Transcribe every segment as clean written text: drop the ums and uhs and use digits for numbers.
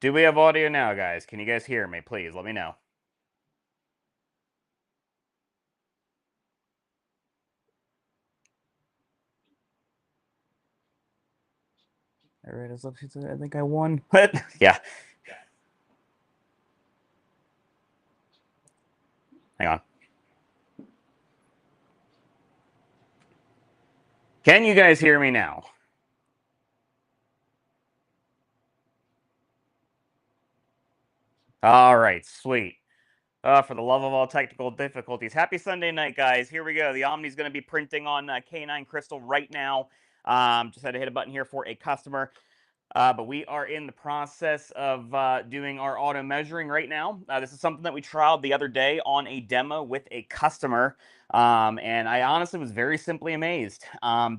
Do we have audio now, guys? Can you guys hear me? Please let me know. All right, I think I won. But yeah. Hang on. Can you guys hear me now? All right, sweet. For the love of all technical difficulties, happy Sunday night, guys. Here we go. The Omni's going to be printing on K9 Crystal right now. Just had to hit a button here for a customer. But we are in the process of doing our auto measuring right now. This is something that we trialed the other day on a demo with a customer. And I honestly was very simply amazed.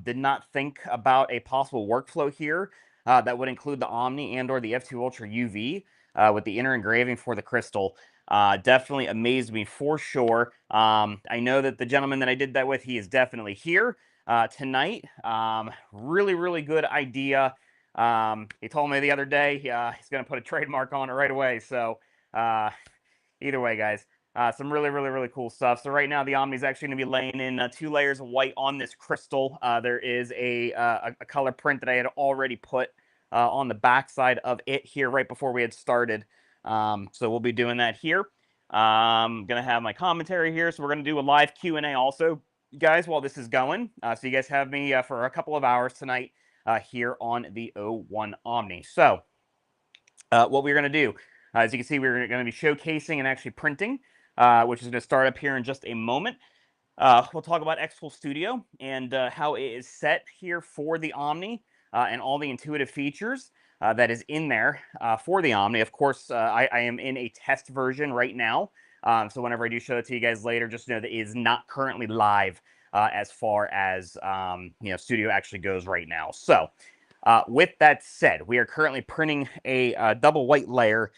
Did not think about a possible workflow here that would include the Omni and or the F2 Ultra UV with the inner engraving for the crystal. Definitely amazed me for sure. I know that the gentleman that I did that with, he is definitely here tonight. Really, really good idea. He told me the other day he's going to put a trademark on it right away. So either way, guys, some really, really, really cool stuff. So right now, the Omni is actually going to be laying in 2 layers of white on this crystal. There is a color print that I had already put on the backside of it here right before we had started. So we'll be doing that here. I'm going to have my commentary here. So we're going to do a live Q&A also, guys, while this is going. So you guys have me for a couple of hours tonight here on the O1 Omni. So what we're going to do, as you can see, we're going to be showcasing and actually printing, which is going to start up here in just a moment. We'll talk about xTool Studio and how it is set here for the Omni and all the intuitive features that is in there for the Omni. Of course, I am in a test version right now. So whenever I do show it to you guys later, just know that it is not currently live as far as Studio actually goes right now. So with that said, we are currently printing a double white layer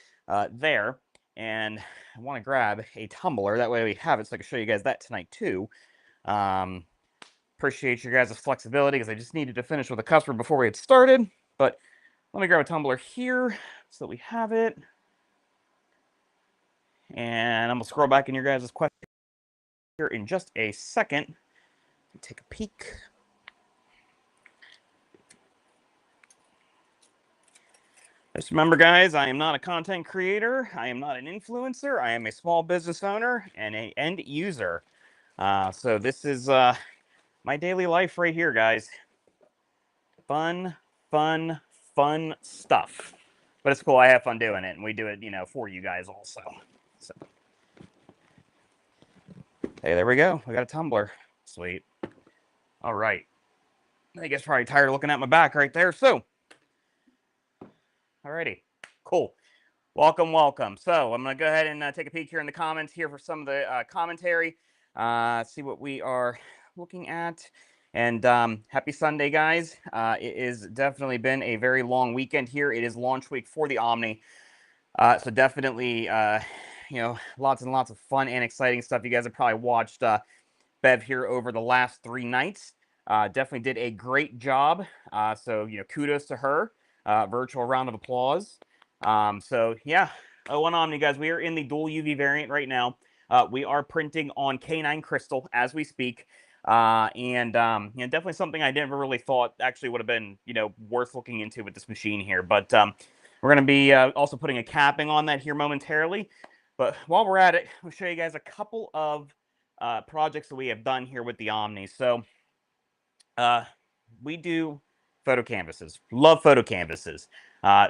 there. And I want to grab a tumbler. That way we have it so I can show you guys that tonight too. Appreciate your guys' flexibility because I just needed to finish with a customer before we had started. But let me grab a tumbler here so that we have it. And I'm going to scroll back in your guys' question here in just a second. Take a peek. Just remember, guys, I am not a content creator. I am not an influencer. I am a small business owner and an end user. So this is my daily life right here, guys. Fun, fun, fun stuff. But it's cool. I have fun doing it, and we do it, for you guys also. So, hey, there we go. We got a tumbler. Sweet. All right. I guess probably tired of looking at my back right there. So, alrighty. Cool. Welcome, welcome. So I'm going to go ahead and take a peek here in the comments here for some of the commentary. See what we are looking at. And happy Sunday, guys. It has definitely been a very long weekend here. It is launch week for the Omni. So definitely, lots and lots of fun and exciting stuff. You guys have probably watched Bev here over the last 3 nights. Definitely did a great job. So, kudos to her. Virtual round of applause. So yeah, O1 Omni, guys, we are in the dual UV variant right now. We are printing on K9 Crystal as we speak. And definitely something I never really thought actually would have been, worth looking into with this machine here. But we're going to be also putting a capping on that here momentarily. But while we're at it, I'll show you guys a couple of projects that we have done here with the Omni. So we do photo canvases. Love photo canvases.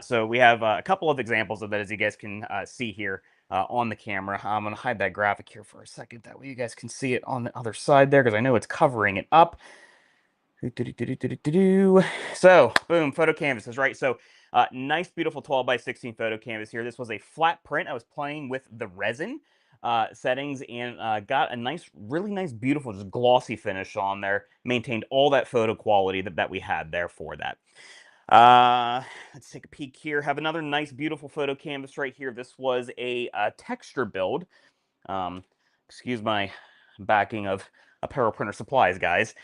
So we have a couple of examples of that, as you guys can see here on the camera. I'm going to hide that graphic here for a second. That way you guys can see it on the other side there, because I know it's covering it up. So, boom, photo canvases, right? So, nice, beautiful 12 by 16 photo canvas here. This was a flat print. I was playing with the resin settings and got a nice, really nice, beautiful, just glossy finish on there. Maintained all that photo quality that we had there for that. Let's take a peek here. Have another nice, beautiful photo canvas right here. This was a texture build. Excuse my backing of apparel printer supplies, guys.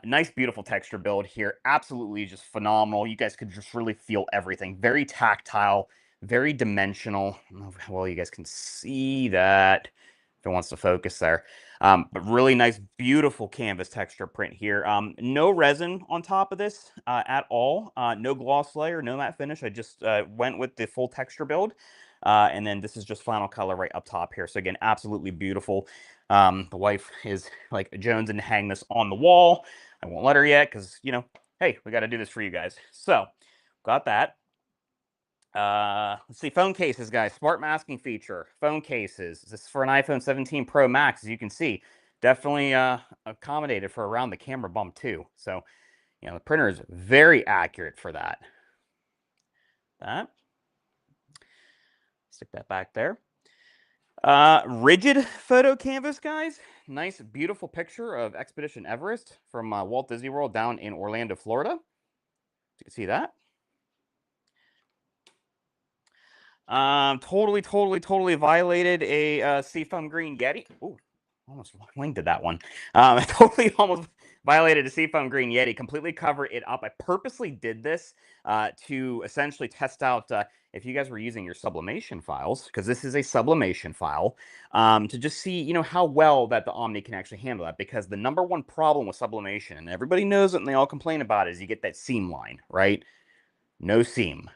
Nice, beautiful texture build here. Absolutely just phenomenal. You guys could just really feel everything. Very tactile, very dimensional. I don't know how well you guys can see that, if it wants to focus there. But really nice, beautiful canvas texture print here. No resin on top of this at all. No gloss layer, no matte finish. I just went with the full texture build. And then this is just final color right up top here. So again, absolutely beautiful. The wife is like Jones and hang this on the wall. I won't let her yet because, you know, hey, we got to do this for you guys. So got that. Let's see, phone cases, guys. Smart masking feature. Phone cases. This is for an iPhone 17 Pro Max, as you can see. Definitely accommodated for around the camera bump too. So, you know, the printer is very accurate for that. Stick that back there. Rigid photo canvas, guys. Nice, beautiful picture of Expedition Everest from Walt Disney World down in Orlando, Florida. You can see that. Totally violated a Seafoam Green Yeti. Ooh, almost winged at that one. Totally almost violated a Seafoam Green Yeti. Completely covered it up. I purposely did this to essentially test out if you guys were using your sublimation files, because this is a sublimation file, to just see, you know, how well that the Omni can actually handle that. Because the number one problem with sublimation, and everybody knows it and they all complain about it, is you get that seam line, right? No seam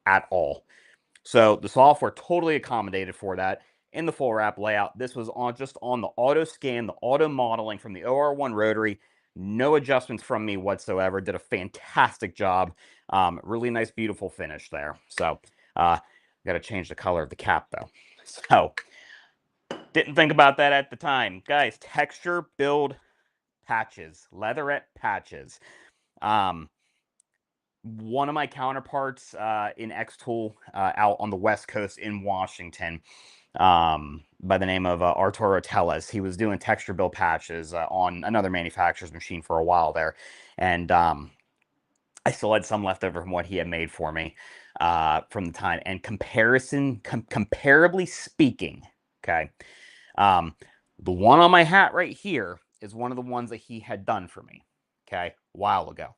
at all. So the software totally accommodated for that in the full wrap layout. This was just on the auto scan, the auto modeling from the OR1 rotary. No adjustments from me whatsoever. Did a fantastic job. Really nice, beautiful finish there. So got to change the color of the cap though. So didn't think about that at the time. Guys, texture build patches, leatherette patches. One of my counterparts in xTool out on the West Coast in Washington, by the name of Arturo Tellez. He was doing texture build patches on another manufacturer's machine for a while there. And I still had some left over from what he had made for me from the time. And comparably speaking, okay, the one on my hat right here is one of the ones that he had done for me, okay, a while ago.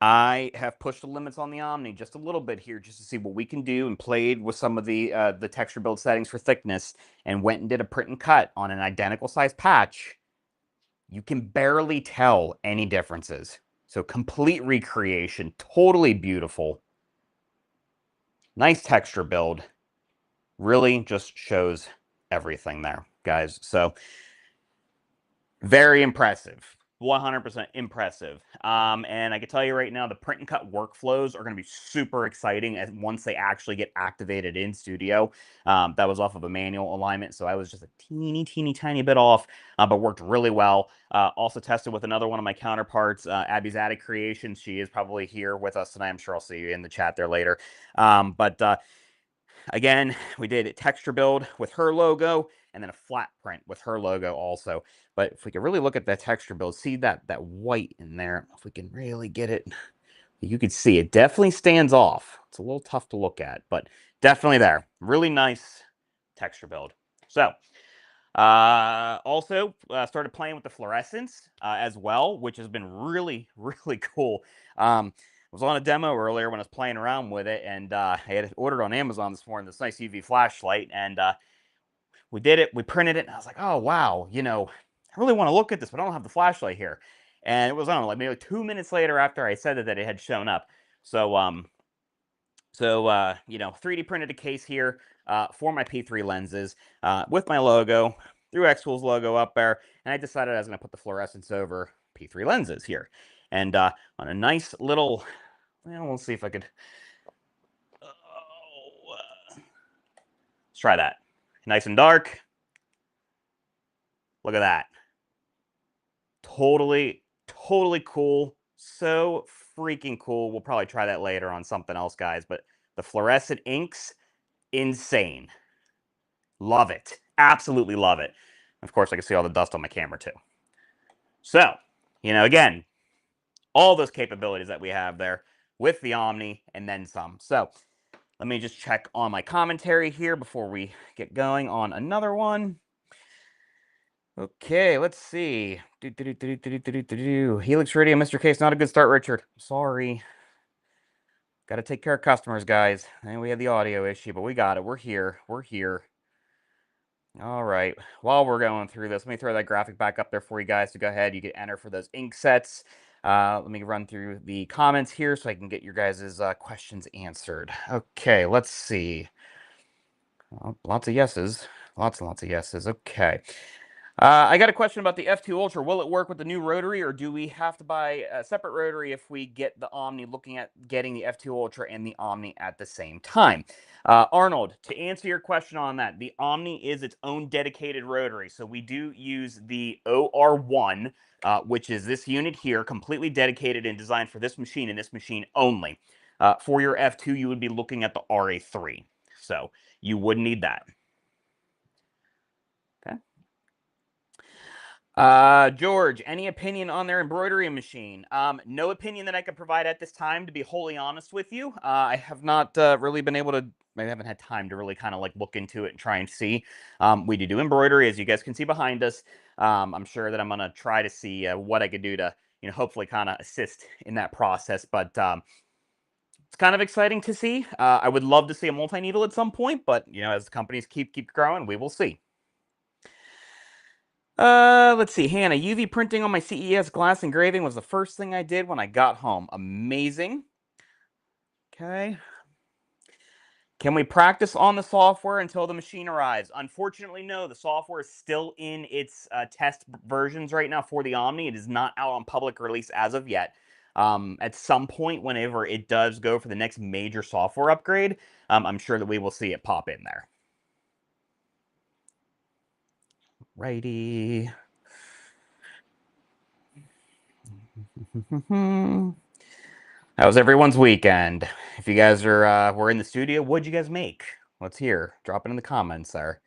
I have pushed the limits on the Omni just a little bit here just to see what we can do, and played with some of the texture build settings for thickness, and went and did a print and cut on an identical size patch. You can barely tell any differences. So complete recreation, totally beautiful. Nice texture build. Really just shows everything there, guys. So very impressive. 100% impressive. And I can tell you right now, the print and cut workflows are going to be super exciting as once they actually get activated in Studio. That was off of a manual alignment, so I was just a teeny tiny bit off, but worked really well. Also tested with another one of my counterparts, Abby's Attic Creations. She is probably here with us tonight. I'm sure I'll see you in the chat there later. Again, we did a texture build with her logo, and then a flat print with her logo also. But if we can really look at that texture build, see that white in there, if we can really get it, you can see it definitely stands off. It's a little tough to look at, but definitely there. Really nice texture build. So also started playing with the fluorescence as well, which has been really cool. I was on a demo earlier when I was playing around with it, and I had ordered on Amazon this morning this nice UV flashlight, and we did it, we printed it, and I was like, oh wow, you know, I really want to look at this, but I don't have the flashlight here. And it was, I don't know, like maybe 2 minutes later after I said that it had shown up. So you know, 3D printed a case here for my P3 lenses with my logo, threw xTool's logo up there, and I decided I was going to put the fluorescence over P3 lenses here. And on a nice little, well, we'll see if I could, let's try that. Nice and dark. Look at that. Totally cool. So freaking cool. We'll probably try that later on something else, guys. But the fluorescent inks, insane. Love it. Absolutely love it. Of course, I can see all the dust on my camera too. So, you know, again, all those capabilities that we have there with the Omni and then some. So, let me just check on my commentary here before we get going on another one. Okay, let's see. Helix Radio, Mr. Case, not a good start, Richard. Sorry. Got to take care of customers, guys. And we had the audio issue, but we got it. We're here. We're here. All right. While we're going through this, let me throw that graphic back up there for you guys to go ahead. You can enter for those ink sets. Let me run through the comments here so I can get your guys' questions answered. Okay, let's see. Oh, lots of yeses. Lots and lots of yeses. Okay. I got a question about the F2 Ultra. Will it work with the new rotary, or do we have to buy a separate rotary if we get the Omni, looking at getting the F2 Ultra and the Omni at the same time? Arnold, to answer your question on that, the Omni is its own dedicated rotary. So we do use the OR1, which is this unit here, completely dedicated and designed for this machine and this machine only. For your F2, you would be looking at the RA3. So you would need that. Okay. George, any opinion on their embroidery machine? No opinion that I could provide at this time, to be wholly honest with you. I have not really been able to, I haven't had time to really kind of like look into it and try and see. We do embroidery, as you guys can see behind us. I'm sure that I'm going to try to see what I could do to, hopefully kind of assist in that process. But it's kind of exciting to see. I would love to see a multi-needle at some point, but, as the companies keep growing, we will see. Let's see. Hannah, UV printing on my CES glass engraving was the first thing I did when I got home. Amazing. Okay. Can we practice on the software until the machine arrives? Unfortunately, no. The software is still in its test versions right now for the Omni. It is not out on public release as of yet. At some point, whenever it does go for the next major software upgrade, I'm sure that we will see it pop in there. Righty. How was everyone's weekend? If you guys were in the studio, what'd you guys make? Let's hear. Drop it in the comments there.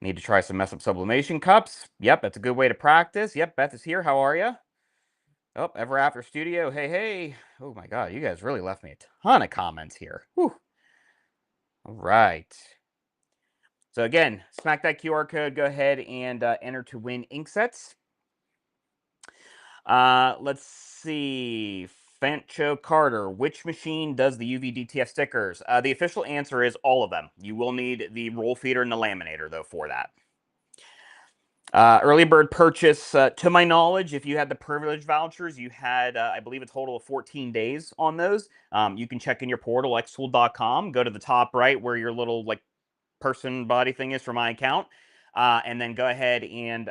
Need to try some mess up sublimation cups. Yep, that's a good way to practice. Yep, Beth is here. How are you? Oh, Ever After Studio. Hey, hey. Oh my God, you guys really left me a ton of comments here. Whew. All right. So again, smack that QR code. Go ahead and enter to win ink sets. Let's see. Fancho Carter, which machine does the UV DTF stickers? The official answer is all of them. You will need the roll feeder and the laminator, though, for that. Early bird purchase, to my knowledge, if you had the privilege vouchers, you had, I believe, a total of 14 days on those. You can check in your portal, xTool.com, go to the top right where your little like person body thing is for my account, and then go ahead and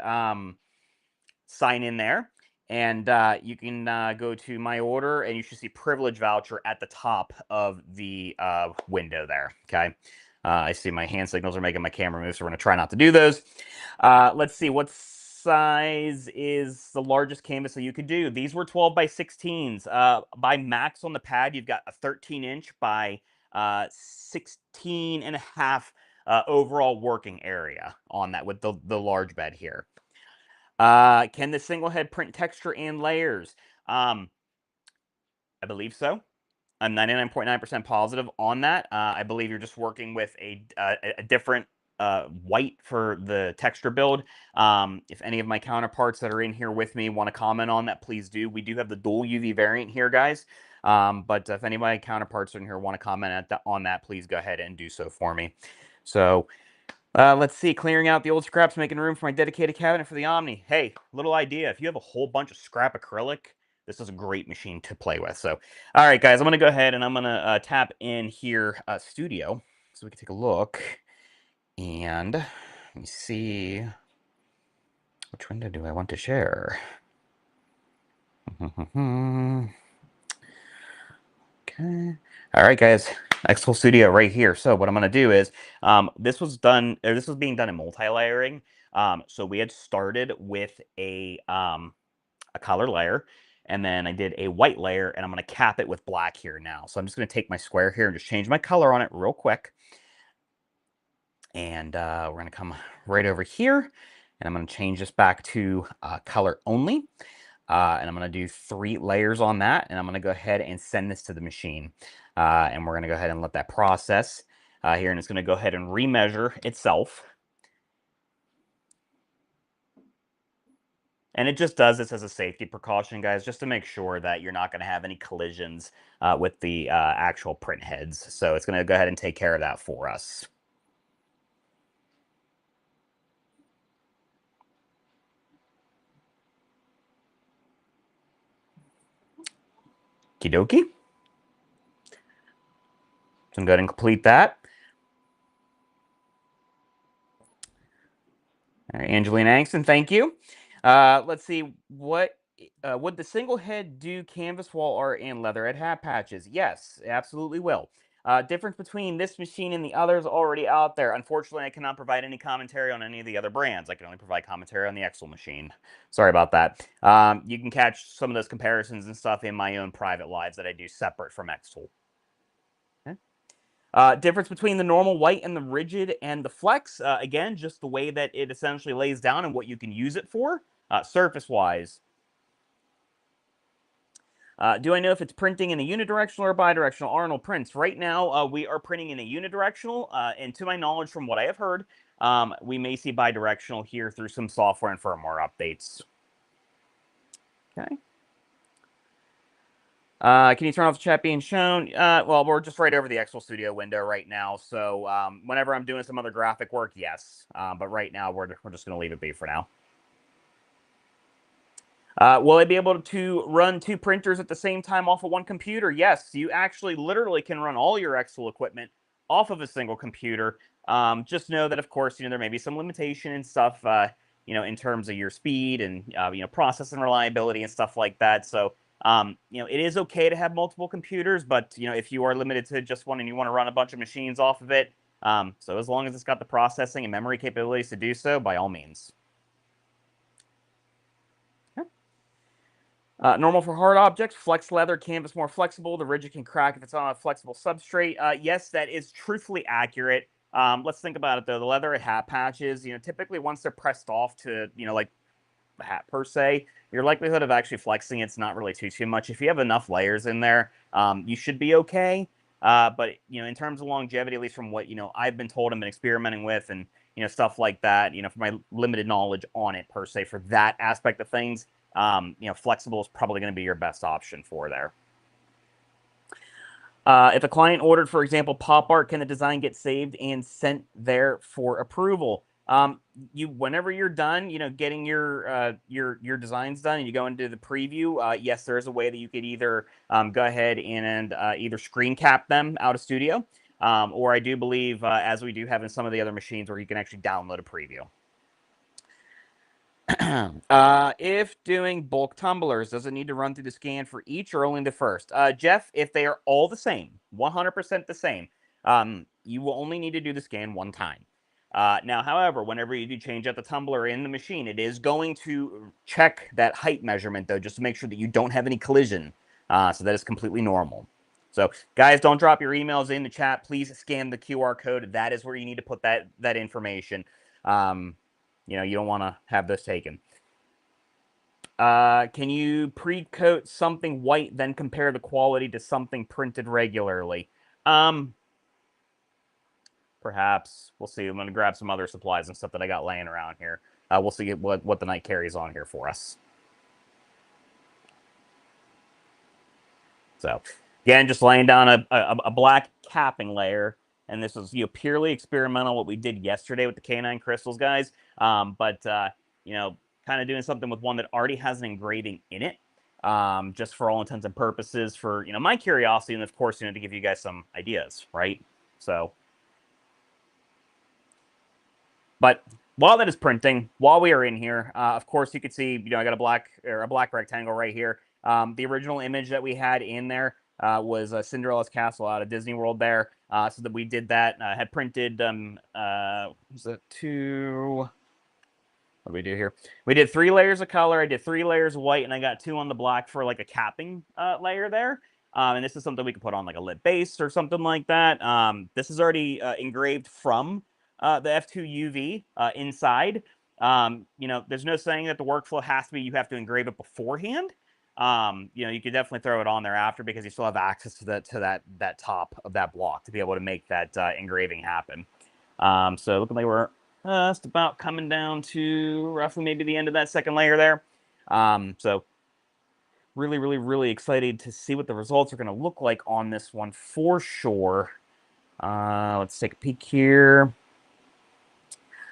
sign in there. And you can go to my order, and you should see privilege voucher at the top of the window there. Okay. I see my hand signals are making my camera move, so we're going to try not to do those. Let's see. What size is the largest canvas that you could do? These were 12 by 16s. By max on the pad, you've got a 13-inch by 16 and a half overall working area on that with the large bed here. Can the single head print texture and layers? I believe so. I'm 99.9% positive on that. I believe you're just working with a different white for the texture build. If any of my counterparts that are in here with me want to comment on that, please do. We do have the dual UV variant here, guys. But if any of my counterparts in here want to comment on that, please go ahead and do so for me. So let's see, clearing out the old scraps, making room for my dedicated cabinet for the Omni. Hey, little idea. If you have a whole bunch of scrap acrylic, this is a great machine to play with. So, all right, guys, I'm going to go ahead and I'm going to tap in here Studio so we can take a look. And let me see. Which window do I want to share? Okay. All right, guys. xTool Studio right here. So what I'm going to do is, this was being done in multi-layering. So we had started with a color layer, and then I did a white layer, and I'm going to cap it with black here now. So I'm just going to take my square here and just change my color on it real quick. And we're going to come right over here, and I'm going to change this back to color only. And I'm going to do 3 layers on that, and I'm going to go ahead and send this to the machine. And we're going to go ahead and let that process here, and it's going to go ahead and remeasure itself. And it just does this as a safety precaution, guys, just to make sure that you're not going to have any collisions with the actual print heads. So it's going to go ahead and take care of that for us. Okie dokie. So I'm going to go ahead and complete that. All right, Angelina Angston, thank you. Let's see, what would the single head do canvas wall art and leatherhead hat patches? Yes, absolutely will. Difference between this machine and the others already out there. Unfortunately, I cannot provide any commentary on any of the other brands. I can only provide commentary on the xTool machine. Sorry about that. You can catch some of those comparisons and stuff in my own private lives that I do separate from xTool. Difference between the normal white and the rigid and the flex, again, just the way that it essentially lays down and what you can use it for, surface-wise. Do I know if it's printing in a unidirectional or bidirectional? Arnold prints. Right now, we are printing in a unidirectional, and to my knowledge, from what I have heard, we may see bidirectional here through some software and firmware updates. Okay. Can you turn off the chat being shown? Well, we're just right over the xTool Studio window right now, so whenever I'm doing some other graphic work, yes. But right now, we're just going to leave it be for now. Will I be able to run 2 printers at the same time off of one computer? Yes, you actually literally can run all your xTool equipment off of a single computer. Just know that, of course, there may be some limitation and stuff, in terms of your speed and, processing reliability and stuff like that. So, it is okay to have multiple computers, but, if you are limited to just one and you want to run a bunch of machines off of it, so as long as it's got the processing and memory capabilities to do so, by all means. Normal for hard objects, flex leather, canvas more flexible. The rigid can crack if it's on a flexible substrate. Yes, that is truthfully accurate. Let's think about it though. The leather hat patches, typically once they're pressed off to, like the hat per se, your likelihood of actually flexing it's not really too much. If you have enough layers in there, you should be okay. But in terms of longevity, at least from what I've been told and been experimenting with, and stuff like that, from my limited knowledge on it per se for that aspect of things, flexible is probably going to be your best option for there. If a client ordered, for example, pop art, can the design get saved and sent there for approval? Whenever you're done, getting your designs done, and you go into the preview, yes, there is a way that you could either go ahead and either screen cap them out of Studio, or I do believe, as we do have in some of the other machines, where you can actually download a preview. If doing bulk tumblers, does it need to run through the scan for each or only the first? Jeff, if they are all the same, 100% the same, you will only need to do the scan one time. Now, however, whenever you do change out the tumbler in the machine, it is going to check that height measurement, though, just to make sure that you don't have any collision. So that is completely normal. So, guys, don't drop your emails in the chat. Please scan the QR code. That is where you need to put that information. You don't want to have this taken. Can you pre-coat something white, then compare the quality to something printed regularly? Perhaps. We'll see. I'm going to grab some other supplies and stuff that I got laying around here. We'll see what the night carries on here for us. So, again, just laying down a black capping layer. And this was purely experimental, what we did yesterday with the K9 crystals, guys. But kind of doing something with one that already has an engraving in it, just for all intents and purposes, for my curiosity, and of course, to give you guys some ideas, right? So, but while that is printing, while we are in here, of course, you can see, I got a black rectangle right here. The original image that we had in there was Cinderella's castle out of Disney World there. So that we did that. Had printed, was it 2? What do we do here? We did 3 layers of color. I did 3 layers of white, and I got 2 on the black for like a capping layer there. And this is something we could put on like a lit base or something like that. This is already engraved from the F2 UV inside. There's no saying that the workflow has to be, you have to engrave it beforehand. You could definitely throw it on there after, because you still have access to that top of that block to be able to make that engraving happen. So looking like we're just about coming down to roughly maybe the end of that second layer there. So really, really, really excited to see what the results are going to look like on this one for sure. Let's take a peek here.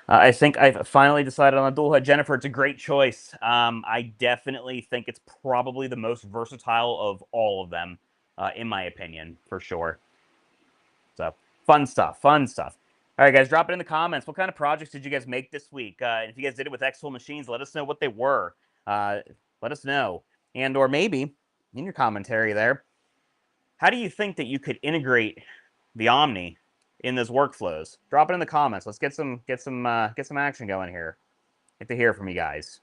I think I've finally decided on a dual head. Jennifer, it's a great choice. I definitely think it's probably the most versatile of all of them, in my opinion, for sure. So, fun stuff, fun stuff. All right, guys, drop it in the comments. What kind of projects did you guys make this week? If you guys did it with xTool machines, let us know what they were. Let us know. And or maybe, in your commentary there, how do you think that you could integrate the Omni in those workflows? Drop it in the comments. Let's get some action going here. Get to hear from you guys.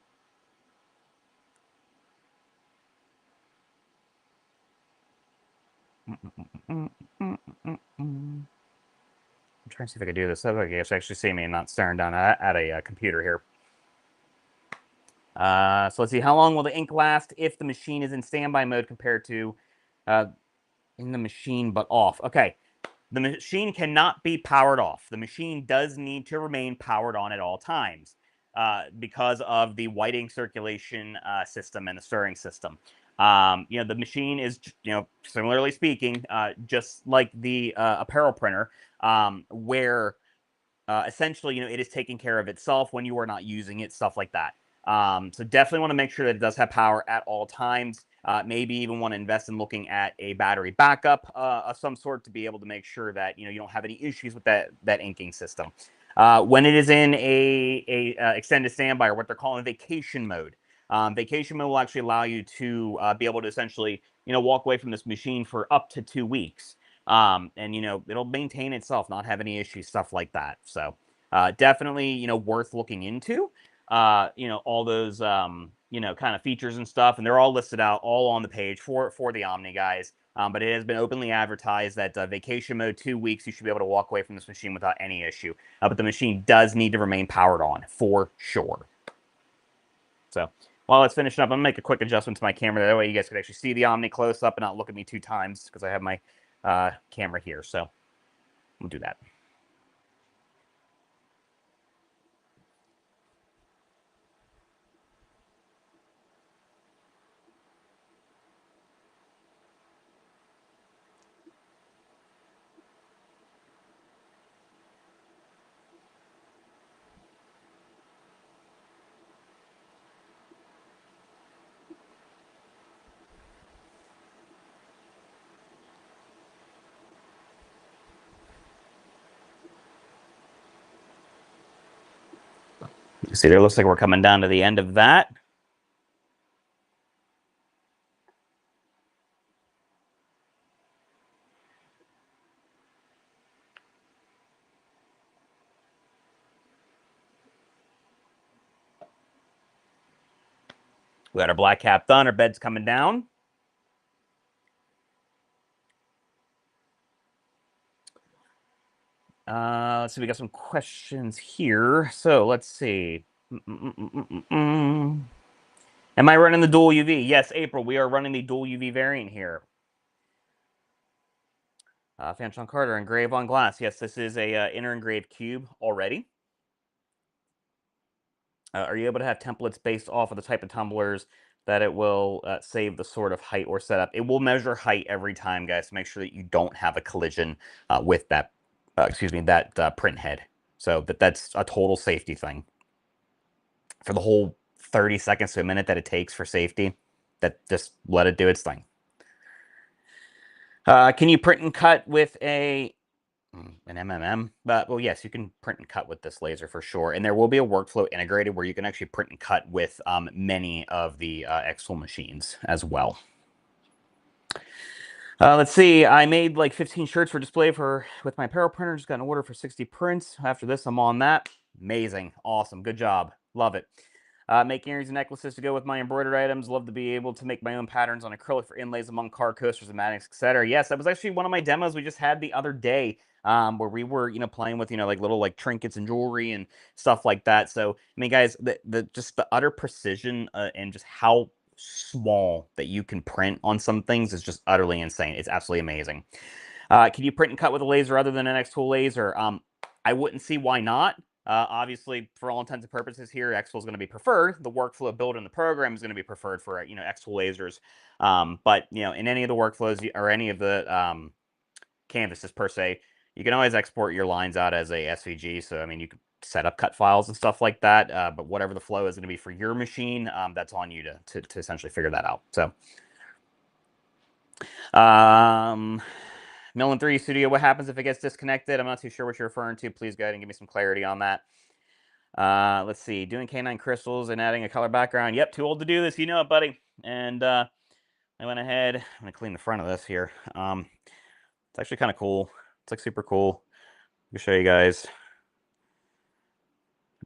I'm trying to see if I can do this. So you guys actually see me and not staring down at a computer here. So let's see. How long will the ink last if the machine is in standby mode compared to in the machine but off? Okay. The machine cannot be powered off. The machine does need to remain powered on at all times because of the whiting circulation system and the stirring system. The machine is, similarly speaking, just like the apparel printer, where essentially, it is taking care of itself when you are not using it, stuff like that. So definitely want to make sure that it does have power at all times. Maybe even want to invest in looking at a battery backup of some sort to be able to make sure that you don't have any issues with that inking system. When it is in a extended standby, or what they're calling vacation mode, vacation mode will actually allow you to be able to essentially walk away from this machine for up to 2 weeks. And it'll maintain itself, not have any issues, stuff like that. So definitely worth looking into. All those kind of features and stuff, and they're all listed out all on the page for the Omni, guys. But it has been openly advertised that vacation mode 2 weeks, you should be able to walk away from this machine without any issue. But the machine does need to remain powered on for sure. So while it's finishing up, I'm gonna make a quick adjustment to my camera. That way you guys can actually see the Omni close up and not look at me 2 times because I have my camera here. So we'll do that. You see, there looks like we're coming down to the end of that. We got our black cap done. Our bed's coming down. Let's see. We got some questions here. So let's see. Am I running the dual UV? Yes, April. We are running the dual UV variant here. Fanchon Carter, engrave on glass. Yes, this is a inner engraved cube already. Are you able to have templates based off of the type of tumblers that it will save the sort of height or setup? It will measure height every time, guys, to make sure that you don't have a collision with that, that print head. So that's a total safety thing. For the whole 30 seconds to a minute that it takes for safety, that just let it do its thing. Can you print and cut with an MMM? Well, yes, you can print and cut with this laser for sure. And there will be a workflow integrated where you can actually print and cut with many of the xTool machines as well. Let's see. I made like 15 shirts for display with my apparel printer. Just got an order for 60 prints. After this, I'm on that. Amazing. Awesome. Good job. Love it. Make earrings and necklaces to go with my embroidered items. Love to be able to make my own patterns on acrylic for inlays among car coasters and matics, etc. Yes, that was actually one of my demos we just had the other day, where we were, playing with, like little like trinkets and jewelry and stuff like that. So, I mean, guys, just the utter precision and just how small that you can print on some things is just utterly insane. It's absolutely amazing. Can you print and cut with a laser other than an xTool laser? I wouldn't see why not. Obviously, for all intents and purposes here, xTool is going to be preferred. The workflow built in the program is going to be preferred for, xTool lasers. But, in any of the workflows or any of the canvases per se, you can always export your lines out as a SVG. So, I mean, you can set up cut files and stuff like that. But whatever the flow is going to be for your machine, that's on you to essentially figure that out. So, Millen 3 Studio, what happens if it gets disconnected? I'm not too sure what you're referring to. Please go ahead and give me some clarity on that. Let's see, doing canine crystals and adding a color background. Yep, too old to do this. You know it, buddy. And I went ahead. I'm going to clean the front of this here. It's actually kind of cool. It's like super cool. Let me show you guys.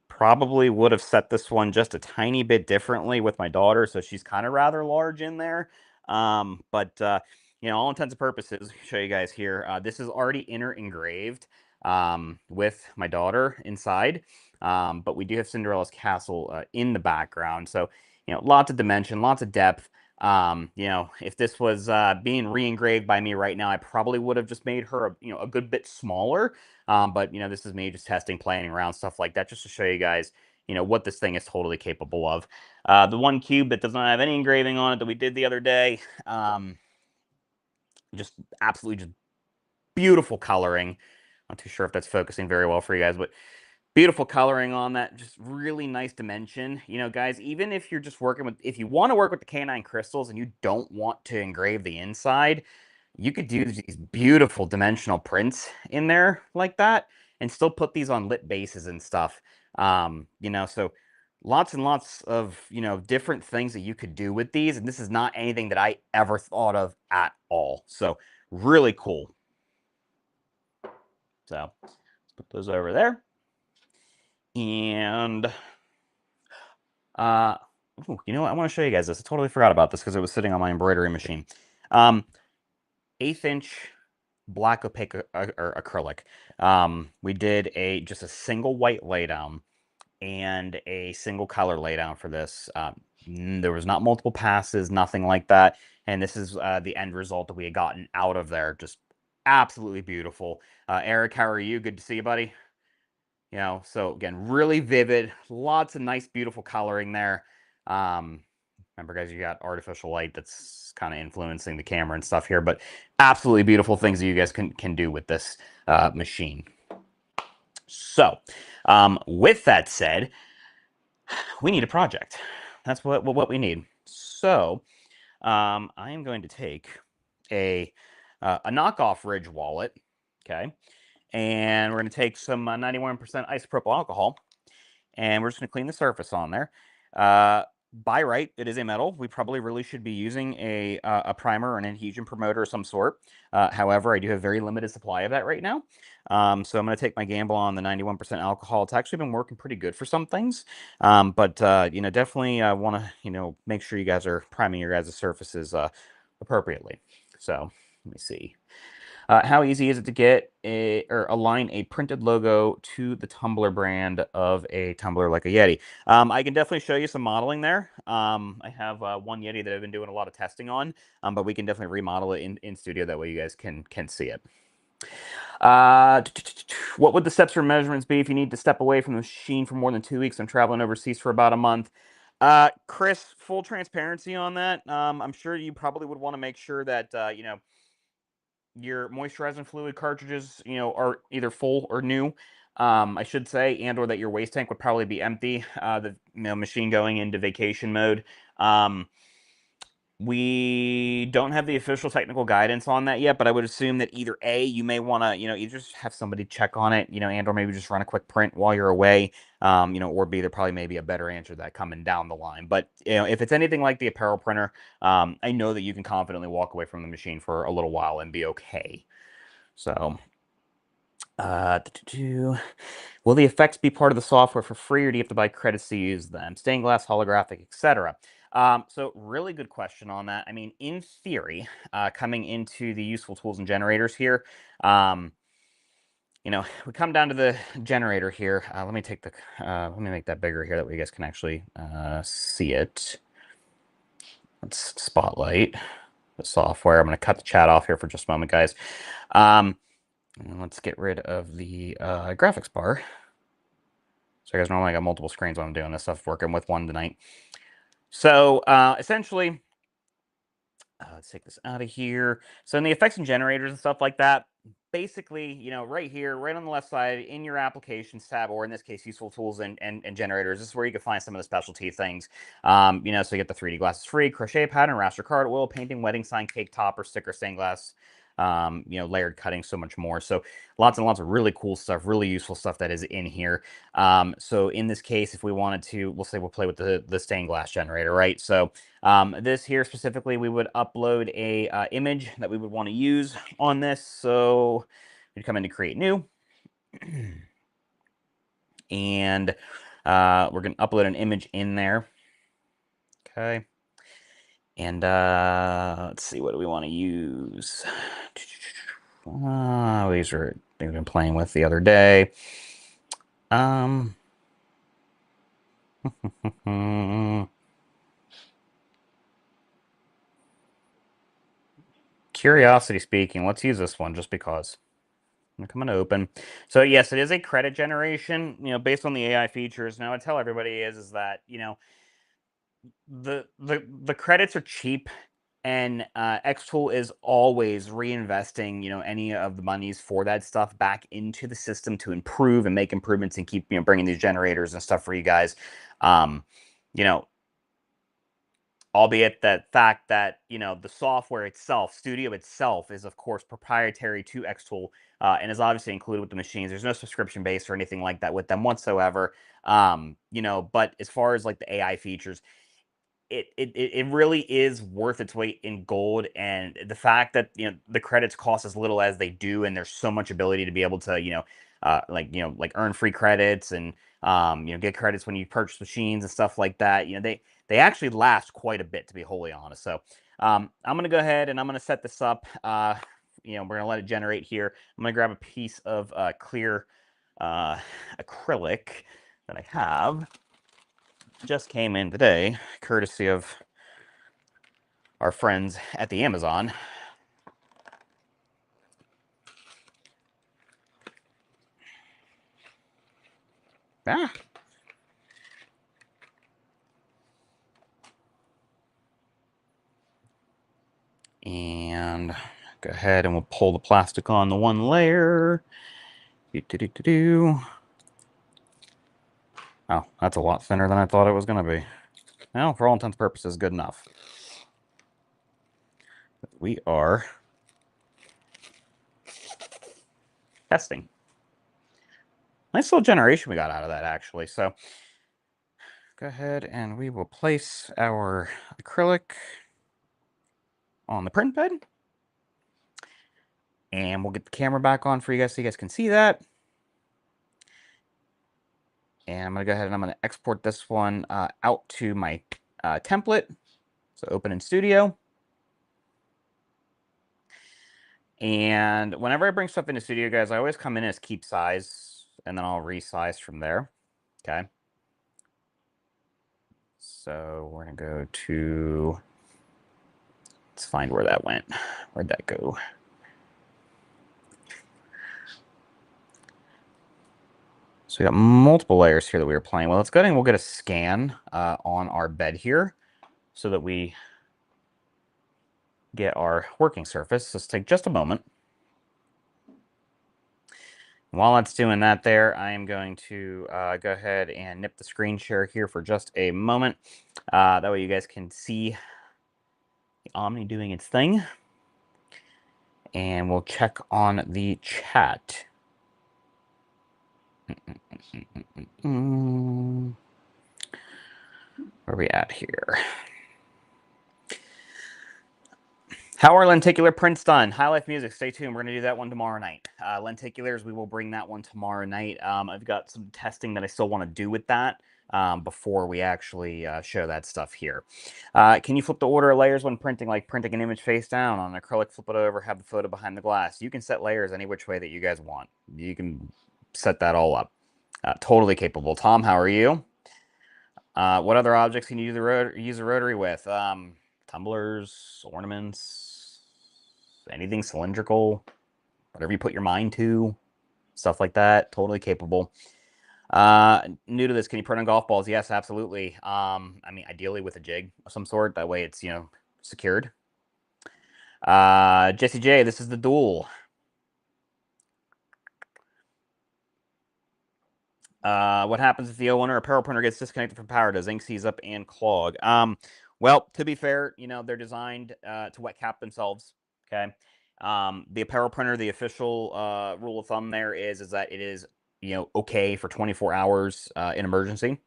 Probably would have set this one just a tiny bit differently with my daughter, so she's kind of rather large in there. But all intents and purposes, show you guys here. This is already inner engraved with my daughter inside, but we do have Cinderella's castle in the background. So lots of dimension, lots of depth. If this was being re-engraved by me right now, I probably would have just made her a good bit smaller. But this is me just testing, playing around, stuff like that, just to show you guys, what this thing is totally capable of. The one cube that does not have any engraving on it that we did the other day, just absolutely just beautiful coloring. Not too sure if that's focusing very well for you guys, but beautiful coloring on that, just really nice dimension. Guys, even if you're just if you want to work with the canine crystals and you don't want to engrave the inside, you could do these beautiful dimensional prints in there like that and still put these on lit bases and stuff. So lots and lots of, different things that you could do with these. And this is not anything that I ever thought of at all. So really cool. So let's put those over there. And, I want to show you guys this. I totally forgot about this because it was sitting on my embroidery machine. 1/8 inch black opaque acrylic. We did just a single white laydown and a single color laydown for this. There was not multiple passes, nothing like that. And this is the end result that we had gotten out of there. Just absolutely beautiful. Eric, how are you? Good to see you, buddy. So again, really vivid, lots of nice, beautiful coloring there. Remember, guys, you got artificial light that's kind of influencing the camera and stuff here, but absolutely beautiful things that you guys can do with this machine. So, with that said, we need a project. That's what we need. So, I am going to take a knockoff Ridge wallet, okay, and we're going to take some 91% isopropyl alcohol, and we're just going to clean the surface on there. By right, it is a metal. We probably really should be using a primer or an adhesion promoter of some sort. However, I do have very limited supply of that right now. So I'm going to take my gamble on the 91% alcohol. It's actually been working pretty good for some things. But definitely want to, make sure you guys are priming your guys' surfaces appropriately. So let me see. How easy is it to get or align a printed logo to the tumbler brand of a tumbler like a Yeti? I can definitely show you some modeling there. I have one Yeti that I've been doing a lot of testing on, but we can definitely remodel it in studio. That way you guys can see it. What would the steps or measurements be if you need to step away from the machine for more than 2 weeks? I'm traveling overseas for about a month. Chris, full transparency on that. I'm sure you probably would want to make sure that, your moisturizing fluid cartridges, are either full or new, I should say, and or that your waste tank would probably be empty. The machine going into vacation mode. We don't have the official technical guidance on that yet, but I would assume that either A, you may want to, either just have somebody check on it, and or maybe just run a quick print while you're away, or B, there probably may be a better answer to that coming down the line. But, if it's anything like the apparel printer, I know that you can confidently walk away from the machine for a little while and be okay. So, will the effects be part of the software for free, or do you have to buy credits to use them? Stained glass, holographic, etc. So really good question on that. I mean, in theory, coming into the useful tools and generators here, we come down to the generator here. Let me make that bigger here, that way you guys can actually see it. Let's spotlight the software. I'm going to cut the chat off here for just a moment, guys. And let's get rid of the graphics bar. So you guys normally I got multiple screens when I'm doing this stuff, working with one tonight. So essentially, let's take this out of here. So in the effects and generators and stuff like that, basically, you know, right here, right on the left side in your applications tab, or in this case, useful tools and generators, this is where you can find some of the specialty things. You know, so you get the 3D glasses free, crochet pattern, raster card, oil painting, wedding sign, cake topper, sticker, stained glass, you know, layered cutting, so much more. So lots and lots of really cool stuff, really useful stuff that is in here. So in this case, if we wanted to, we'll say we'll play with the stained glass generator, right? So this here specifically, we would upload a image that we would want to use on this. So we'd come into create new, and we're going to upload an image in there. Okay. And let's see, what do we want to use? These are things I've been playing with the other day. Curiosity speaking, let's use this one just because. I'm going to open. So yes, it is a credit generation, you know, based on the AI features. Now I tell everybody is that, you know, the credits are cheap, and xTool is always reinvesting, you know, any of the monies for that stuff back into the system to improve and make improvements and keep, you know, bringing these generators and stuff for you guys. You know, albeit that fact that, you know, the software itself, Studio itself, is of course proprietary to xTool, and is obviously included with the machines. There's no subscription base or anything like that with them whatsoever. You know, but as far as like the AI features, it really is worth its weight in gold. And the fact that, you know, the credits cost as little as they do, and there's so much ability to be able to, you know, like earn free credits, and you know, get credits when you purchase machines and stuff like that. You know, they actually last quite a bit, to be wholly honest. So I'm gonna go ahead and I'm gonna set this up. You know, we're gonna let it generate here. I'm gonna grab a piece of clear acrylic that I have. Just came in today, courtesy of our friends at the Amazon. Ah. And go ahead and we'll pull the plastic on the one layer. Oh, that's a lot thinner than I thought it was going to be. Well, for all intents and purposes, good enough. We are testing. Nice little generation we got out of that, actually. So go ahead and we will place our acrylic on the print bed. And we'll get the camera back on for you guys so you guys can see that. And I'm going to go ahead and I'm going to export this one out to my template. So open in Studio. And whenever I bring stuff into Studio, guys, I always come in as keep size, and then I'll resize from there. Okay. So we're going to go to, let's find where that went. Where'd that go? So we got multiple layers here that we were playing with. Let's go ahead and we'll get a scan on our bed here so that we get our working surface. Let's take just a moment. While it's doing that there, I am going to go ahead and nip the screen share here for just a moment. That way you guys can see the Omni doing its thing. And we'll check on the chat. Where are we at here? How are lenticular prints done? High Life Music, stay tuned. We're going to do that one tomorrow night. Lenticulars, we will bring that one tomorrow night. I've got some testing that I still want to do with that before we actually show that stuff here. Can you flip the order of layers when printing, like printing an image face down on acrylic, flip it over, have the photo behind the glass? You can set layers any which way that you guys want. You can set that all up. Totally capable. Tom, how are you? What other objects can you use the rotary with? Tumblers, ornaments, anything cylindrical, whatever you put your mind to, stuff like that. Totally capable. New to this, can you print on golf balls? Yes, absolutely. I mean, ideally with a jig of some sort. That way it's, secured. Jesse J, this is the duel. What happens if the O1 or apparel printer gets disconnected from power? Does ink seize up and clog? Well, to be fair, they're designed to wet cap themselves. Okay. The apparel printer, the official rule of thumb there is that it is okay for 24 hours in emergency.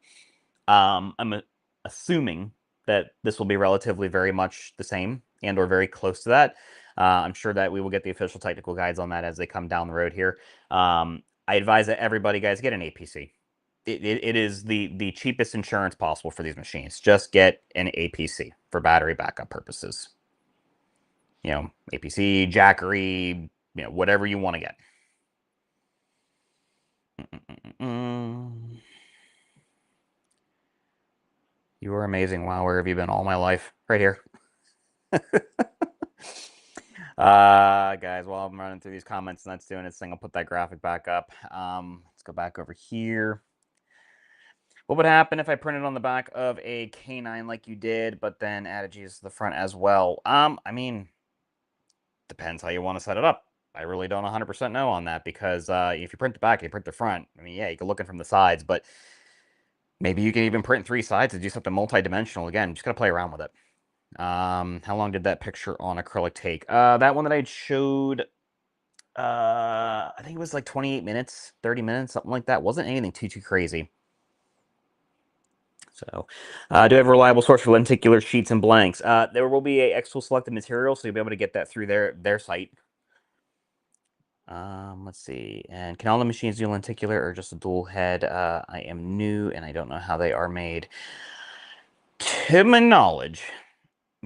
I'm assuming that this will be relatively very much the same and or very close to that. I'm sure that we will get the official technical guides on that as they come down the road here. I advise that everybody, guys, get an APC. It is the cheapest insurance possible for these machines. Just get an APC for battery backup purposes. APC, Jackery, whatever you want to get. You are amazing. Wow, where have you been all my life? Right here. Guys, while I'm running through these comments and that's doing its thing, I'll put that graphic back up. Let's go back over here. What would happen if I printed on the back of a K9 like you did, but then added Jesus to the front as well? I mean, depends how you want to set it up. I really don't 100% know on that because if you print the back, you print the front. I mean, yeah, you can look in from the sides, but maybe you can even print 3 sides to do something multi-dimensional. Again, just got to play around with it. How long did that picture on acrylic take? That one that I showed, I think it was like 28 minutes, 30 minutes, something like that. Wasn't anything too crazy. So, do I have a reliable source for lenticular sheets and blanks? There will be a xTool selected material, so you'll be able to get that through their site. Let's see. And can all the machines do lenticular or just a dual head? I am new and I don't know how they are made. To my knowledge,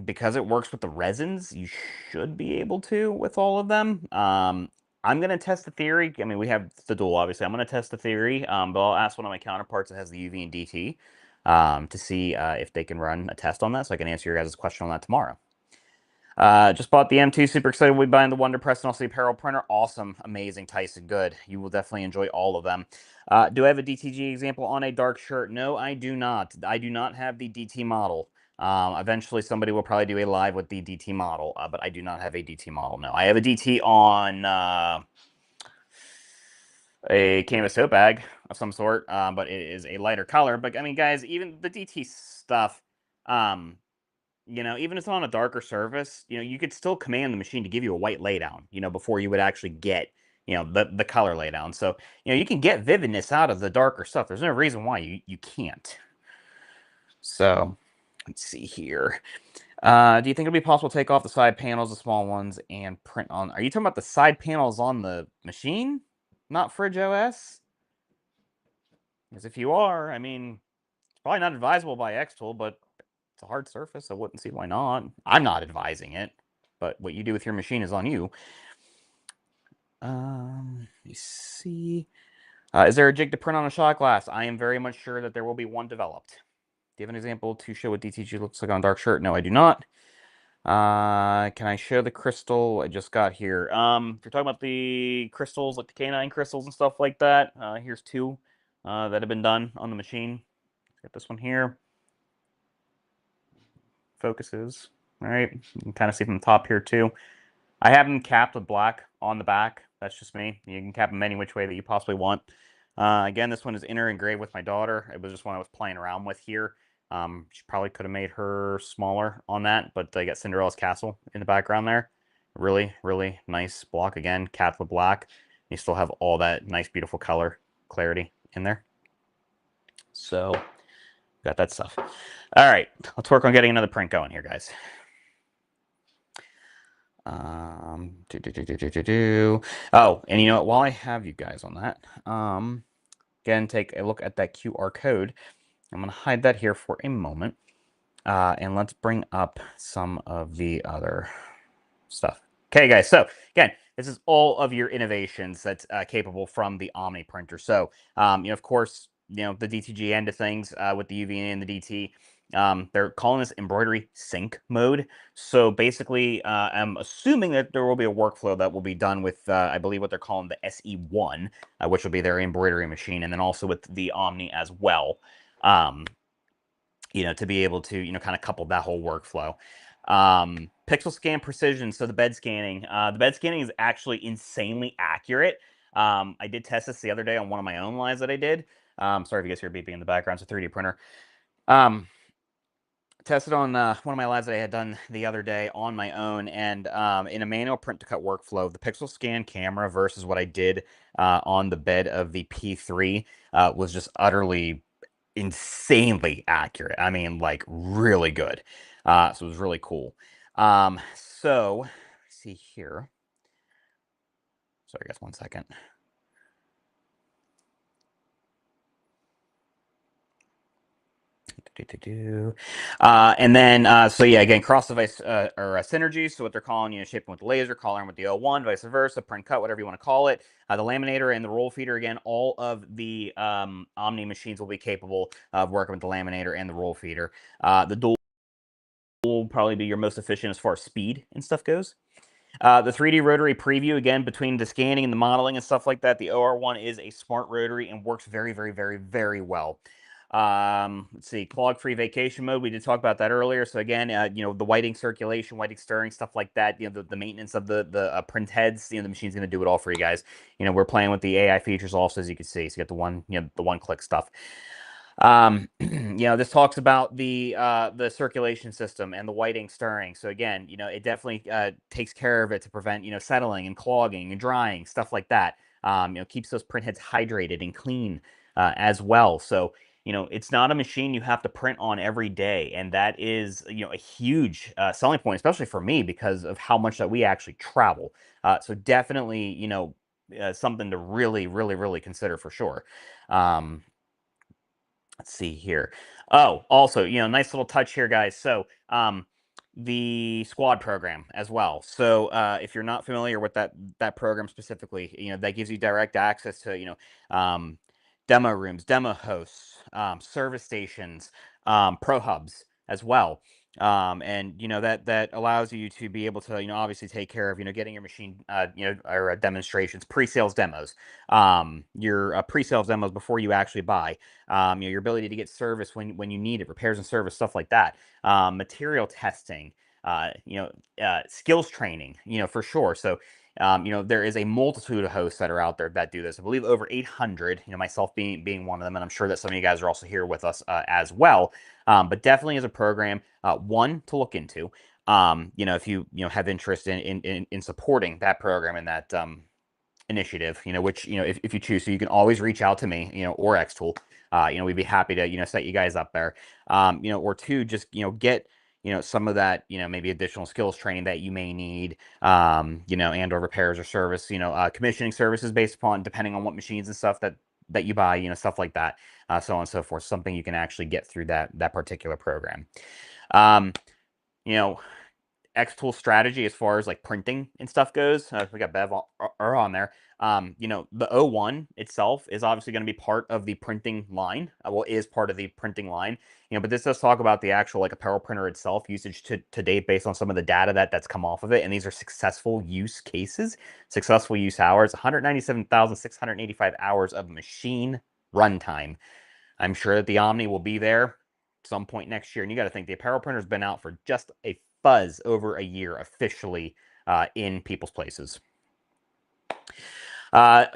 because it works with the resins, you should be able to with all of them. I'm going to test the theory. I mean, we have the dual, obviously. I'm going to test the theory, but I'll ask one of my counterparts that has the UV and DT to see if they can run a test on that, so I can answer your guys' question on that tomorrow. Just bought the M2. Super excited. We'll be buying the Wonder Press and also the apparel printer. Awesome. Amazing, Tyson. Good. You will definitely enjoy all of them. Do I have a DTG example on a dark shirt? No, I do not. I do not have the DT model. Eventually, somebody will probably do a live with the DT model, but I do not have a DT model. No, I have a DT on a canvas tote bag of some sort, but it is a lighter color. But I mean, guys, even the DT stuff, even if it's on a darker surface, you could still command the machine to give you a white laydown, before you would actually get, the color laydown. So, you can get vividness out of the darker stuff. There's no reason why you can't. So, let's see here. Do you think it'll be possible to take off the side panels, the small ones, and print on? Are you talking about the side panels on the machine, not Fridge OS? Because if you are, I mean, it's probably not advisable by xTool, but it's a hard surface. I wouldn't see why not. I'm not advising it, but what you do with your machine is on you. Let me see. Is there a jig to print on a shot glass? I am very much sure that there will be one developed. Do you have an example to show what DTG looks like on a dark shirt? No, I do not. Can I show the crystal I just got here? If you're talking about the crystals, like the K9 crystals and stuff like that, here's 2 that have been done on the machine. Got this one here. Focuses. All right, you can kind of see from the top here too. I have them capped with black on the back. That's just me. You can cap them any which way that you possibly want. Again, this one is inner engraved with my daughter. It was just one I was playing around with here. She probably could have made her smaller on that, but I got Cinderella's castle in the background there. Really, really nice block. Again, capped with black. You still have all that nice, beautiful color clarity in there. So, got that stuff. All right, let's work on getting another print going here, guys. Oh, and you know what? While I have you guys on that, again, take a look at that QR code. I'm going to hide that here for a moment, and let's bring up some of the other stuff. Okay, guys, so again, this is all of your innovations that's capable from the Omni printer. So, of course, the DTG end of things with the UV and the DT. They're calling this embroidery sync mode. So basically, I'm assuming that there will be a workflow that will be done with, I believe, what they're calling the SE1, which will be their embroidery machine, and then also with the Omni as well. To be able to, kind of couple that whole workflow. Pixel scan precision, so the bed scanning. The bed scanning is actually insanely accurate. I did test this the other day on one of my own lines that I did. Sorry if you guys hear beeping in the background. It's a 3D printer. Tested on one of my labs that I had done the other day on my own, and in a manual print to cut workflow, the pixel scan camera versus what I did on the bed of the P3 was just utterly insanely accurate. I mean, like, really good. So it was really cool. So let's see here. Sorry, guys, 1 second. And then, so yeah, again, cross-device or synergy. So what they're calling, shaping with the laser, coloring with the O1, vice versa, print cut, whatever you want to call it. The laminator and the roll feeder, again, all of the Omni machines will be capable of working with the laminator and the roll feeder. The dual will probably be your most efficient as far as speed and stuff goes. The 3D rotary preview, again, between the scanning and the modeling and stuff like that, the OR1 is a smart rotary and works very, very, very, very well. Let's see, clog-free vacation mode. We did talk about that earlier. So again, the whiting circulation, whiting stirring, stuff like that. The maintenance of the print heads. The machine's going to do it all for you guys. We're playing with the AI features also, as you can see. So you got the one-click stuff. This talks about the circulation system and the whiting stirring. So again, it definitely takes care of it to prevent settling and clogging and drying, stuff like that. Keeps those print heads hydrated and clean as well. So it's not a machine you have to print on every day, and that is a huge selling point, especially for me, because of how much that we actually travel. So definitely something to really, really, really consider for sure. Let's see here. Oh, also, nice little touch here, guys. So, the squad program as well. So, if you're not familiar with that program specifically, that gives you direct access to, demo rooms, demo hosts, service stations, pro hubs as well. And that allows you to be able to obviously take care of getting your machine or demonstrations, pre-sales demos, your pre-sales demos before you actually buy. Your ability to get service when you need it, repairs and service, stuff like that. Material testing, skills training, for sure. So, there is a multitude of hosts that are out there that do this. I believe over 800, myself being one of them, and I'm sure that some of you guys are also here with us as well. But definitely as a program, one to look into. If you have interest in supporting that program and that initiative, which if you choose, so you can always reach out to me, or xTool. We'd be happy to set you guys up there. Or two, just get some of that maybe additional skills training that you may need, and or repairs or service, commissioning services based upon depending on what machines and stuff that you buy, stuff like that, so on and so forth. Something you can actually get through that particular program. You know, xTool strategy as far as like printing and stuff goes. We got Bev on there. The O1 itself is obviously going to be part of the printing line. Is part of the printing line. But this does talk about the actual like apparel printer itself usage to date based on some of the data that's come off of it. And these are successful use cases, successful use hours, 197,685 hours of machine runtime. I'm sure that the Omni will be there some point next year. And you got to think the apparel printer's been out for just a fuzz over a year officially in people's places.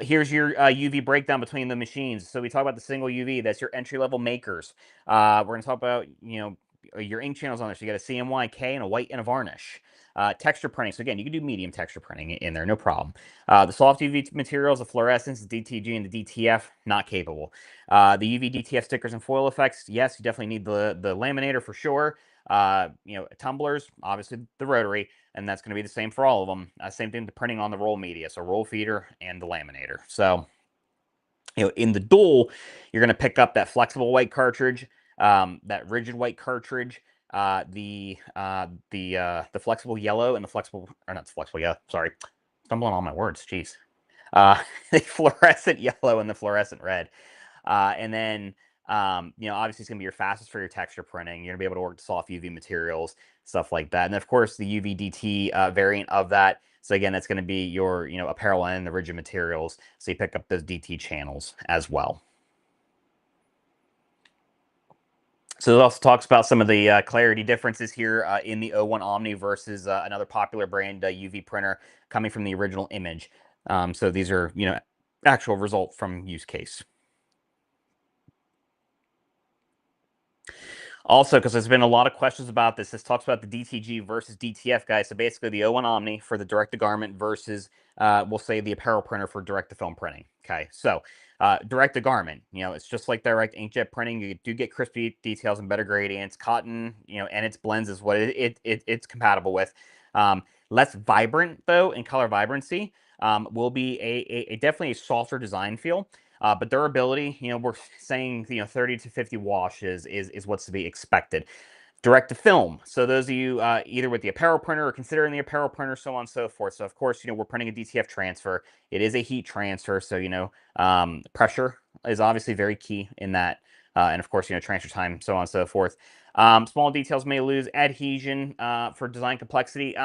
Here's your UV breakdown between the machines. So we talk about the single UV. That's your entry-level makers. We're going to talk about, your ink channels on there. So you got a CMYK and a white and a varnish. Texture printing. So again, you can do medium texture printing in there, no problem. The soft UV materials, the fluorescence, the DTG, and the DTF, not capable. The UV DTF stickers and foil effects, yes, you definitely need the laminator for sure. Tumblers, obviously the rotary, and that's going to be the same for all of them. Same thing to printing on the roll media, so roll feeder and the laminator. So, in the dual, you're going to pick up that flexible white cartridge, that rigid white cartridge, the flexible yellow and the flexible, or not flexible, yeah, sorry, stumbling on my words, jeez. The fluorescent yellow and the fluorescent red. And then Obviously it's going to be your fastest for your texture printing. You're going to be able to work with soft UV materials, stuff like that. And of course, the UV-DT variant of that. So again, that's going to be your, apparel and the rigid materials. So you pick up those DT channels as well. So it also talks about some of the clarity differences here in the O1 Omni versus another popular brand UV printer coming from the original image. So these are, actual result from use case. Also, because there's been a lot of questions about this talks about the DTG versus DTF, guys. So basically the O1 Omni for the direct-to-garment versus, we'll say, the apparel printer for direct-to-film printing. Okay, so direct-to-garment, it's just like direct inkjet printing. You do get crispy details and better gradients. Cotton, and its blends is what it's compatible with. Less vibrant, though, in color vibrancy. Will be a definitely a softer design feel. But durability, we're saying 30 to 50 washes is what's to be expected. Direct to film. So those of you either with the apparel printer or considering the apparel printer, so on and so forth. So of course, we're printing a DTF transfer. It is a heat transfer, so pressure is obviously very key in that, and of course, transfer time, so on and so forth. Small details may lose adhesion for design complexity.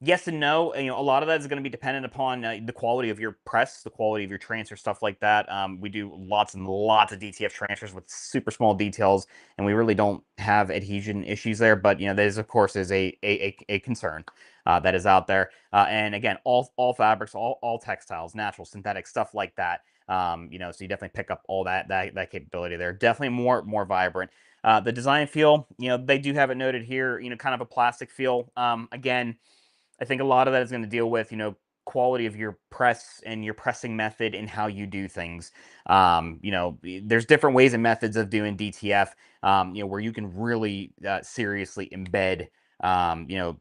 Yes and no. A lot of that is going to be dependent upon the quality of your press, the quality of your transfer, stuff like that. We do lots and lots of DTF transfers with super small details, and we really don't have adhesion issues there. But that is, of course, is a concern that is out there. And again, all fabrics, all textiles, natural, synthetic, stuff like that. So you definitely pick up all that capability there. Definitely more vibrant. The design feel, they do have it noted here. Kind of a plastic feel. Again. I think a lot of that is going to deal with, quality of your press and your pressing method and how you do things. There's different ways and methods of doing DTF, where you can really seriously embed,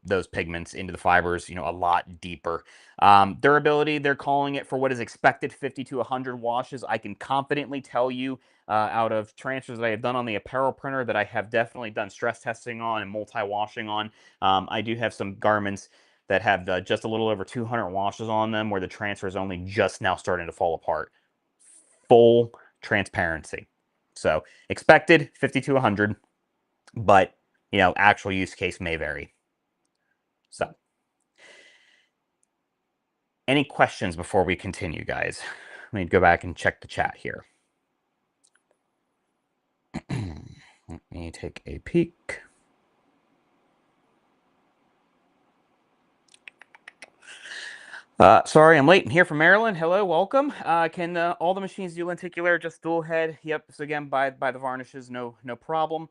those pigments into the fibers, a lot deeper. Durability, they're calling it for what is expected 50 to 100 washes. I can confidently tell you out of transfers that I have done on the apparel printer that I have definitely done stress testing on and multi-washing on. I do have some garments that have just a little over 200 washes on them where the transfer is only just now starting to fall apart. Full transparency. So expected 50 to 100, but actual use case may vary. So any questions before we continue, guys? Let me go back and check the chat here. Let me take a peek. Sorry, I'm late. I'm here from Maryland. Hello, welcome. Can all the machines do lenticular, just dual head? Yep. So again, by the varnishes, no problem.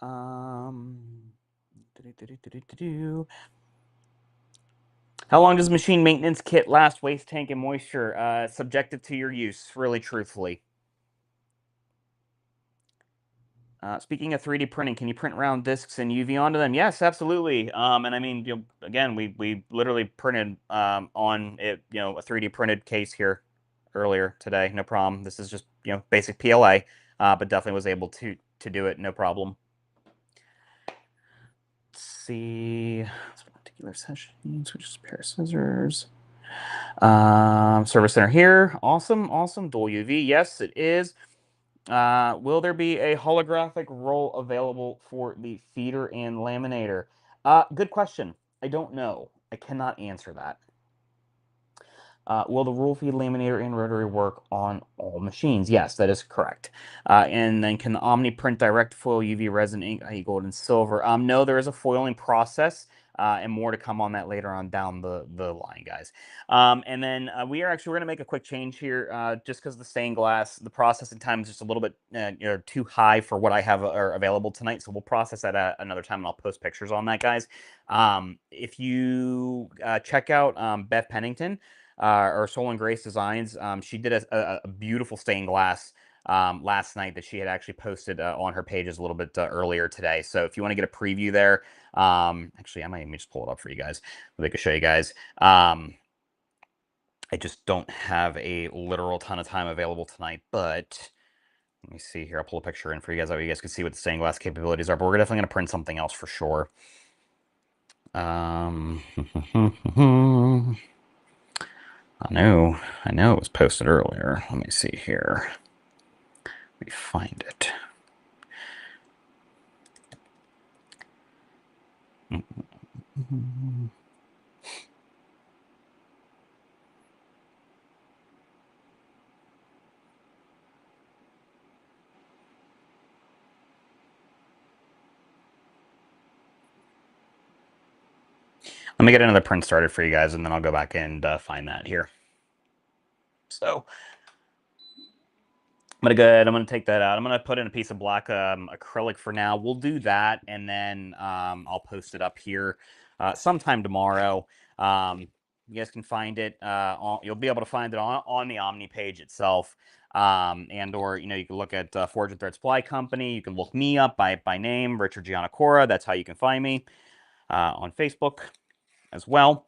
How long does machine maintenance kit last? Waste tank and moisture. Subjective to your use, really, truthfully. Speaking of 3D printing, can you print round discs and UV onto them? Yes, absolutely. And I mean, again, we literally printed on it, a 3D printed case here earlier today. No problem. This is just basic PLA, but definitely was able to do it. No problem. Let's see. Particular sessions, which is a pair of scissors. Service center here. Awesome. Dual UV. Yes, it is. Will there be a holographic roll available for the feeder and laminator? Good question. I don't know. I cannot answer that. Will the roll feed laminator and rotary work on all machines? Yes, that is correct. And then can the Omni print direct foil UV resin ink, i.e. gold and silver? No, there is a foiling process. And more to come on that later on down the line, guys. And then we're going to make a quick change here, just because the stained glass, the processing time is just a little bit too high for what I have available tonight. So we'll process that at another time, and I'll post pictures on that, guys. If you check out Beth Pennington or Soul and Grace Designs, she did a beautiful stained glass last night that she had actually posted on her pages a little bit earlier today. So if you want to get a preview there, actually, I might even just pull it up for you guys. I can show you guys. I just don't have a literal ton of time available tonight, but let me see here. I'll pull a picture in for you guys so you guys can see what the stained glass capabilities are, but we're definitely going to print something else for sure. I know it was posted earlier. Let me see here. Let me find it. Let me get another print started for you guys, and then I'll go back and find that here. So I'm gonna take that out. I'm gonna put in a piece of black acrylic for now. We'll do that, and then I'll post it up here sometime tomorrow. You guys can find it. You'll be able to find it on the Omni page itself, and or you can look at Forge and Thread Supply Company. You can look me up by name, Richard Gianacora. That's how you can find me on Facebook as well.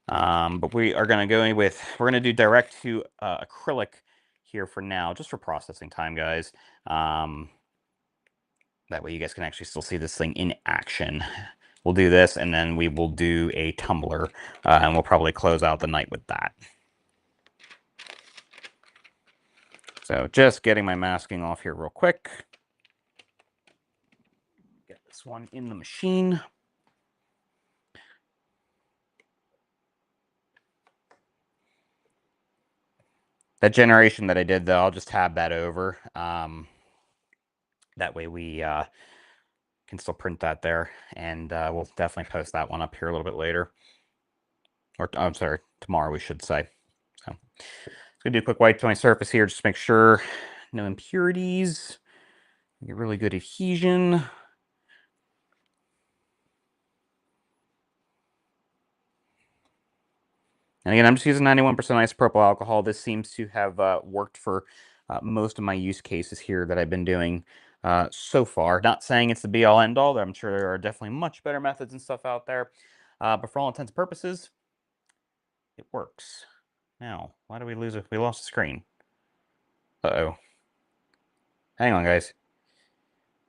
But we are going to go with, we're going to do direct to acrylic here for now, just for processing time, guys. That way you guys can actually still see this thing in action. We'll do this, and then we will do a tumbler, and we'll probably close out the night with that. So just getting my masking off here real quick. Get this one in the machine. That generation that I did, though, I'll just tab that over. That way we can still print that there, and we'll definitely post that one up here a little bit later. Or, I'm sorry, tomorrow we should say. So, just gonna do a quick wipe to my surface here, just to make sure no impurities. Get really good adhesion. And again, I'm just using 91% isopropyl alcohol. This seems to have worked for most of my use cases here that I've been doing so far. Not saying it's the be-all, end-all. I'm sure there are definitely much better methods and stuff out there. But for all intents and purposes, it works. Now, why do we lose it? We lost the screen. Uh-oh. Hang on, guys.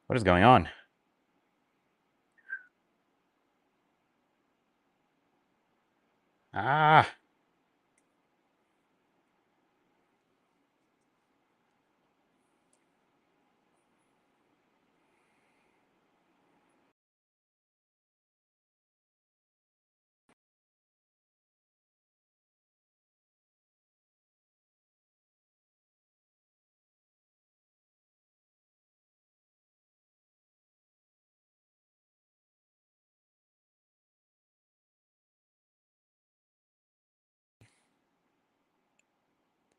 What is going on? Ah.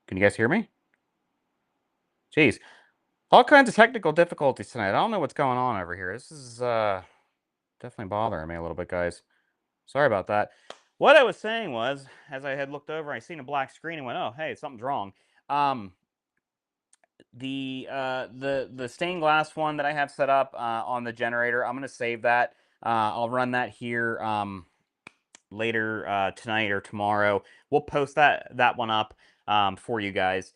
Can you guys hear me? Jeez. All kinds of technical difficulties tonight. I don't know what's going on over here. This is definitely bothering me a little bit, guys. Sorry about that. What I was saying was, as I had looked over, I seen a black screen and went, "Oh, hey, something's wrong." The stained glass one that I have set up on the generator, I'm gonna save that. I'll run that here later tonight or tomorrow. We'll post that one up for you guys.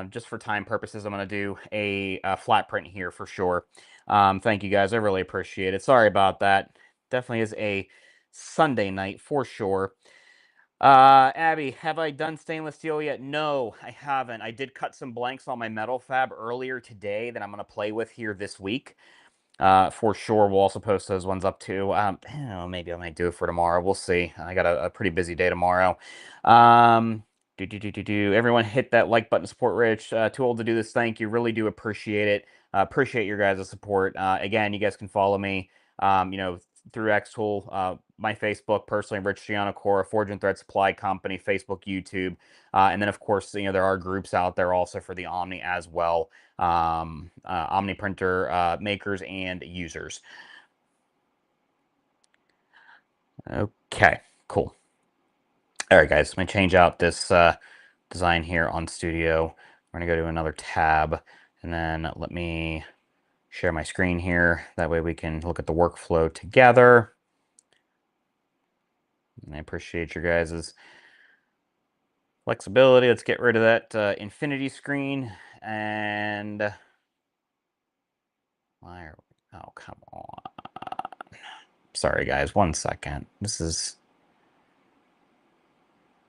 Just for time purposes, I'm going to do a flat print here for sure. Thank you guys. I really appreciate it. Sorry about that. Definitely is a Sunday night for sure. Abby, have I done stainless steel yet? No, I haven't. I did cut some blanks on my metal fab earlier today that I'm going to play with here this week. For sure, we'll also post those ones up too. Maybe I might do it for tomorrow. We'll see. I got a pretty busy day tomorrow. Everyone hit that like button, support Rich. Too old to do this. Thank you. Really do appreciate it. Appreciate your guys' support. Again, you guys can follow me, through xTool, my Facebook, personally, Rich Gianacora, Forge and Thread Supply Company, Facebook, YouTube. And then, of course, there are groups out there also for the Omni as well. Omni Printer makers and users. Okay, cool. All right, guys, let me change out this design here on Studio. We're going to go to another tab, and then let me share my screen here. That way we can look at the workflow together. And I appreciate your guys' flexibility. Let's get rid of that infinity screen. And oh, come on. Sorry, guys. 1 second. This is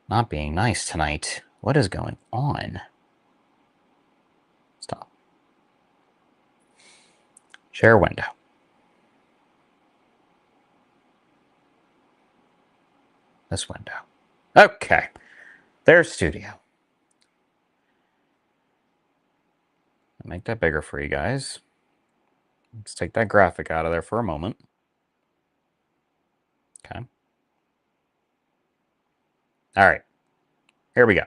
not being nice tonight. What is going on? Share window. This window. Okay. There's Studio. I'll make that bigger for you guys. Let's take that graphic out of there for a moment. Okay. All right. Here we go.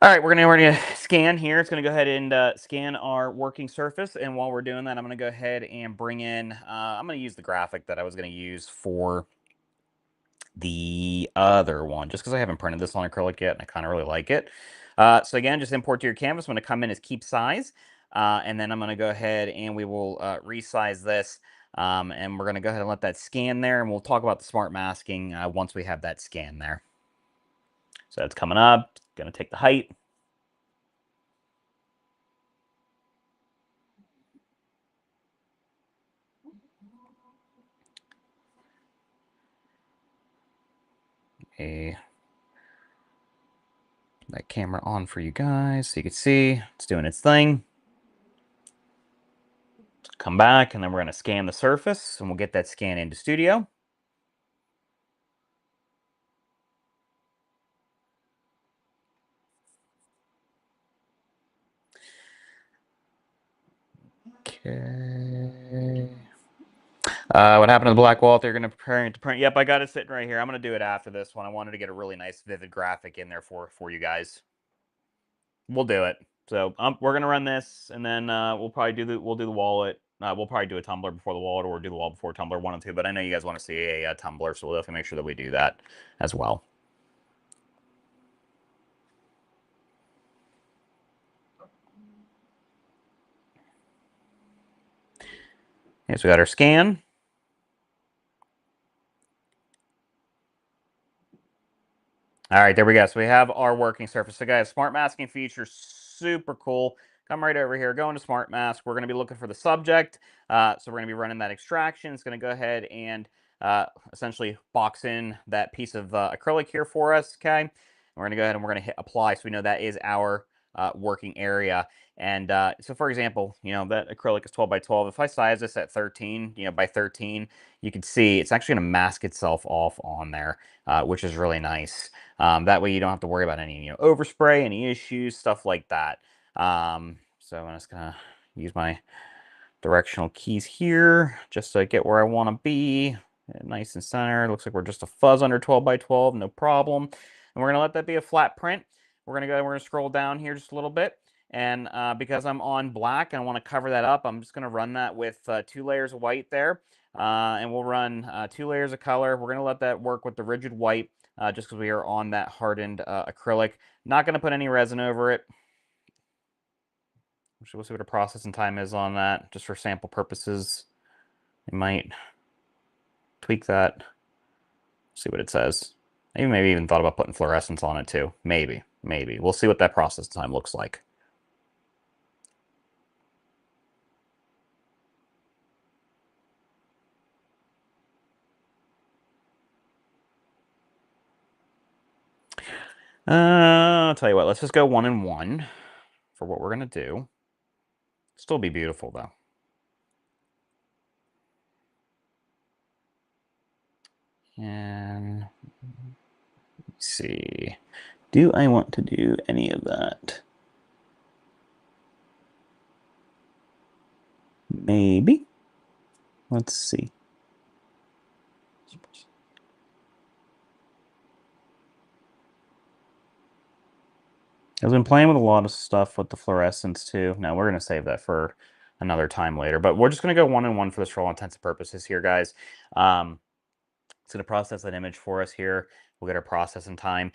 All right, we're going to scan here. It's going to go ahead and scan our working surface. And while we're doing that, I'm going to go ahead and bring in, I'm going to use the graphic that I was going to use for the other one, just because I haven't printed this on acrylic yet, and I kind of really like it. So again, just import to your canvas. I'm going to come in as keep size, and then I'm going to go ahead and we will resize this, and we're going to go ahead and let that scan there, and we'll talk about the smart masking once we have that scan there. So that's coming up. Going to take the height. That camera on for you guys so you can see it's doing its thing. Come back, and then we're going to scan the surface, and we'll get that scan into Studio. Okay. What happened to the black wall? They're going to prepare it to print. Yep, I got it sitting right here. I'm going to do it after this one. I wanted to get a really nice, vivid graphic in there for you guys. We'll do it. So we're going to run this, and then we'll probably do the wallet. We'll probably do a tumbler before the wallet, or do the wall before tumbler, 1 and 2. But I know you guys want to see a tumbler, so we'll definitely make sure that we do that as well. Okay, so we got our scan. All right, there we go. So we have our working surface. So guys, smart masking feature, super cool. Come right over here, go into smart mask. We're going to be looking for the subject. So we're going to be running that extraction. It's going to go ahead and essentially box in that piece of acrylic here for us, okay? And we're going to go ahead and we're going to hit apply so we know that is our working area. And so for example, you know, that acrylic is 12 by 12. If I size this at 13, you know, by 13, you can see it's actually going to mask itself off on there, which is really nice. That way you don't have to worry about any, you know, overspray, any issues, stuff like that. So I'm just gonna use my directional keys here just to get where I want to be. Nice and center. Looks like we're just a fuzz under 12 by 12, no problem. And we're gonna let that be a flat print. We're gonna scroll down here just a little bit. And because I'm on black and I want to cover that up, I'm just gonna run that with 2 layers of white there. And we'll run 2 layers of color. We're gonna let that work with the rigid white. Just because we are on that hardened acrylic. Not going to put any resin over it. We'll see what the processing time is on that, just for sample purposes. We might tweak that. See what it says. Maybe even thought about putting fluorescence on it too. Maybe. We'll see what that process time looks like. I'll tell you what, let's just go 1 and 1 for what we're going to do. Still be beautiful though. And let's see. Do I want to do any of that? Maybe. Let's see. I've been playing with a lot of stuff with the fluorescence too. Now we're going to save that for another time later, but we're just going to go 1 and 1 for this for all intents and purposes here, guys. It's going to process that image for us here. We'll get our processing time.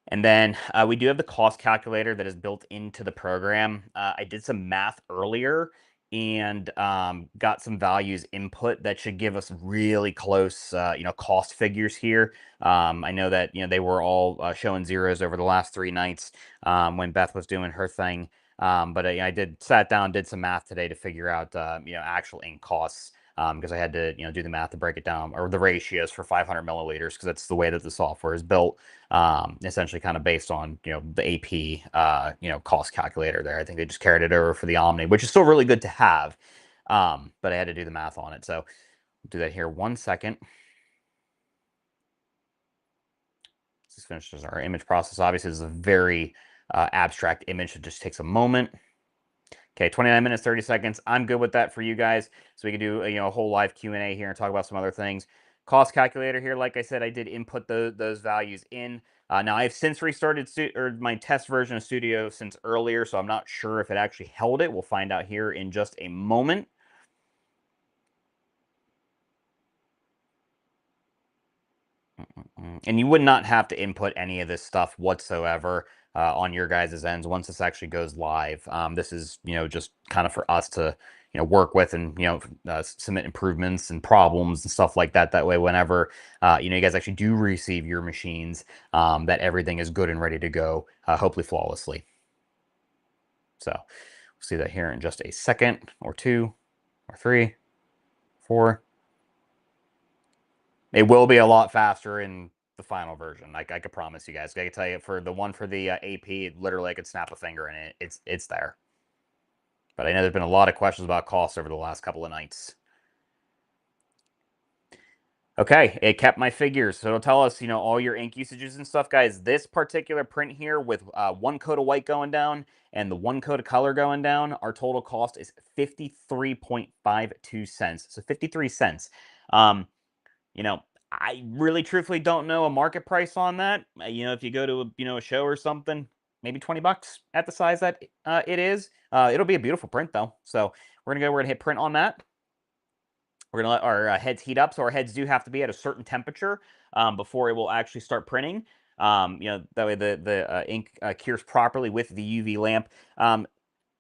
And then we do have the cost calculator that is built into the program. I did some math earlier and got some values input that should give us really close, you know, cost figures here. I know that, you know, they were all showing zeros over the last 3 nights when Beth was doing her thing. But I sat down, did some math today to figure out, you know, actual ink costs. Because I had to, you know, do the math to break it down, or the ratios for 500 milliliters, because that's the way that the software is built. Essentially, kind of based on, you know, the AP, you know, cost calculator there. I think they just carried it over for the Omni, which is still really good to have. But I had to do the math on it. So I'll do that here 1 second. This finishes our image process. Obviously, this is a very abstract image. It just takes a moment. Okay, 29 minutes, 30 seconds. I'm good with that for you guys. So we can do a whole live Q&A here and talk about some other things. Cost calculator here. Like I said, I did input those values in. Now, I've since restarted my test version of Studio since earlier, so I'm not sure if it actually held it. We'll find out here in just a moment. And you would not have to input any of this stuff whatsoever on your guys' ends once this actually goes live. This is, just kind of for us to, work with and, submit improvements and problems and stuff like that. That way, whenever, you guys actually do receive your machines, that everything is good and ready to go, hopefully flawlessly. So we'll see that here in just a second or two or three, four. It will be a lot faster in the final version. I could promise you guys. I can tell you for the one for the AP, literally I could snap a finger and it's there. But I know there's been a lot of questions about costs over the last couple of nights. Okay, it kept my figures, so it'll tell us, all your ink usages and stuff, guys. This particular print here with 1 coat of white going down and the 1 coat of color going down, our total cost is 53.52 cents. So 53 cents. I really truthfully don't know a market price on that. If you go to a show or something, maybe 20 bucks at the size that it is. It'll be a beautiful print though. So we're gonna hit print on that. We're gonna let our heads heat up. So our heads do have to be at a certain temperature before it will actually start printing. That way the ink cures properly with the UV lamp.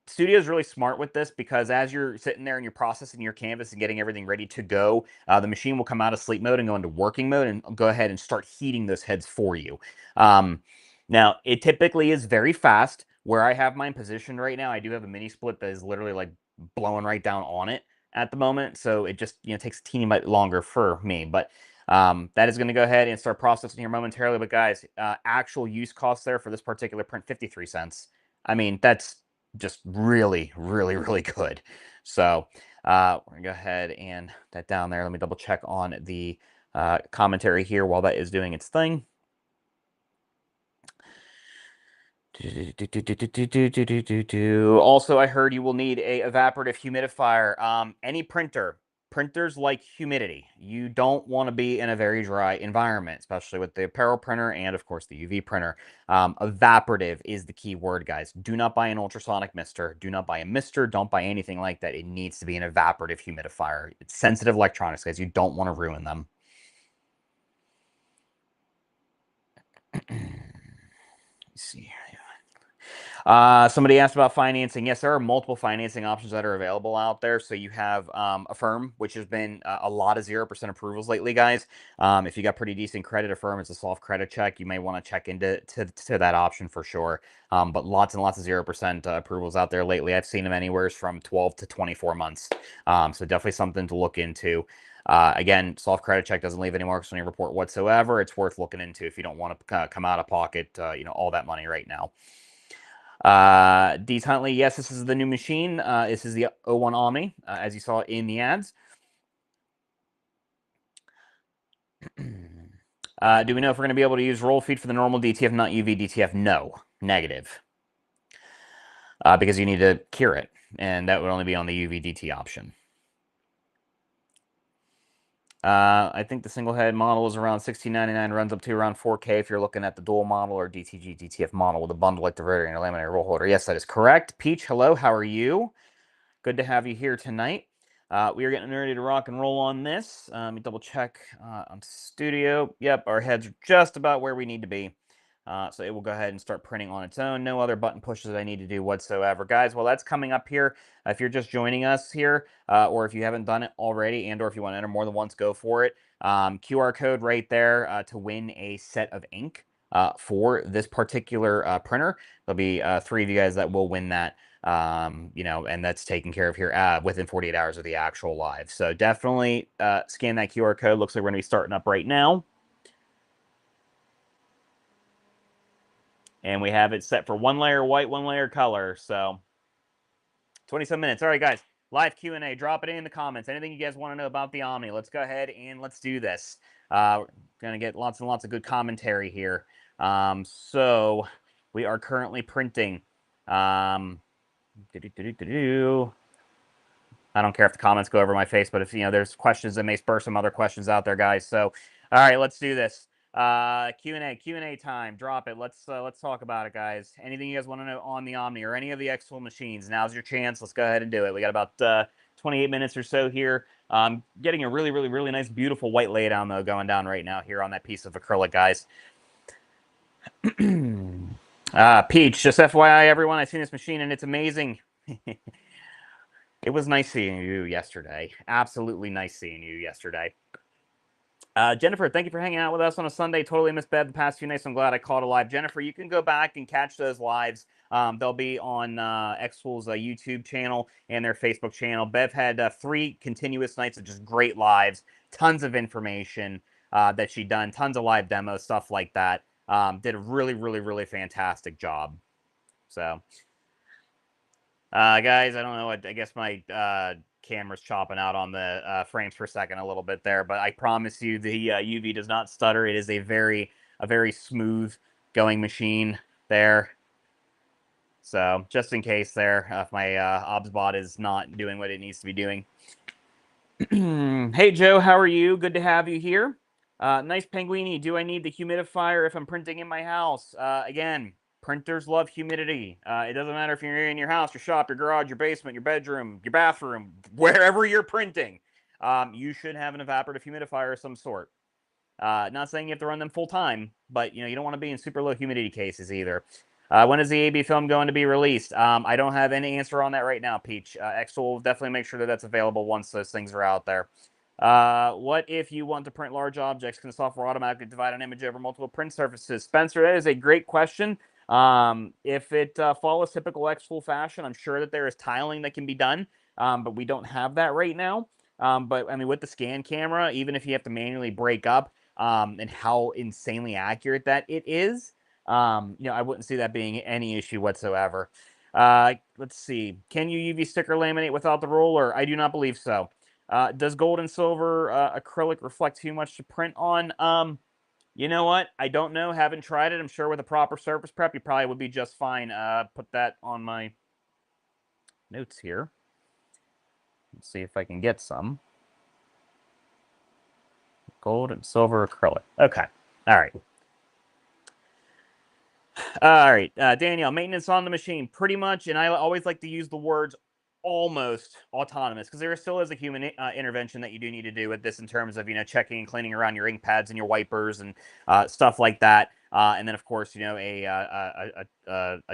Studio is really smart with this because as you're sitting there and you're processing your canvas and getting everything ready to go, the machine will come out of sleep mode and go into working mode and go ahead and start heating those heads for you. Now, it typically is very fast. Where I have mine positioned right now, I do have a mini split that is literally like blowing right down on it at the moment. So it just takes a teeny bit longer for me. But that is going to go ahead and start processing here momentarily. But guys, actual use cost there for this particular print, 53 cents. I mean, that's just really, really, really good. So we're gonna go ahead and that down there. Let me double check on the commentary here while that is doing its thing. Also, I heard you will need a evaporative humidifier. Any printers like humidity. You don't want to be in a very dry environment, especially with the apparel printer and, of course, the UV printer. Evaporative is the key word, guys. Do not buy an ultrasonic mister. Do not buy a mister. Don't buy anything like that. It needs to be an evaporative humidifier. It's sensitive electronics, guys. You don't want to ruin them. Let's see. Somebody asked about financing. Yes, there are multiple financing options that are available out there. So you have Affirm, which has been a lot of 0% approvals lately, guys. If you got pretty decent credit, Affirm, it's a soft credit check. You may want to check into that option for sure. But lots and lots of 0% approvals out there lately. I've seen them anywhere from 12 to 24 months. So definitely something to look into. Again, soft credit check doesn't leave any marks on your report whatsoever. It's worth looking into if you don't want to come out of pocket, all that money right now. Dees Huntley, yes, this is the new machine. This is the O1 Omni, as you saw in the ads. Do we know if we're going to be able to use roll feed for the normal DTF, not UV DTF? No, negative. Because you need to cure it, and that would only be on the UV DT option. I think the single head model is around $16.99, runs up to around 4K if you're looking at the dual model or DTG DTF model with a bundle like the diverter and a laminator roll holder. Yes, that is correct. Peach, hello, how are you? Good to have you here tonight. We are getting ready to rock and roll on this. Let me double check on Studio. Yep, our heads are just about where we need to be. So it will go ahead and start printing on its own. No other button pushes that I need to do whatsoever. Guys, well, that's coming up here. If you're just joining us here, or if you haven't done it already, and or if you want to enter more than once, go for it. QR code right there to win a set of ink for this particular printer. There'll be 3 of you guys that will win that. And that's taken care of here within 48 hours of the actual live. So definitely scan that QR code. Looks like we're going to be starting up right now. And we have it set for 1 layer white, 1 layer color. So 27 minutes. All right, guys. live Q&A. Drop it in the comments. Anything you guys want to know about the Omni. Let's go ahead and let's do this. We're going to get lots and lots of good commentary here. So we are currently printing. I don't care if the comments go over my face, but if there's questions that may spur some other questions out there, guys. So, all right, let's do this. Q&A time. Drop it. Let's talk about it, guys. Anything you guys want to know on the Omni or any of the xTool machines? Now's your chance. Let's go ahead and do it. We got about 28 minutes or so here. Getting a really, really, really nice, beautiful white laydown though going down right now here on that piece of acrylic, guys. Peach, just FYI, everyone, I've seen this machine and it's amazing. It was nice seeing you yesterday. Absolutely nice seeing you yesterday. Jennifer, thank you for hanging out with us on a Sunday. Totally missed Bev the past few nights. I'm glad I caught a live. Jennifer, you can go back and catch those lives. They'll be on xTool's YouTube channel and their Facebook channel. Bev had 3 continuous nights of just great lives. Tons of information that she done. Tons of live demos, stuff like that. Did a really, really, really fantastic job. So... guys, I don't know. I guess my camera's chopping out on the frames per second a little bit there, but I promise you the UV does not stutter. It is a very smooth going machine there. So just in case there, if my OBSBot is not doing what it needs to be doing. Hey Joe, how are you? Good to have you here. Nice Penguini. Do I need the humidifier if I'm printing in my house? Again, printers love humidity. It doesn't matter if you're in your house, your shop, your garage, your basement, your bedroom, your bathroom, wherever you're printing. You should have an evaporative humidifier of some sort. Not saying you have to run them full time, but you don't want to be in super low humidity cases either. When is the AB film going to be released? I don't have any answer on that right now, Peach. xTool will definitely make sure that that's available once those things are out there. What if you want to print large objects? Can the software automatically divide an image over multiple print surfaces? Spencer, that is a great question. If it follows typical xTool fashion, I'm sure that there is tiling that can be done, but we don't have that right now. But I mean, with the scan camera, even if you have to manually break up, and how insanely accurate that it is, I wouldn't see that being any issue whatsoever. Let's see. Can you UV sticker laminate without the roller? I do not believe so. Does gold and silver acrylic reflect too much to print on? You know what? I don't know. Haven't tried it. I'm sure with a proper surface prep, you probably would be just fine. Put that on my notes here. Let's see if I can get some. Gold and silver acrylic. Okay. All right. All right. Danielle, maintenance on the machine. Pretty much, and I always like to use the words almost autonomous because there still is a human intervention that you do need to do with this in terms of checking and cleaning around your ink pads and your wipers and stuff like that, and then of course a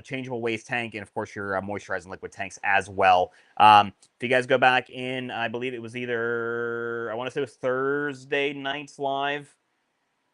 changeable waste tank and of course your moisturizing liquid tanks as well. If you guys go back in, I believe it was either, I want to say it was Thursday nights live,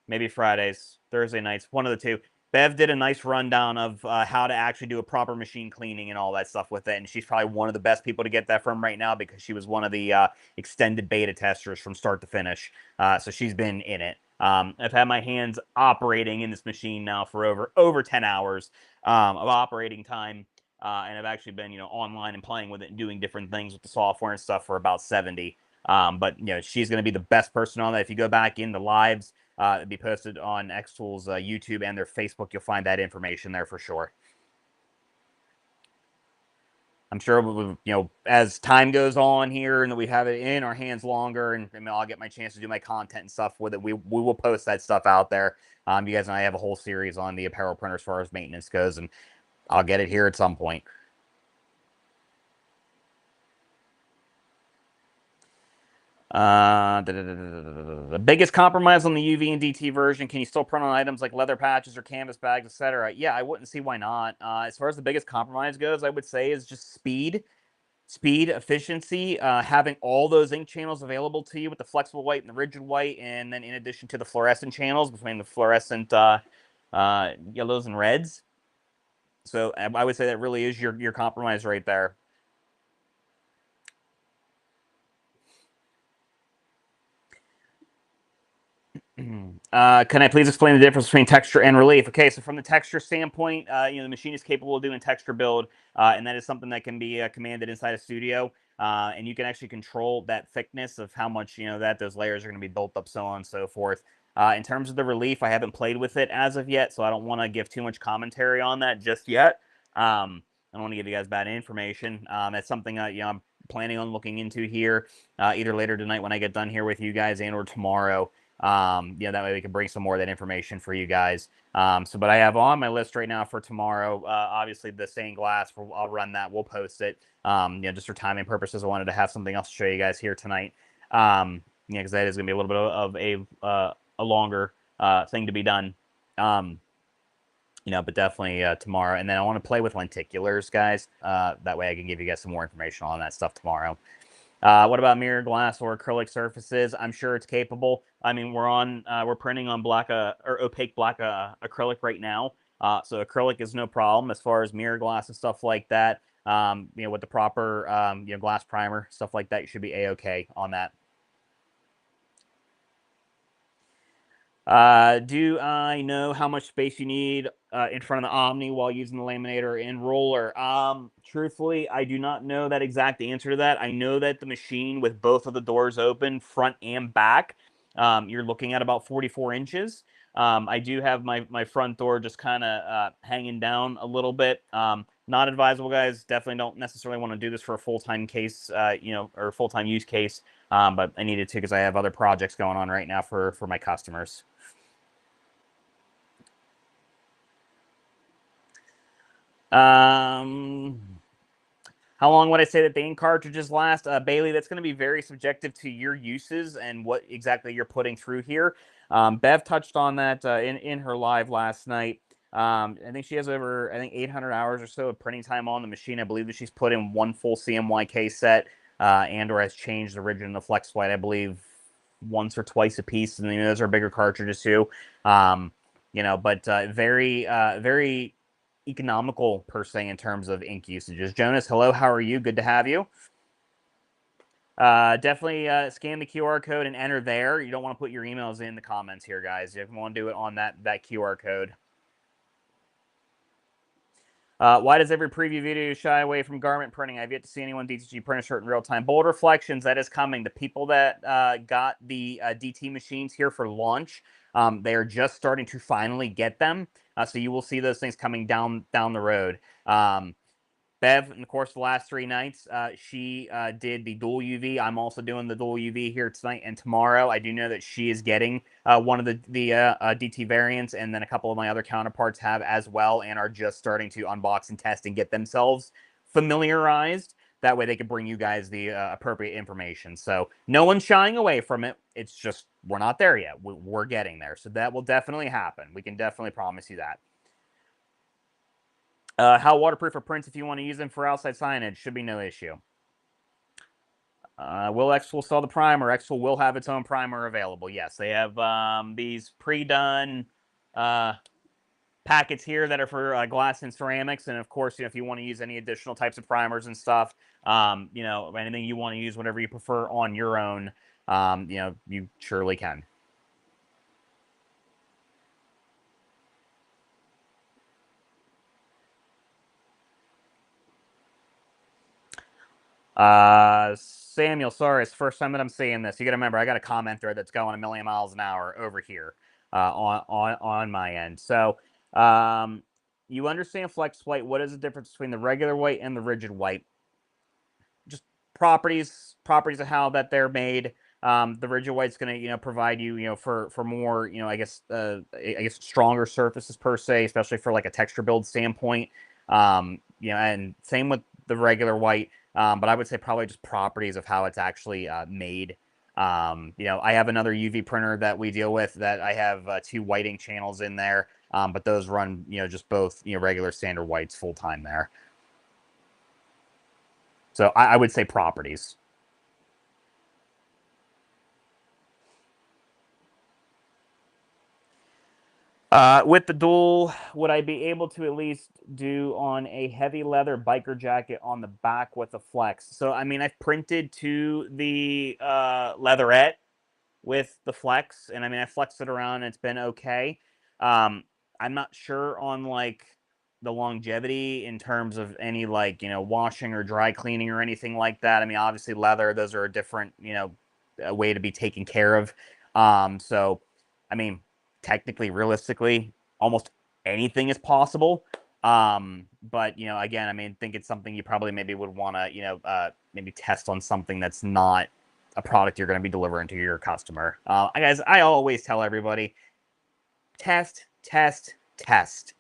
maybe Fridays, Thursday nights, one of the two. Bev did a nice rundown of how to actually do a proper machine cleaning and all that stuff with it, and she's probably one of the best people to get that from right now because she was one of the extended beta testers from start to finish. So she's been in it. I've had my hands operating in this machine now for over 10 hours of operating time, and I've actually been online and playing with it and doing different things with the software and stuff for about 70. But she's going to be the best person on that. If you go back into lives, it'll be posted on xTool's YouTube and their Facebook. You'll find that information there for sure. I'm sure as time goes on here and we have it in our hands longer, and I'll get my chance to do my content and stuff with it. We will post that stuff out there. You guys and I have a whole series on the apparel printer as far as maintenance goes, and I'll get it here at some point. The biggest compromise on the UV and DT version, can you still print on items like leather patches or canvas bags, etc.? Yeah, I wouldn't see why not. As far as the biggest compromise goes, I would say is just speed, efficiency, having all those ink channels available to you with the flexible white and the rigid white, and then in addition to the fluorescent channels between the fluorescent yellows and reds. So I would say that really is your compromise right there. Can I please explain the difference between texture and relief? Okay, so from the texture standpoint, the machine is capable of doing texture build, and that is something that can be commanded inside a studio. and you can actually control that thickness of how much, that those layers are going to be built up, so on and so forth. In terms of the relief, I haven't played with it as of yet, so I don't want to give too much commentary on that just yet. I don't want to give you guys bad information. That's something I'm planning on looking into here, either later tonight when I get done here with you guys, and or tomorrow. That way we can bring some more of that information for you guys. But I have on my list right now for tomorrow, obviously the stained glass. I'll run that. We'll post it. Just for timing purposes, I wanted to have something else to show you guys here tonight. Because that is going to be a little bit of a longer thing to be done. But definitely tomorrow. And then I want to play with lenticulars, guys. That way I can give you guys some more information on that stuff tomorrow. What about mirror glass or acrylic surfaces? I'm sure it's capable. I mean, we're printing on black or opaque black acrylic right now. So acrylic is no problem as far as mirror glass and stuff like that. With the proper glass primer, stuff like that, you should be a-okay on that. Do I know how much space you need in front of the Omni while using the laminator and roller? Truthfully, I do not know that exact answer to that. I know that the machine with both of the doors open, front and back, you're looking at about 44 inches. I do have my front door just kind of hanging down a little bit. Not advisable, guys. Definitely don't necessarily want to do this for a full-time case, or full-time use case. But I needed to because I have other projects going on right now for my customers. How long would I say that the ink cartridges last? Bailey, that's going to be very subjective to your uses and what exactly you're putting through here. Bev touched on that in her live last night. I think she has over 800 hours or so of printing time on the machine. I believe that she's put in one full CMYK set and or has changed the rigid and the flex white, I believe, once or twice a piece. And those are bigger cartridges too. But very economical per se in terms of ink usages. Jonas, hello, how are you? Good to have you. Definitely scan the QR code and enter there. You don't want to put your emails in the comments here, guys. You want to do it on that QR code. Why does every preview video shy away from garment printing? I've yet to see anyone DTG print a shirt in real time. Bold Reflections, that is coming. The people that got the DT machines here for launch, they are just starting to finally get them. So you will see those things coming down the road. Bev, in the course of the last 3 nights, she did the dual UV. I'm also doing the dual UV here tonight and tomorrow. I do know that she is getting one of the DT variants, and then a couple of my other counterparts have as well, and are just starting to unbox and test and get themselves familiarized. That way they can bring you guys the appropriate information. So no one's shying away from it. It's just we're not there yet. We're getting there. So that will definitely happen. We can definitely promise you that. How waterproof are prints if you want to use them for outside signage? Should be no issue. Will xTool sell the primer? xTool will have its own primer available. Yes, they have these pre-done packets here that are for glass and ceramics. And of course, if you want to use any additional types of primers and stuff, anything you want to use, whatever you prefer on your own, you surely can. Samuel, sorry, it's the first time that I'm seeing this. You got to remember, I got a commenter that's going a million miles an hour over here on my end. So, you understand flex white. What is the difference between the regular white and the rigid white? Just properties of how that they're made. The rigid white's going to, provide you, for more, I guess stronger surfaces per se, especially for like a texture build standpoint. And same with the regular white. But I would say probably just properties of how it's actually made. I have another UV printer that we deal with that I have 2 whiting channels in there. But those run, just both, regular standard whites full time there. So I would say properties. With the dual, would I be able to at least do on a heavy leather biker jacket on the back with a flex? So, I mean, I've printed to the leatherette with the flex, and I mean, I flexed it around and it's been okay. I'm not sure on like the longevity in terms of any, like, washing or dry cleaning or anything like that. I mean, obviously leather, those are a different, a way to be taken care of. So, I mean, technically, realistically, almost anything is possible. But, again, I mean, I think it's something you probably maybe would want to, maybe test on something that's not a product you're going to be delivering to your customer. Guys, I always tell everybody, test, test, test.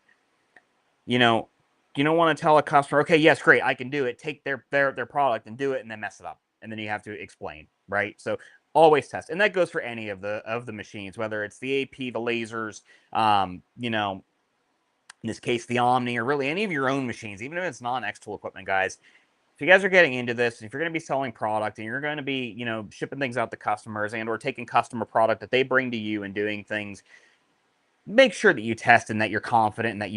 You don't want to tell a customer, okay, yes, great, I can do it. Take their product and do it, and then mess it up, and then you have to explain, right? So always test, and that goes for any of the machines, whether it's the AP, the lasers, in this case, the Omni, or really any of your own machines, even if it's non-xTool equipment, guys. If you guys are getting into this, if you're going to be selling product and you're going to be, shipping things out to customers and or taking customer product that they bring to you and doing things, make sure that you test and that you're confident and that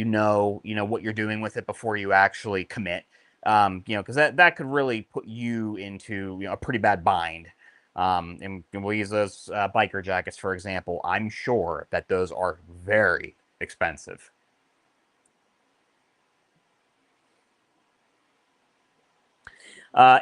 what you're doing with it before you actually commit. Because that could really put you into a pretty bad bind. And we'll use those biker jackets for example. I'm sure that those are very expensive.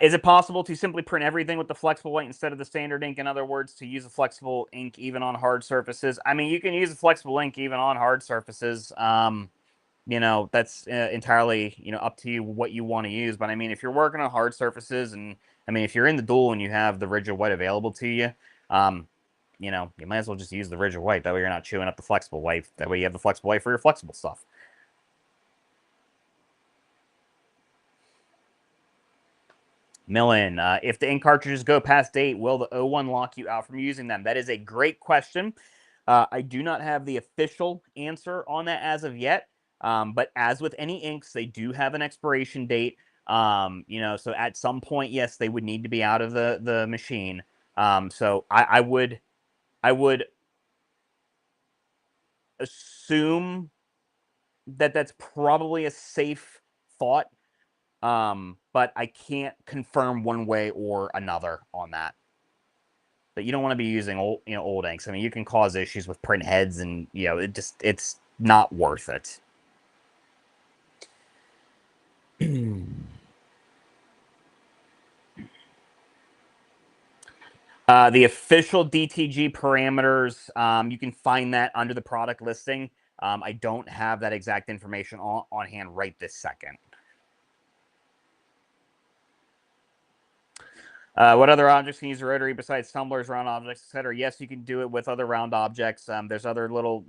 Is it possible to simply print everything with the flexible white instead of the standard ink? In other words, to use a flexible ink even on hard surfaces? I mean, you can use a flexible ink even on hard surfaces. That's entirely, up to you what you want to use. But I mean, if you're working on hard surfaces, and I mean, if you're in the dual and you have the rigid white available to you, you might as well just use the rigid white. That way you're not chewing up the flexible white. That way you have the flexible white for your flexible stuff. Millen, if the ink cartridges go past date, will the O1 lock you out from using them? That is a great question. I do not have the official answer on that as of yet. But as with any inks, they do have an expiration date. So at some point, yes, they would need to be out of the machine. So I would assume that that's probably a safe thought. But I can't confirm one way or another on that. But you don't want to be using old inks. I mean, you can cause issues with print heads, and it's not worth it. The official DTG parameters, you can find that under the product listing. I don't have that exact information on hand right this second. What other objects can use a rotary besides tumblers, round objects, etc.? Yes, you can do it with other round objects. There's other little,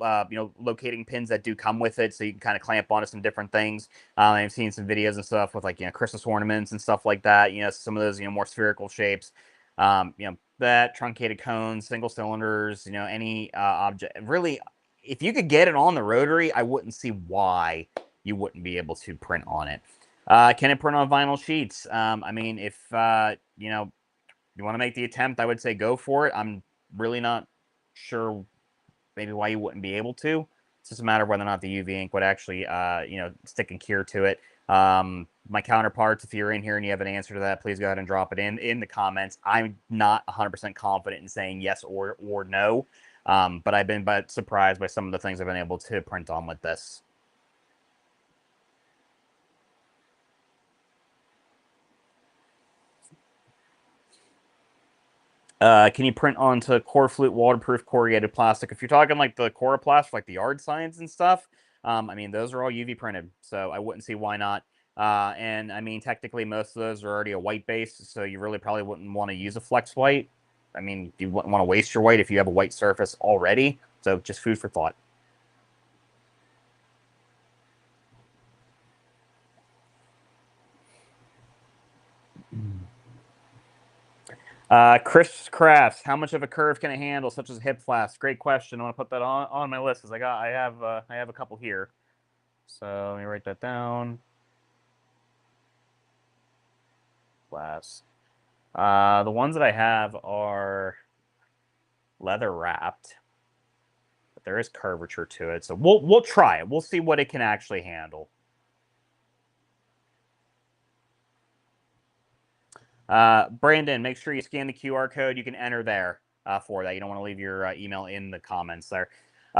locating pins that do come with it, so you can kind of clamp onto some different things. I've seen some videos and stuff with like Christmas ornaments and stuff like that. Some of those more spherical shapes. That truncated cones, single cylinders. Any object really. If you could get it on the rotary, I wouldn't see why you wouldn't be able to print on it. Can it print on vinyl sheets? I mean, if you want to make the attempt, I would say go for it. I'm really not sure maybe why you wouldn't be able to. It's just a matter of whether or not the UV ink would actually, stick and cure to it. My counterparts, if you're in here and you have an answer to that, please go ahead and drop it in the comments. I'm not 100% confident in saying yes or no, but I've been surprised by some of the things I've been able to print on with this. Can you print onto core flute waterproof corrugated plastic? If you're talking like the Coroplast, like the yard signs and stuff, I mean, those are all UV printed, so I wouldn't see why not. And I mean, technically, most of those are already a white base, so you really probably wouldn't want to use a flex white. I mean, you wouldn't want to waste your white if you have a white surface already, so just food for thought. Chris Crafts, how much of a curve can it handle, such as a hip flask? Great question. I want to put that on my list because I have a couple here. So let me write that down. Glass. The ones that I have are leather wrapped, but there is curvature to it. So we'll try it. We'll see what it can actually handle. Brandon, make sure you scan the QR code. You can enter there for that. You don't want to leave your email in the comments there.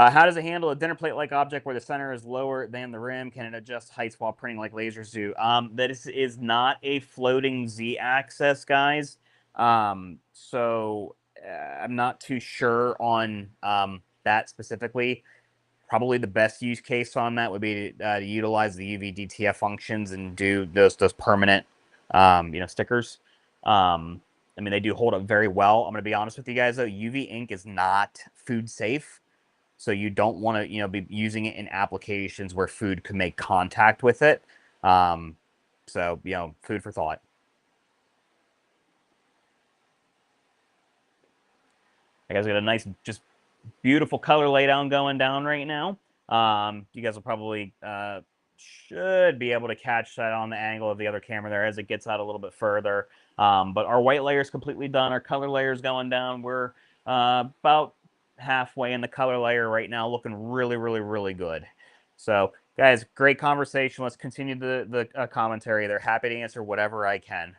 How does it handle a dinner plate-like object where the center is lower than the rim? Can it adjust heights while printing like lasers do? That is not a floating Z-axis, guys. So I'm not too sure on that specifically. Probably the best use case on that would be to utilize the UV DTF functions and do those permanent, stickers. I mean, they do hold up very well. I'm going to be honest with you guys, though. UV ink is not food safe. So you don't want to, be using it in applications where food could make contact with it. So, food for thought. You guys got a nice, just beautiful color laydown going down right now. You guys will probably should be able to catch that on the angle of the other camera there as it gets out a little bit further. But our white layer is completely done. Our color layer is going down. We're about halfway in the color layer right now, looking really, really, really good. So, guys, great conversation. Let's continue the commentary. They're happy to answer whatever I can.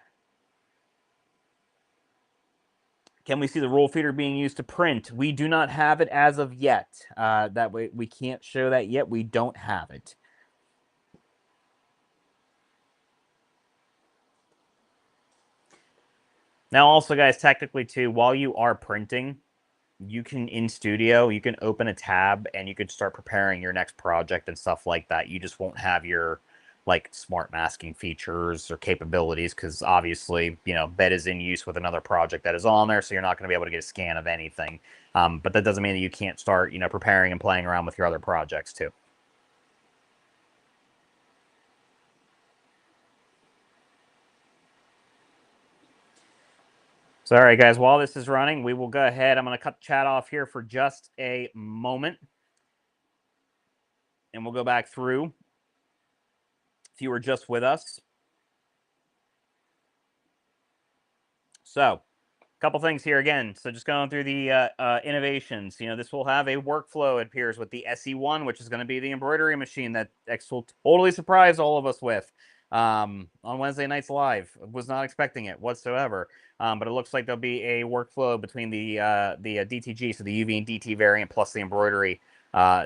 Can we see the roll feeder being used to print? We do not have it as of yet. That way, we can't show that yet. We don't have it. Now, also, guys, technically, too, while you are printing, you can, in Studio, you can open a tab and you can start preparing your next project and stuff like that. You just won't have your, smart masking features or capabilities because, obviously, bed is in use with another project that is on there, so you're not going to be able to get a scan of anything. But that doesn't mean that you can't start, preparing and playing around with your other projects, too. So, all right, guys, while this is running, we will go ahead. I'm going to cut the chat off here for just a moment. And we'll go back through. If you were just with us. So, a couple things here again. So, just going through the innovations. This will have a workflow, it appears, with the SE1, which is going to be the embroidery machine that xTool totally surprised all of us with on Wednesday Nights Live. Was not expecting it whatsoever. But it looks like there'll be a workflow between the DTG, so the UV and DT variant, plus the embroidery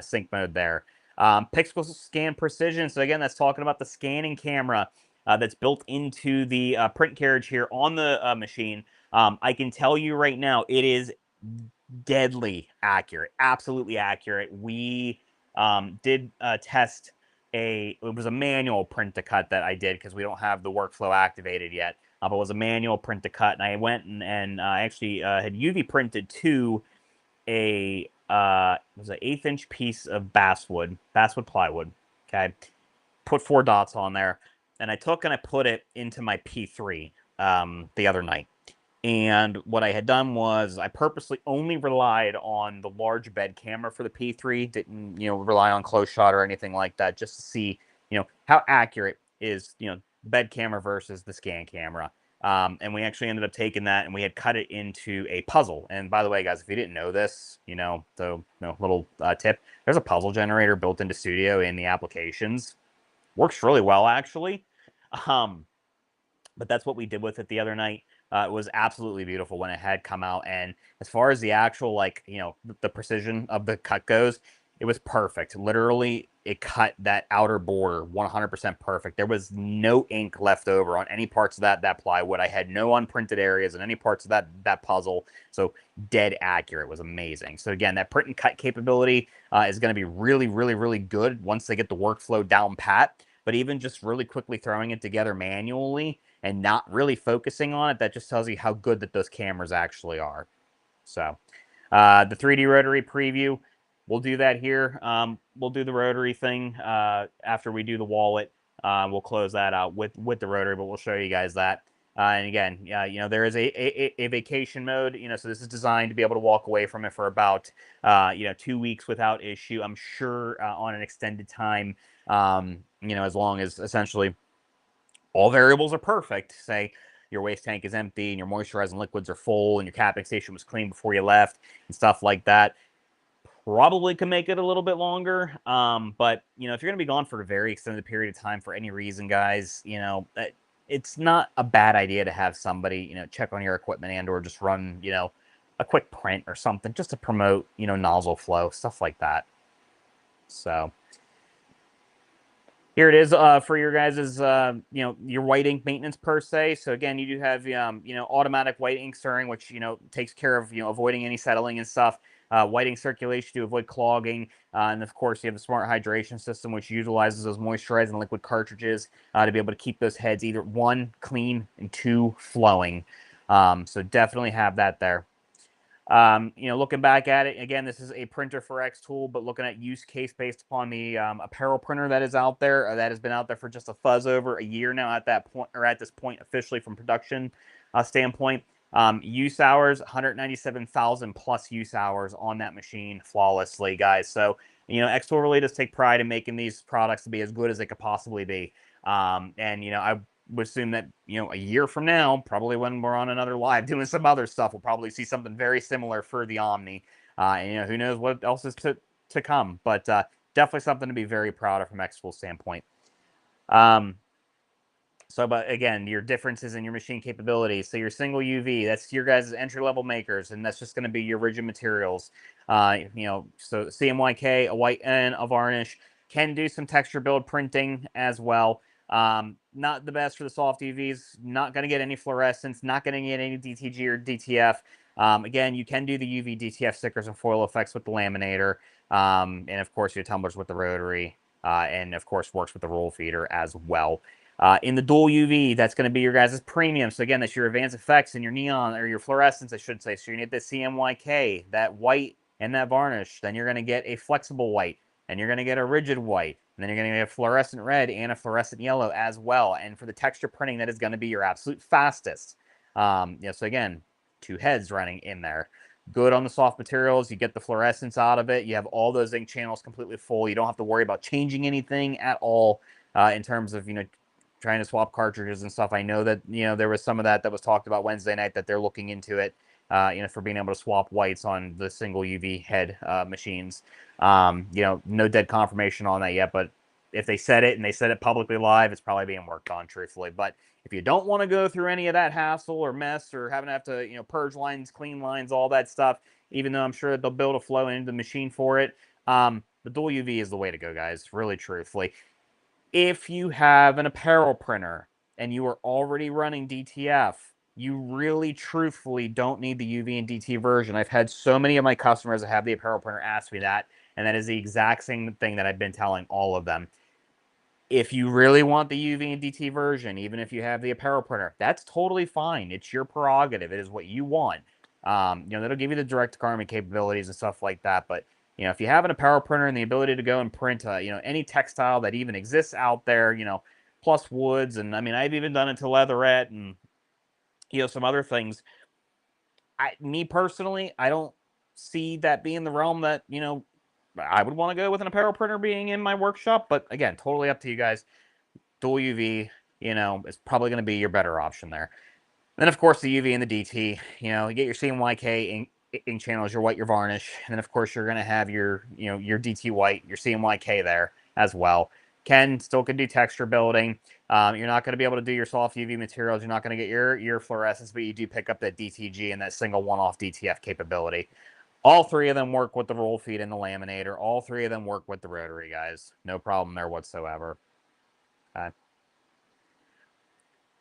sync mode there. Pixel scan precision. So again, that's talking about the scanning camera that's built into the print carriage here on the machine. I can tell you right now, it is deadly accurate, absolutely accurate. We did test it was a manual print to cut that I did because we don't have the workflow activated yet. But it was a manual print to cut, and I went and I actually had UV printed to a it was an 1/8 inch piece of basswood plywood. Okay, put 4 dots on there, and I took and I put it into my P3 the other night. And what I had done was I purposely only relied on the large bed camera for the P3. Didn't rely on close shot or anything like that, just to see how accurate is bed camera versus the scan camera. And we actually ended up taking that and we had cut it into a puzzle. And by the way, guys, if you didn't know this, little tip, there's a puzzle generator built into Studio in the applications. Works really well, actually. But that's what we did with it the other night. It was absolutely beautiful when it had come out. And as far as the actual, the precision of the cut goes, it was perfect. Literally, it cut that outer border 100% perfect. There was no ink left over on any parts of that plywood. I had no unprinted areas in any parts of that puzzle. So dead accurate. It was amazing. So again, that print and cut capability is going to be really, really, really good once they get the workflow down pat. But even just really quickly throwing it together manually and not really focusing on it, that just tells you how good that those cameras actually are. So, the 3D rotary preview, we'll do that here. We'll do the rotary thing after we do the wallet. We'll close that out with the rotary, but we'll show you guys that. And again, there is a vacation mode. So this is designed to be able to walk away from it for about 2 weeks without issue. I'm sure on an extended time, as long as essentially all variables are perfect. Say your waste tank is empty and your moisturizing liquids are full and your capping station was clean before you left and stuff like that. Probably can make it a little bit longer. But, if you're going to be gone for a very extended period of time for any reason, guys, it's not a bad idea to have somebody, check on your equipment and or just run, a a quick print or something just to promote, you know, nozzle flow, stuff like that. So here it is for your guys' you know, your white ink maintenance per se. So again, you do have you know, automatic white ink stirring, which, you know, takes care of, you know, avoiding any settling and stuff. White ink circulation to avoid clogging, and of course you have the smart hydration system, which utilizes those moisturizing liquid cartridges to be able to keep those heads either one clean and two flowing. So definitely have that there. You know, looking back at it, again, this is a printer for xTool, but looking at use case based upon the apparel printer that is out there, that has been out there for just a fuzz over a year now at that point, or at this point officially from production standpoint. Use hours, 197,000 plus use hours on that machine flawlessly, guys. So, you know, xTool really does take pride in making these products to be as good as they could possibly be. And, you know, I would assume that, you know, a year from now, probably when we're on another live doing some other stuff, we'll probably see something very similar for the Omni. And, you know, who knows what else is to come, but definitely something to be very proud of from xTool standpoint. So, but again, your differences in your machine capabilities. So your single UV, that's your guys' entry-level makers, and that's just going to be your rigid materials. You know, so CMYK, a white and a varnish, can do some texture build printing as well. Not the best for the soft UVs, not going to get any fluorescence, not going to get any DTG or DTF. Again, you can do the UV DTF stickers and foil effects with the laminator. And of course, your tumblers with the rotary, and of course, works with the roll feeder as well. In the dual UV, that's going to be your guys' premium. So again, that's your advanced effects and your neon, or your fluorescence, I should say. So you need the CMYK, that white and that varnish. Then you're going to get a flexible white, and you're going to get a rigid white, and then you're going to get a fluorescent red and a fluorescent yellow as well. And for the texture printing, that is going to be your absolute fastest. Yeah, so again, two heads running in there. Good on the soft materials. You get the fluorescence out of it. You have all those ink channels completely full. You don't have to worry about changing anything at all in terms of, you know, trying to swap cartridges and stuff. I know that, you know, there was some of that was talked about Wednesday night, that they're looking into it, you know, for being able to swap whites on the single UV head machines. You know, no dead confirmation on that yet, but if they said it and they said it publicly live, it's probably being worked on, truthfully. But if you don't want to go through any of that hassle or mess or having to have to, you know, purge lines, clean lines, all that stuff, even though I'm sure that they'll build a flow into the machine for it, the dual UV is the way to go, guys, really, truthfully. If you have an apparel printer and you are already running DTF, you really truthfully don't need the UV and DT version. I've had so many of my customers that have the apparel printer ask me that, and that is the exact same thing that I've been telling all of them. If you really want the UV and DT version, even if you have the apparel printer, that's totally fine. It's your prerogative. It is what you want. You know, that'll give you the direct garment capabilities and stuff like that. But, you know, if you have an apparel printer and the ability to go and print, you know, any textile that even exists out there, you know, plus woods, and I mean, I've even done it to leatherette and, you know, some other things. Me personally, I don't see that being the realm that, you know, I would want to go with an apparel printer being in my workshop. But again, totally up to you guys. Dual UV, you know, is probably going to be your better option there. Then, of course, the UV and the DT, you know, you get your CMYK ink channels, your white, your varnish. And then, of course, you're going to have your, you know, your DT white, your CMYK there as well. Still can do texture building. You're not going to be able to do your soft UV materials. You're not going to get your fluorescence, but you do pick up that DTG and that single one-off DTF capability. All three of them work with the roll feed and the laminator. All three of them work with the rotary, guys. No problem there whatsoever.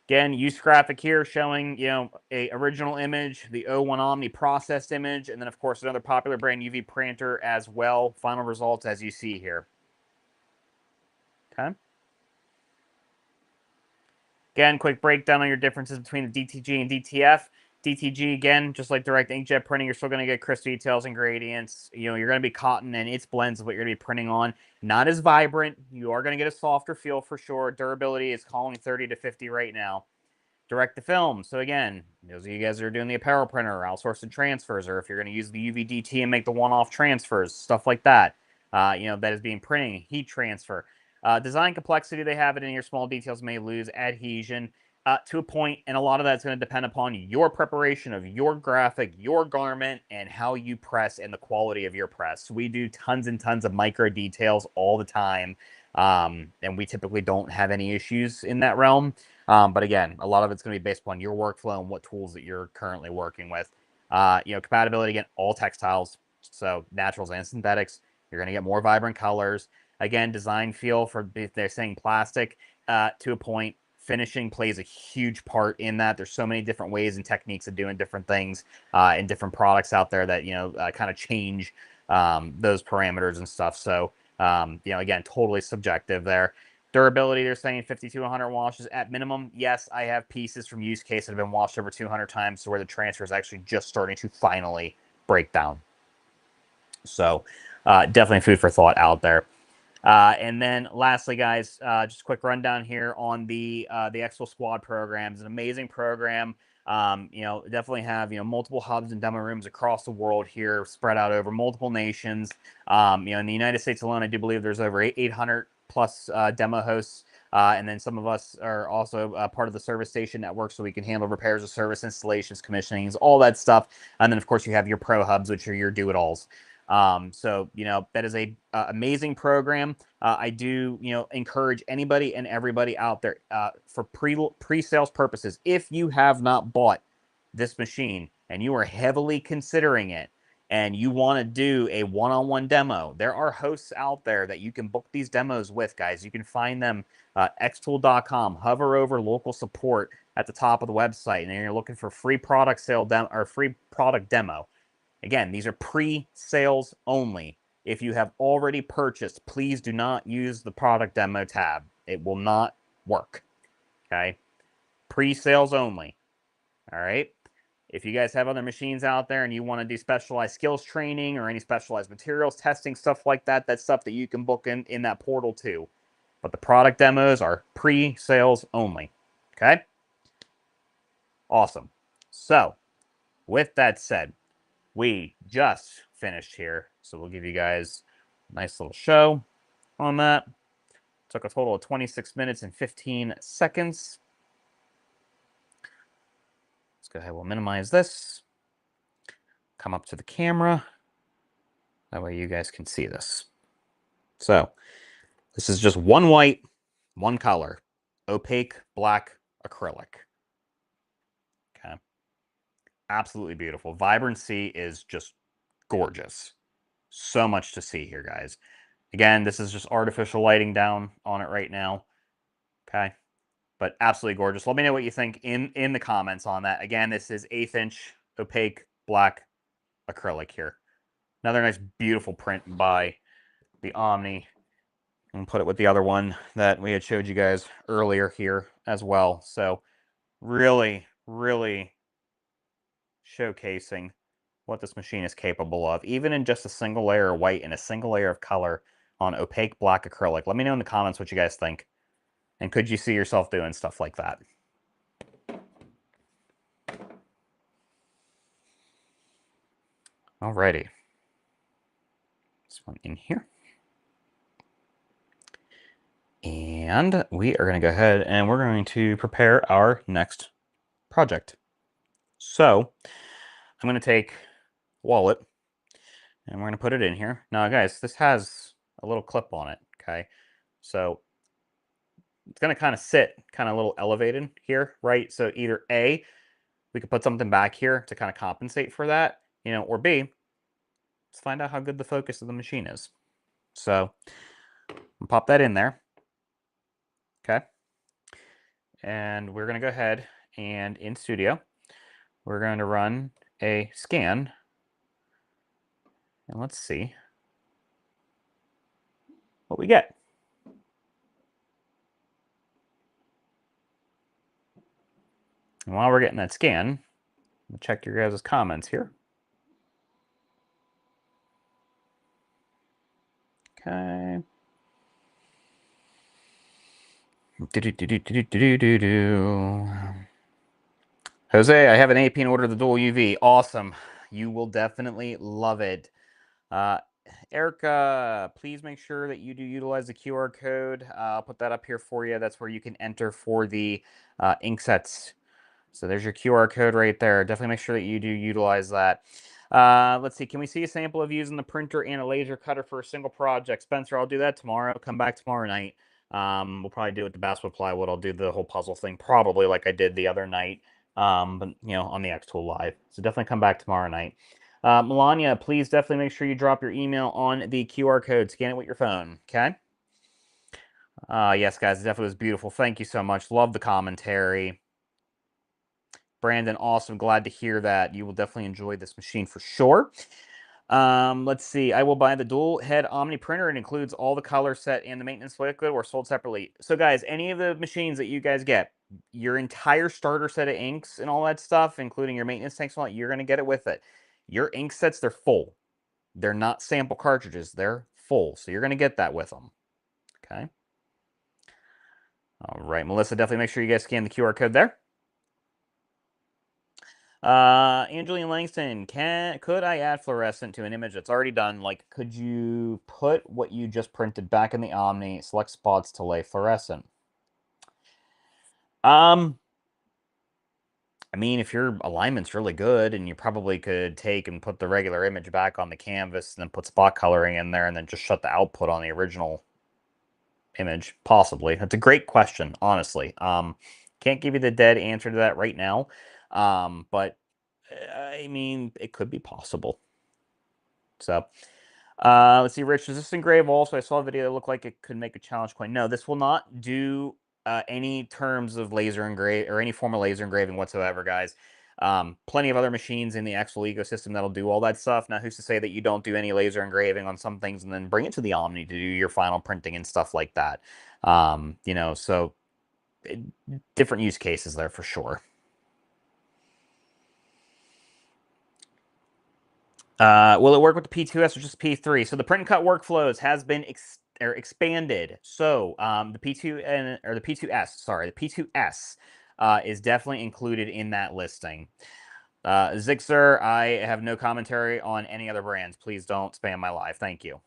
Again, use graphic here showing, you know, a original image, the O1 Omni processed image, and then, of course, another popular brand UV printer as well. Final results as you see here. Okay. Again, quick breakdown on your differences between the DTG and DTF. DTG, again, just like direct inkjet printing, you're still going to get crisp details and gradients. You know, you're going to be cotton and its blends of what you're going to be printing on. Not as vibrant. You are going to get a softer feel for sure. Durability is calling 30 to 50 right now. Direct to film. So again, those of you guys that are doing the apparel printer, outsourced transfers, or if you're going to use the UVDT and make the one-off transfers, stuff like that, you know, that is being printing, heat transfer. Design complexity, they have it in your small details may lose adhesion to a point, and a lot of that's going to depend upon your preparation of your graphic, your garment, and how you press and the quality of your press. We do tons and tons of micro details all the time, and we typically don't have any issues in that realm. But again, a lot of it's going to be based upon your workflow and what tools that you're currently working with. Compatibility, again, all textiles, so naturals and synthetics. You're going to get more vibrant colors. Again, design feel for, if they're saying plastic, to a point. Finishing plays a huge part in that. There's so many different ways and techniques of doing different things in different products out there that, kind of change those parameters and stuff. So, again, totally subjective there. Durability, they're saying 50 to 100 washes at minimum. Yes, I have pieces from use case that have been washed over 200 times to where the transfer is actually just starting to finally break down. So definitely food for thought out there. And then lastly, guys, just a quick rundown here on the xTool Squad program. It's an amazing program. Definitely have, multiple hubs and demo rooms across the world here, spread out over multiple nations. In the United States alone, I do believe there's over 800 plus demo hosts. And then some of us are also part of the service station network, so we can handle repairs of service, installations, commissionings, all that stuff. And then, of course, you have your pro hubs, which are your do-it-alls. That is a amazing program. I do, encourage anybody and everybody out there for pre-sales purposes. If you have not bought this machine and you are heavily considering it and you want to do a one-on-one demo, there are hosts out there that you can book these demos with, guys. You can find them xtool.com. Hover over local support at the top of the website, and you're looking for free product sale or free product demo. Again, these are pre-sales only. If you have already purchased, please do not use the product demo tab. It will not work. Okay? Pre-sales only. All right? If you guys have other machines out there and you want to do specialized skills training or any specialized materials testing, stuff like that, that's stuff that you can book in that portal too. But the product demos are pre-sales only. Okay? Awesome. So, with that said, we just finished here, so we'll give you guys a nice little show on that. Took a total of 26 minutes and 15 seconds. Let's go ahead, we'll minimize this. Come up to the camera. That way you guys can see this. So, this is just one white, one color. Opaque, black, acrylic. Okay. Absolutely beautiful. Vibrancy is just gorgeous. So much to see here, guys. Again, this is just artificial lighting down on it right now. Okay. But absolutely gorgeous. Let me know what you think in the comments on that. Again, this is 1/8 inch opaque black acrylic here. Another nice, beautiful print by the Omni. And put it with the other one that we had showed you guys earlier here as well. So really, really showcasing what this machine is capable of, even in just a single layer of white and a single layer of color on opaque black acrylic. Let me know in the comments what you guys think. And could you see yourself doing stuff like that? Alrighty. This one in here. And we are going to go ahead and we're going to prepare our next project. So I'm going to take wallet and we're going to put it in here. Now, guys, this has a little clip on it, okay? So it's going to kind of sit kind of a little elevated here, right? So either A, we could put something back here to kind of compensate for that, or B, let's find out how good the focus of the machine is. So I'll pop that in there. Okay. And we're going to go ahead and in Studio, we're going to run a scan. And let's see what we get. And while we're getting that scan, we'll check your guys' comments here. Okay. Jose, I have an AP and order the dual UV. Awesome. You will definitely love it. Erica, please make sure that you do utilize the QR code. I'll put that up here for you. That's where you can enter for the ink sets. So there's your QR code right there. Definitely make sure that you do utilize that. Let's see. Can we see a sample of using the printer and a laser cutter for a single project? Spencer, I'll do that tomorrow. I'll come back tomorrow night. We'll probably do it with the basswood plywood. I'll do the whole puzzle thing probably like I did the other night but you know, on the xTool Live. So definitely come back tomorrow night. Melania, please definitely make sure you drop your email on the QR code. Scan it with your phone. Okay. Yes, guys, it definitely was beautiful. Thank you so much. Love the commentary. Brandon, awesome. Glad to hear that. You will definitely enjoy this machine for sure. Let's see. I will buy the dual head Omni printer. It includes all the color set and the maintenance liquid, or sold separately. So, guys, any of the machines that you guys get, your entire starter set of inks and all that stuff, including your maintenance tanks and all that, you're going to get it with it. Your ink sets, they're full. They're not sample cartridges. They're full. So you're going to get that with them. Okay. All right, Melissa, definitely make sure you guys scan the QR code there. Angeline Langston, could I add fluorescent to an image that's already done? Like, could you put what you just printed back in the Omni, select spots to lay fluorescent? I mean, if your alignment's really good, and you probably could take and put the regular image back on the canvas and then put spot coloring in there and then just shut the output on the original image, possibly. That's a great question, honestly. Can't give you the dead answer to that right now. But I mean, it could be possible. So, let's see, Rich, does this engrave also? I saw a video that looked like it could make a challenge coin. No, this will not do any terms of laser engrave or any form of laser engraving whatsoever, guys. Plenty of other machines in the xTool ecosystem that'll do all that stuff. Now, who's to say that you don't do any laser engraving on some things and then bring it to the Omni to do your final printing and stuff like that? You know, so different use cases there for sure. Will it work with the P2S or just P3? So the print and cut workflows has been expanded. So the P2 or the P2S, sorry, the P2S is definitely included in that listing. Zixer, I have no commentary on any other brands. Please don't spam my live. Thank you.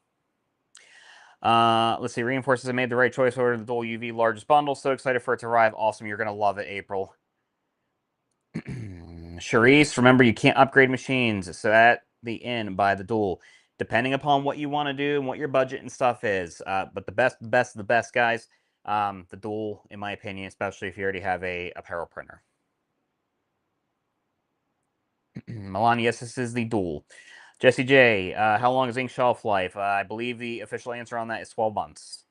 Let's see. Reinforces I made the right choice. Ordered the dual UV largest bundle. So excited for it to arrive. Awesome. You're going to love it, April. Charisse, remember you can't upgrade machines. So at the end, buy the dual. Depending upon what you want to do and what your budget and stuff is. But the best of the best, guys, the dual, in my opinion, especially if you already have a apparel printer. Milan, yes, this is the dual. Jesse J, how long is ink shelf life? I believe the official answer on that is 12 months.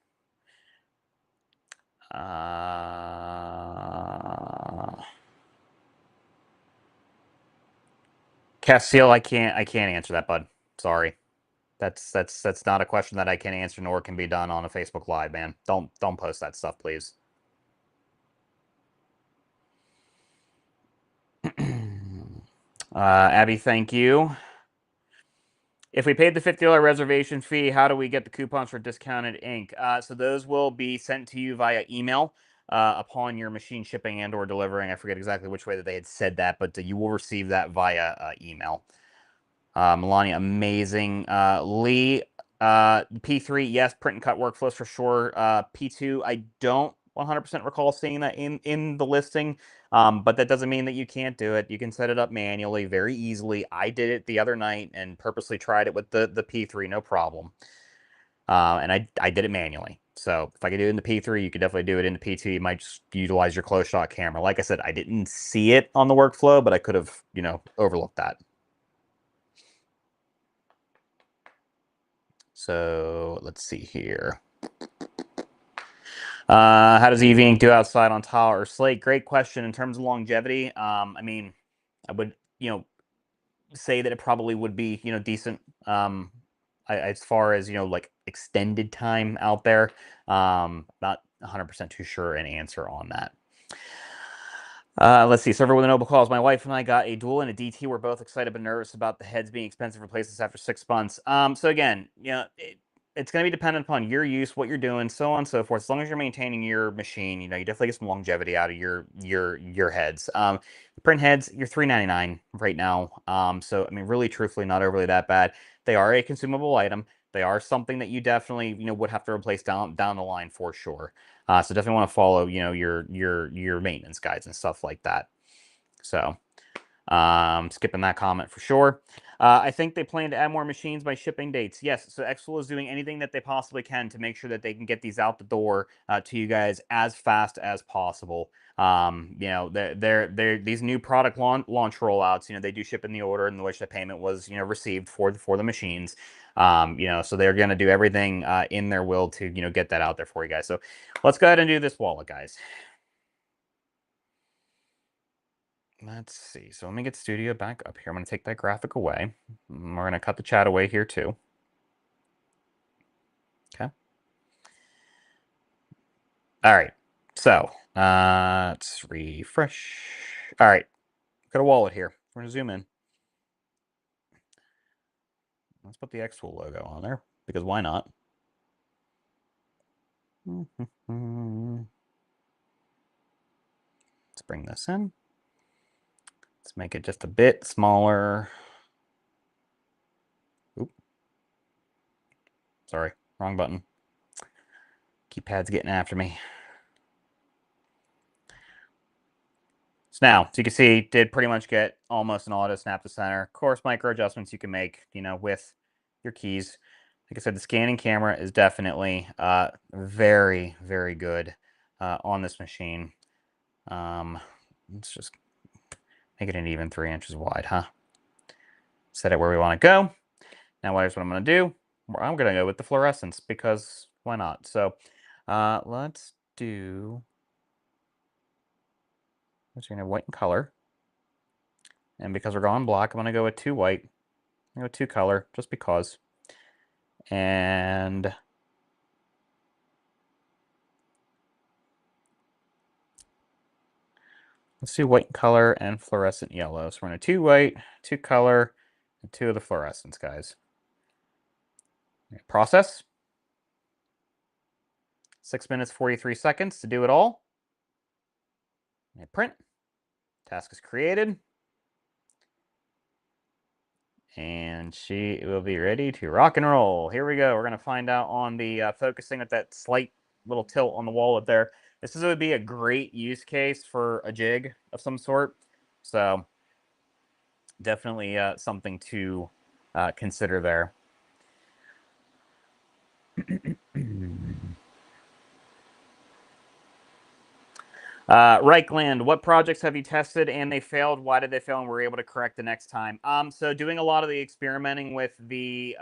Castile, I can't answer that, bud. Sorry. That's not a question that I can answer, nor can be done on a Facebook Live, man. Don't post that stuff, please. Abby, thank you. If we paid the $50 reservation fee, how do we get the coupons for discounted ink? So those will be sent to you via email upon your machine shipping and or delivering. I forget exactly which way that they had said that, but you will receive that via email. Melania, amazing. Lee, P3, yes, print and cut workflows for sure. P2, I don't 100% recall seeing that in the listing, but that doesn't mean that you can't do it. You can set it up manually very easily. I did it the other night and purposely tried it with the P3, no problem. And I did it manually. So if I could do it in the P3, you could definitely do it in the P2. You might just utilize your close shot camera. Like I said, I didn't see it on the workflow, but I could have, you know, overlooked that. So let's see here. How does EV ink do outside on tile or slate? Great question. In terms of longevity, I mean, I would, you know, say that it probably would be, you know, decent. As far as, you know, like extended time out there, not 100% too sure an answer on that. Let's see. Server with a noble calls. My wife and I got a dual and a DT. We're both excited but nervous about the heads being expensive replacements after 6 months. So again, you know, it's going to be dependent upon your use, what you're doing, so on and so forth. As long as you're maintaining your machine, you know, you definitely get some longevity out of your heads. Print heads, you're $3.99 right now. So I mean, really, truthfully, not overly that bad. They are a consumable item. They are something that you definitely, you know, would have to replace down the line for sure. So definitely want to follow, you know, your maintenance guides and stuff like that. So skipping that comment for sure. I think they plan to add more machines by shipping dates. Yes, so xTool is doing anything that they possibly can to make sure that they can get these out the door to you guys as fast as possible. You know, they're these new product launch rollouts. You know, they do ship in the order in which the payment was received for the machines. You know, so they're going to do everything in their will to get that out there for you guys. So let's go ahead and do this wallet, guys. Let's see. So let me get Studio back up here. I'm going to take that graphic away. We're going to cut the chat away here too. Okay. All right. So let's refresh. All right. Got a wallet here. We're going to zoom in. Let's put the xTool logo on there because why not? Let's bring this in. Let's make it just a bit smaller. Oop. Sorry, wrong button. Keypad's getting after me. So now, so you can see, did pretty much get almost an auto snap to center. Of course, micro adjustments you can make, with your keys. Like I said, the scanning camera is definitely very, very good on this machine. Let's just make it an even 3 inches wide, huh? Set it where we want to go. Now, here's what I'm going to do. I'm going to go with the fluorescence because why not? So let's do... Let's go white in color. And because we're going black, I'm going to go with 2 white. I'm going to go 2 color just because. And let's do white color and fluorescent yellow. So we're going to 2 white, 2 color, and 2 of the fluorescence, guys. Process. 6 minutes, 43 seconds to do it all. And print. Task is created. And she will be ready to rock and roll. Here we go. We're going to find out on the focusing with that slight little tilt on the wallet there. This would be a great use case for a jig of some sort. So definitely something to consider there. Reichland, what projects have you tested and they failed? Why did they fail and were able to correct the next time? So doing a lot of the experimenting with the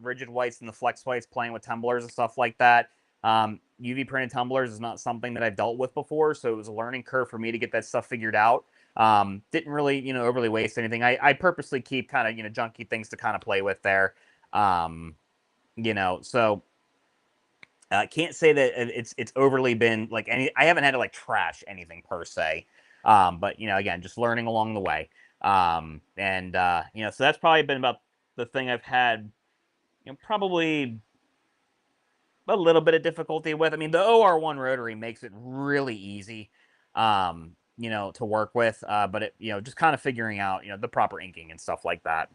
rigid whites and the flex whites, playing with tumblers and stuff like that. UV printed tumblers is not something that I've dealt with before, so it was a learning curve for me to get that stuff figured out. Didn't really, overly waste anything. I purposely keep kind of, junky things to kind of play with there. So can't say that it's overly been like I haven't had to like trash anything per se. But again, just learning along the way. So that's probably been about the thing I've had, probably a little bit of difficulty with. I mean, the OR1 rotary makes it really easy, to work with. But it, just kind of figuring out, the proper inking and stuff like that.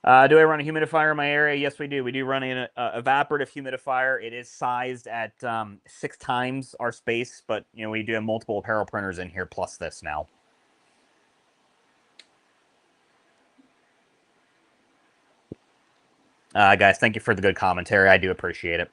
Do I run a humidifier in my area? Yes, we do. We do run an evaporative humidifier. It is sized at 6 times our space, but we do have multiple apparel printers in here plus this now. Guys, thank you for the good commentary. I do appreciate it.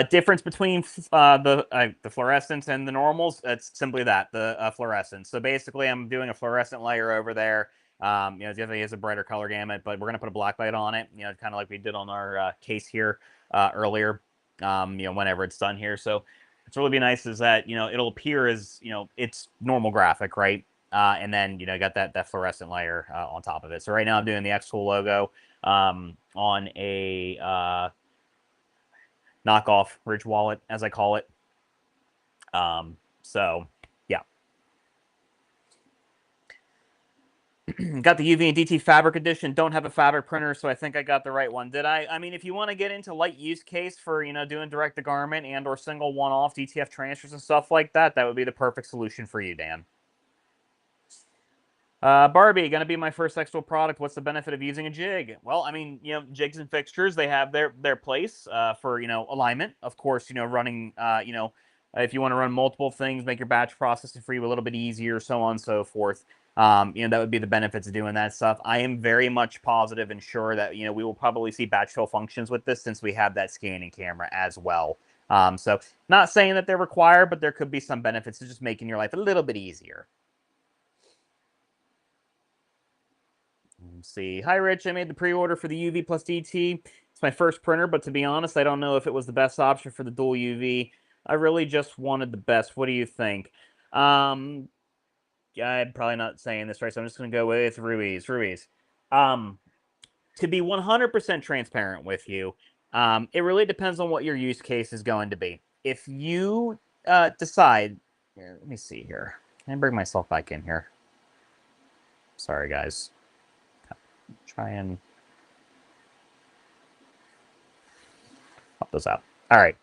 Difference between the fluorescence and the normals, it's simply that, the fluorescence. So basically, I'm doing a fluorescent layer over there. It definitely has a brighter color gamut, but we're going to put a black light on it, kind of like we did on our case here earlier, whenever it's done here. So what's really be nice is that, it'll appear as, it's normal graphic, right? And then, got that fluorescent layer on top of it. So right now I'm doing the xTool logo on a knockoff Ridge wallet, as I call it. So yeah. Got the UV and DT fabric edition. Don't have a fabric printer, so I think I got the right one. Did I? I mean, if you want to get into light use case for, doing direct to garment and or single one-off DTF transfers and stuff like that, that would be the perfect solution for you, Dan. Barbie, going to be my first xTool product. What's the benefit of using a jig? Well, I mean, jigs and fixtures, they have their place for, alignment. Of course, running, if you want to run multiple things, make your batch processing for you a little bit easier, so on and so forth. That would be the benefits of doing that stuff. I am very much positive and sure that, we will probably see batch fill functions with this since we have that scanning camera as well. So not saying that they're required, but there could be some benefits to just making your life a little bit easier. Let's see. Hi, Rich. I made the pre-order for the UV plus DT. It's my first printer, but to be honest, I don't know if it was the best option for the dual UV. I really just wanted the best. What do you think? I'm probably not saying this right, so I'm just going to go with Ruiz. To be 100% transparent with you, it really depends on what your use case is going to be. If you decide, here, let me see here. Can I bring myself back in here? Sorry, guys. Try and pop those out. All right.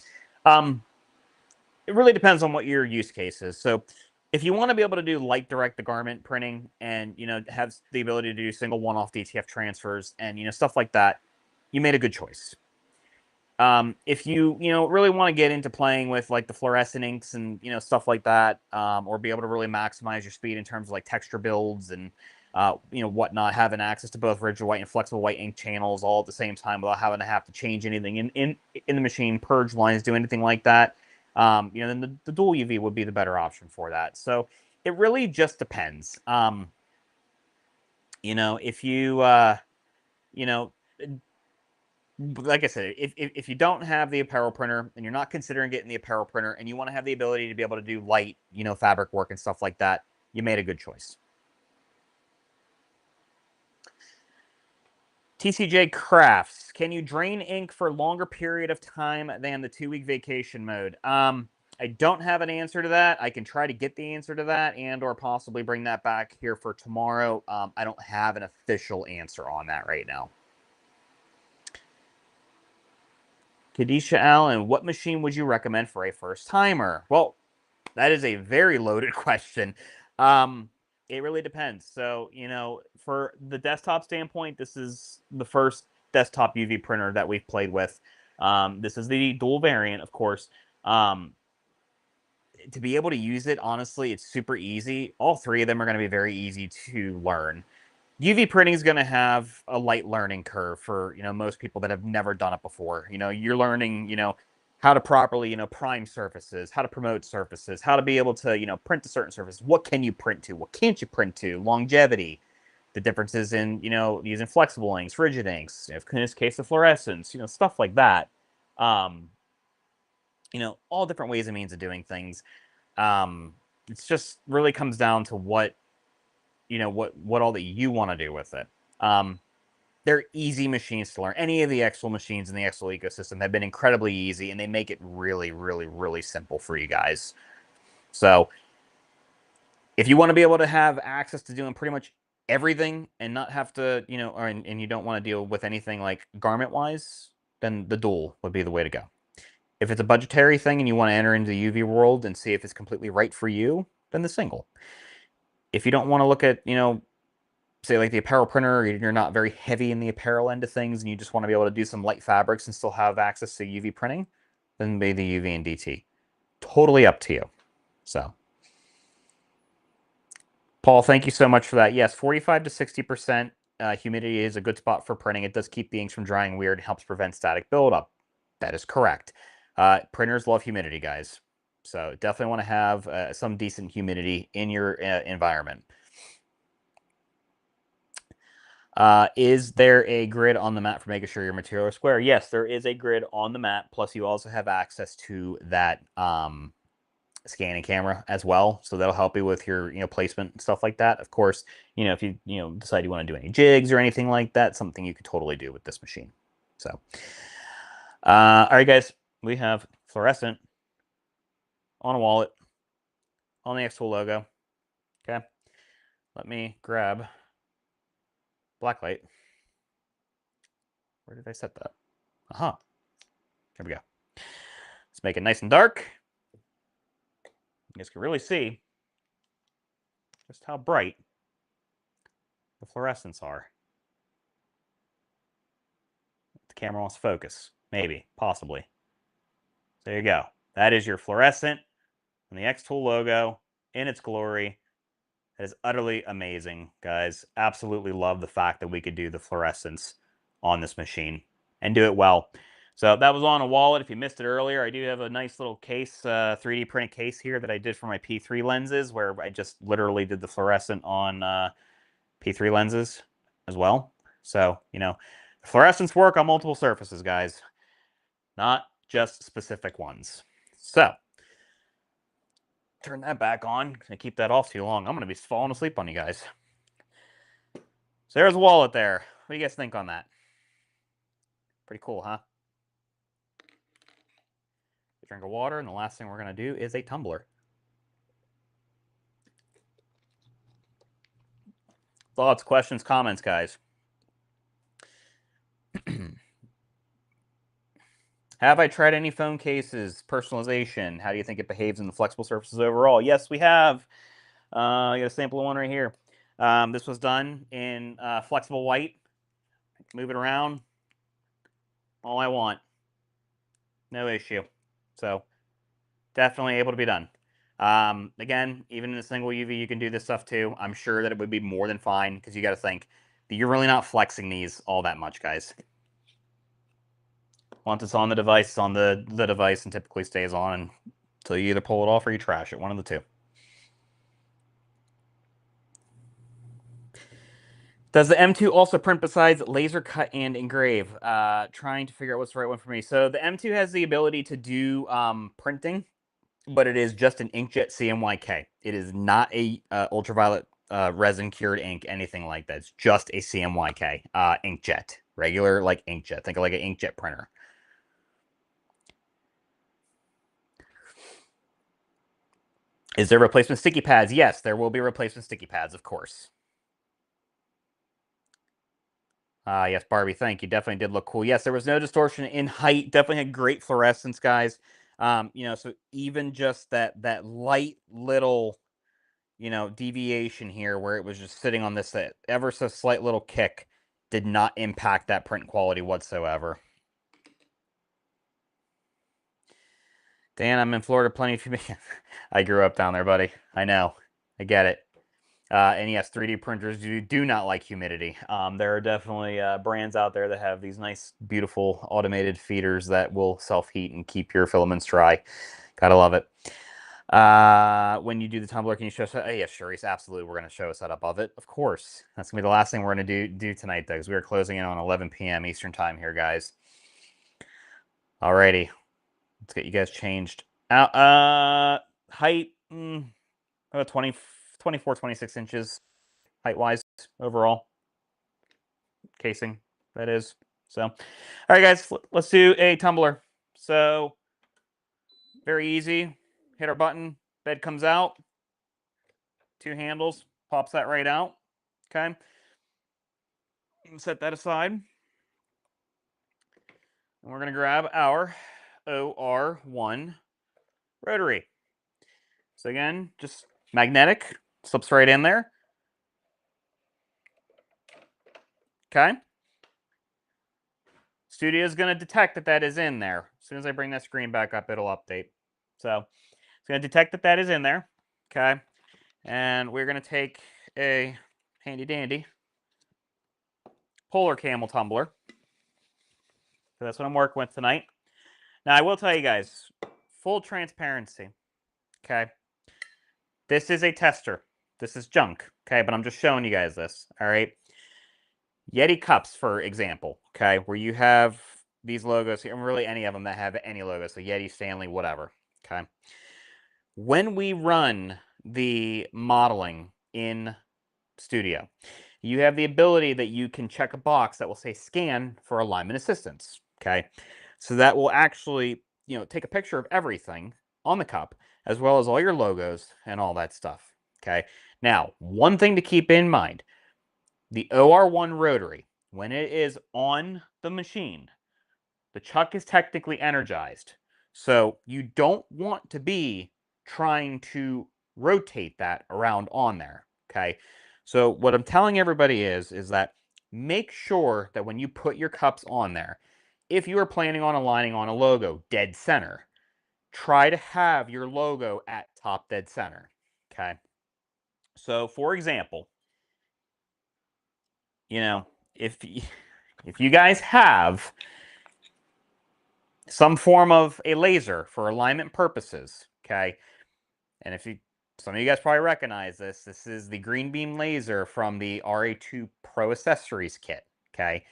It really depends on what your use case is. So if you want to be able to do light direct to garment printing and, have the ability to do single one-off DTF transfers and, stuff like that, you made a good choice. If you, really want to get into playing with like the fluorescent inks and, stuff like that, or be able to really maximize your speed in terms of like texture builds and, whatnot, having access to both rigid white and flexible white ink channels all at the same time without having to have to change anything in the machine, purge lines, do anything like that, then the dual UV would be the better option for that. So it really just depends. If you, like I said, if you don't have the apparel printer and you're not considering getting the apparel printer and you want to have the ability to be able to do light, fabric work and stuff like that, you made a good choice. TCJ Crafts, can you drain ink for a longer period of time than the 2-week vacation mode? I don't have an answer to that. I can try to get the answer to that and or possibly bring that back here for tomorrow. I don't have an official answer on that right now. Kadisha Allen, what machine would you recommend for a first timer? Well, that is a very loaded question. It really depends. So, for the desktop standpoint, this is the first desktop UV printer that we've played with. This is the dual variant, of course. To be able to use it, honestly, it's super easy. All three of them are going to be very easy to learn. UV printing is going to have a light learning curve for, most people that have never done it before. You're learning, how to properly, prime surfaces, how to promote surfaces, how to be able to, print to certain surfaces. What can you print to? What can't you print to? Longevity, the differences in, using flexible inks, rigid inks, in this case, the fluorescence, stuff like that. All different ways and means of doing things. It's just really comes down to what all that you want to do with it. They're easy machines to learn. Any of the xTool machines in the xTool ecosystem have been incredibly easy, and they make it really, really, really simple for you guys. So if you want to be able to have access to doing pretty much everything and not have to, and you don't want to deal with anything like garment-wise, then the dual would be the way to go. If it's a budgetary thing and you want to enter into the UV world and see if it's completely right for you, then the single. If you don't want to look at, say like the apparel printer, or you're not very heavy in the apparel end of things and you just want to be able to do some light fabrics and still have access to UV printing, then maybe the UV and DT. Totally up to you. So, Paul, thank you so much for that. Yes, 45 to 60% humidity is a good spot for printing. It does keep the inks from drying weird and helps prevent static buildup. That is correct. Printers love humidity, guys. So definitely want to have some decent humidity in your environment. Is there a grid on the mat for making sure your material is square? Yes, there is a grid on the mat. Plus, you also have access to that scanning camera as well. So that'll help you with your placement and stuff like that. Of course, if you decide you want to do any jigs or anything like that, something you could totally do with this machine. So, all right, guys, we have fluorescent on a wallet on the xTool logo. Okay, let me grab blacklight. Where did I set that? Aha. There we go. Let's make it nice and dark. You guys can really see just how bright the fluorescents are. The camera wants to focus. Maybe. Possibly. There you go. That is your fluorescent and the xTool logo in its glory. That is utterly amazing, guys. Absolutely love the fact that we could do the fluorescence on this machine and do it well. So that was on a wallet. If you missed it earlier, I do have a nice little case, 3D printed case here that I did for my P3 lenses, where I just literally did the fluorescent on P3 lenses as well. So, you know, fluorescents work on multiple surfaces, guys, not just specific ones. So, turn that back on. I keep that off too long. I'm going to be falling asleep on you guys. So there's a wallet there. What do you guys think on that? Pretty cool, huh? Drink of water, and the last thing we're going to do is a tumbler. Thoughts, questions, comments, guys? Have I tried any phone cases? Personalization. How do you think it behaves in the flexible surfaces overall? Yes, we have. I got a sample of one right here. This was done in flexible white. Move it around. All I want. No issue. So, definitely able to be done. Again, even in a single UV, you can do this stuff too. I'm sure that it would be more than fine, because you got to think that you're really not flexing these all that much, guys. Once it's on the device, it's on the device and typically stays on until you either pull it off or you trash it. One of the two. Does the M2 also print besides laser cut and engrave? Trying to figure out what's the right one for me. So the M2 has the ability to do printing, but it is just an inkjet CMYK. It is not a ultraviolet resin cured ink, anything like that. It's just a CMYK inkjet, regular like inkjet. Think of like an inkjet printer. Is there replacement sticky pads? Yes, there will be replacement sticky pads, of course. Yes, Barbie, thank you. Definitely did look cool. Yes, there was no distortion in height. Definitely had great fluorescence, guys. You know, so even just that light little, you know, deviation here where it was just sitting on this ever so slight little kick did not impact that print quality whatsoever. Dan, I'm in Florida. Plenty of you. I grew up down there, buddy. I know. I get it. And yes, 3D printers do not like humidity. There are definitely brands out there that have these nice, beautiful automated feeders that will self-heat and keep your filaments dry. Gotta love it. When you do the tumbler, can you show us? Yeah, sure. Yes, absolutely. We're going to show a setup of it. Of course. That's going to be the last thing we're going to do tonight, though, because we are closing in on 11 p.m. Eastern time here, guys. Alrighty. Let's get you guys changed. Height, 24, 26 inches height-wise overall. Casing, that is. So, all right, guys, let's do a tumbler. So, very easy. Hit our button, bed comes out. 2 handles, pops that right out. Okay. Set that aside. And we're going to grab our OR1 rotary. So again, just magnetic, slips right in there. Okay. Studio is going to detect that that is in there. As soon as I bring that screen back up, it'll update. So it's going to detect that that is in there. Okay. And we're going to take a handy dandy polar camel tumbler. So that's what I'm working with tonight. Now, I will tell you guys, full transparency. Okay. This is a tester. This is junk. Okay. But I'm just showing you guys this. All right. Yeti cups, for example. Okay. Where you have these logos here, and really any of them that have any logo. So Yeti, Stanley, whatever. Okay. When we run the modeling in Studio, you have the ability that you can check a box that will say scan for alignment assistance. Okay. So that will actually, you know, take a picture of everything on the cup, as well as all your logos and all that stuff. Okay. Now, one thing to keep in mind, the OR1 rotary, when it is on the machine, the chuck is technically energized. So you don't want to be trying to rotate that around on there. Okay. So what I'm telling everybody is that make sure that when you put your cups on there, if you are planning on aligning on a logo dead center, try to have your logo at top dead center. Okay. So, for example, you know, if you guys have some form of a laser for alignment purposes, okay, and some of you guys probably recognize this. This is the green beam laser from the RA2 Pro Accessories kit, okay?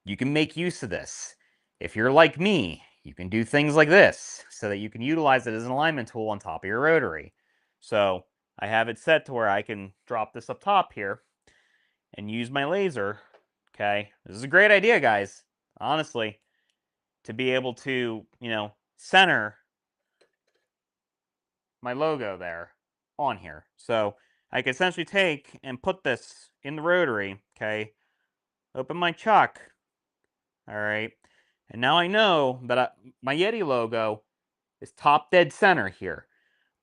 You can make use of this. If you're like me, you can do things like this so that you can utilize it as an alignment tool on top of your rotary. So I have it set to where I can drop this up top here and use my laser, okay? This is a great idea, guys, honestly, to be able to, center my logo there on here. So I can essentially take and put this in the rotary, okay? Open my chuck, all right? And now I know that my Yeti logo is top dead center here.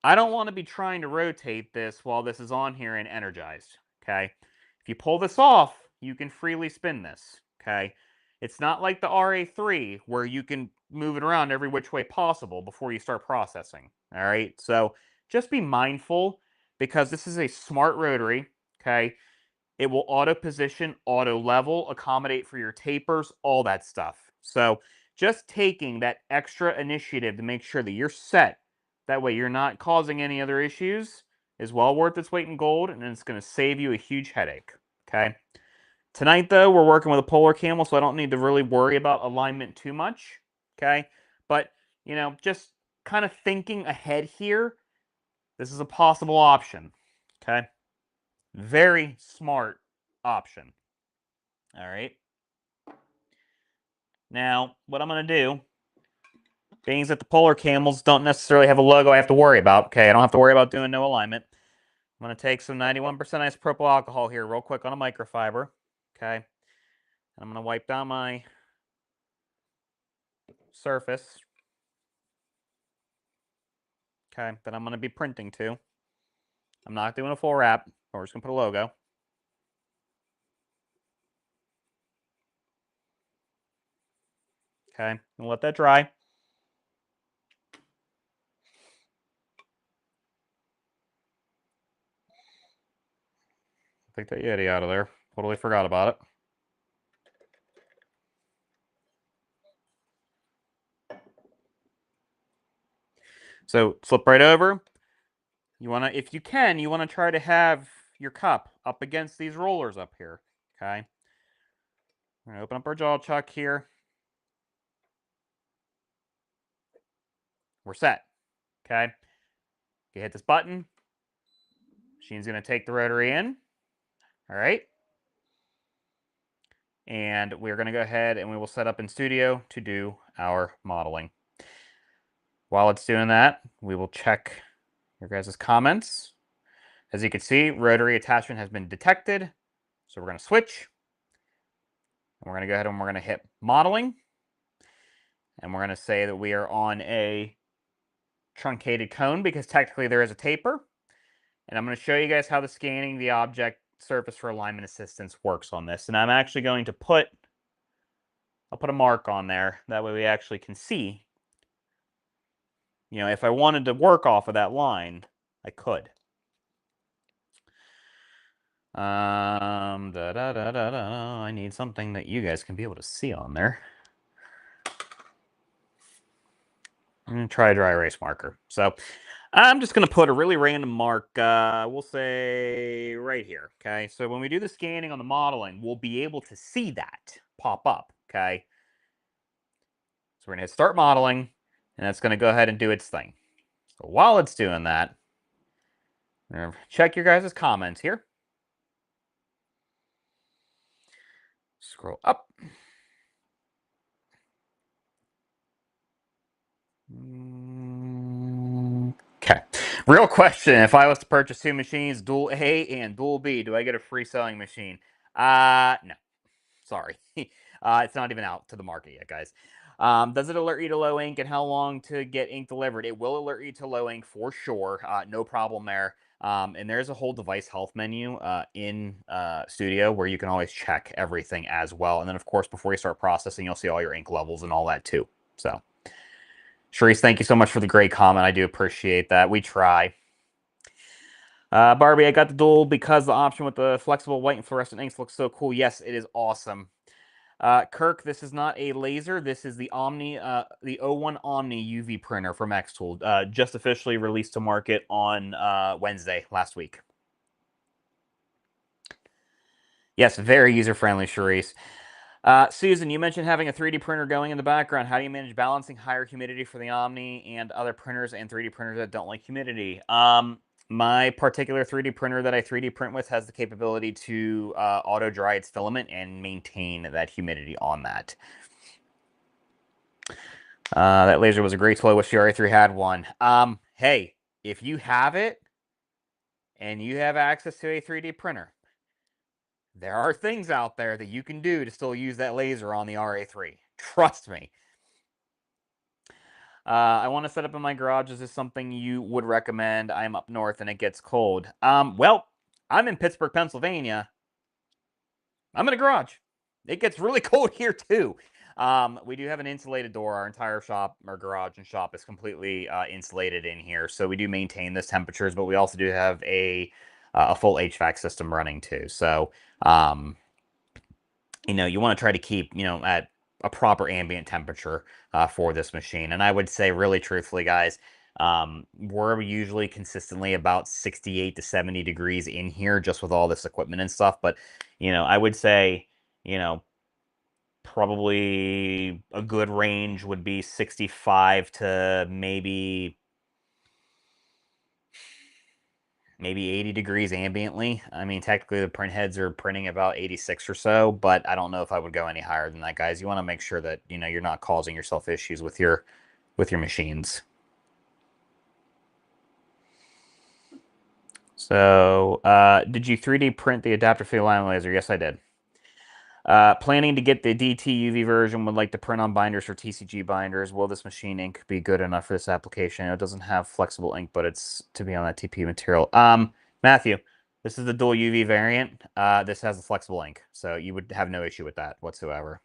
I don't want to be trying to rotate this while this is on here and energized, okay? If you pull this off, you can freely spin this, okay? It's not like the RA3 where you can move it around every which way possible before you start processing, all right? So just be mindful because this is a smart rotary, okay? It will auto position, auto level, accommodate for your tapers, all that stuff. So just taking that extra initiative to make sure that you're set, that way you're not causing any other issues, is well worth its weight in gold, and it's going to save you a huge headache, okay? Tonight, though, we're working with a polar camel, so I don't need to really worry about alignment too much, okay? But, just kind of thinking ahead here, this is a possible option, okay? Very smart option. All right. Now, what I'm going to do, being that the polar camels don't necessarily have a logo I have to worry about, okay, I don't have to worry about doing no alignment. I'm going to take some 91% isopropyl alcohol here real quick on a microfiber, okay, and I'm going to wipe down my surface, okay, that I'm going to be printing to. I'm not doing a full wrap. We're just going to put a logo. Okay, and let that dry. Take that Yeti out of there. Totally forgot about it. So flip right over. You want to, if you can, you want to try to have your cup up against these rollers up here, okay? We're going to open up our jaw chuck here. We're set, okay? You hit this button. Machine's going to take the rotary in, all right? And we're going to go ahead and we will set up in Studio to do our modeling. While it's doing that, we will check your guys' comments. As you can see, rotary attachment has been detected. So we're going to switch. And we're going to go ahead and we're going to hit modeling. And we're going to say that we are on a truncated cone because technically there is a taper. And I'm going to show you guys how the scanning the object surface for alignment assistance works on this. And I'm actually going to I'll put a mark on there. That way we actually can see. If I wanted to work off of that line, I could. I need something that you guys can be able to see on there. I'm going to try a dry erase marker. So I'm just going to put a really random mark, we'll say right here, okay? So when we do the scanning on the modeling, we'll be able to see that pop up, okay? So we're going to hit start modeling, and that's going to go ahead and do its thing. So while it's doing that, I'm going to check your guys' comments here. Scroll up. Okay. Real question. If I was to purchase two machines, dual A and dual B, do I get a free sewing machine? No. Sorry. It's not even out to the market yet, guys. Does it alert you to low ink and how long to get ink delivered? It will alert you to low ink for sure. No problem there. And there's a whole device health menu in Studio where you can always check everything as well. And then, of course, before you start processing, you'll see all your ink levels and all that too. So, Sharice, thank you so much for the great comment. I do appreciate that. We try. Barbie, I got the dual because the option with the flexible white and fluorescent inks looks so cool. Yes, it is awesome. Kirk, this is not a laser. This is the the O1 Omni UV printer from xTool. Just officially released to market on Wednesday last week. Yes, very user-friendly, Charisse. Susan, you mentioned having a 3D printer going in the background. How do you manage balancing higher humidity for the Omni and other printers and 3D printers that don't like humidity? My particular 3D printer that I 3D print with has the capability to auto dry its filament and maintain that humidity on that. That laser was a great toy. Wish the RA3 had one. Hey, if you have it and you have access to a 3D printer, there are things out there that you can do to still use that laser on the RA3. Trust me. I want to set up in my garage. Is this something you would recommend? I'm up north and it gets cold. Well, I'm in Pittsburgh, Pennsylvania. I'm in a garage. It gets really cold here too. We do have an insulated door. Our entire shop, our garage and shop is completely insulated in here. So we do maintain those temperatures, but we also do have a full HVAC system running too. So, you want to try to keep, at a proper ambient temperature for this machine. And I would say, really truthfully, guys, we're usually consistently about 68 to 70 degrees in here just with all this equipment and stuff. But, I would say, probably a good range would be 65 to maybe 80 degrees ambiently. I mean, technically the print heads are printing about 86 or so, but I don't know if I would go any higher than that, guys. You want to make sure that, you're not causing yourself issues with your machines. So, did you 3D print the adapter for the line laser? Yes, I did. Planning to get the DTUV version, would like to print on binders for TCG binders. Will this machine ink be good enough for this application? It doesn't have flexible ink, but it's to be on that TP material. Matthew, this is the dual UV variant. This has a flexible ink, so you would have no issue with that whatsoever.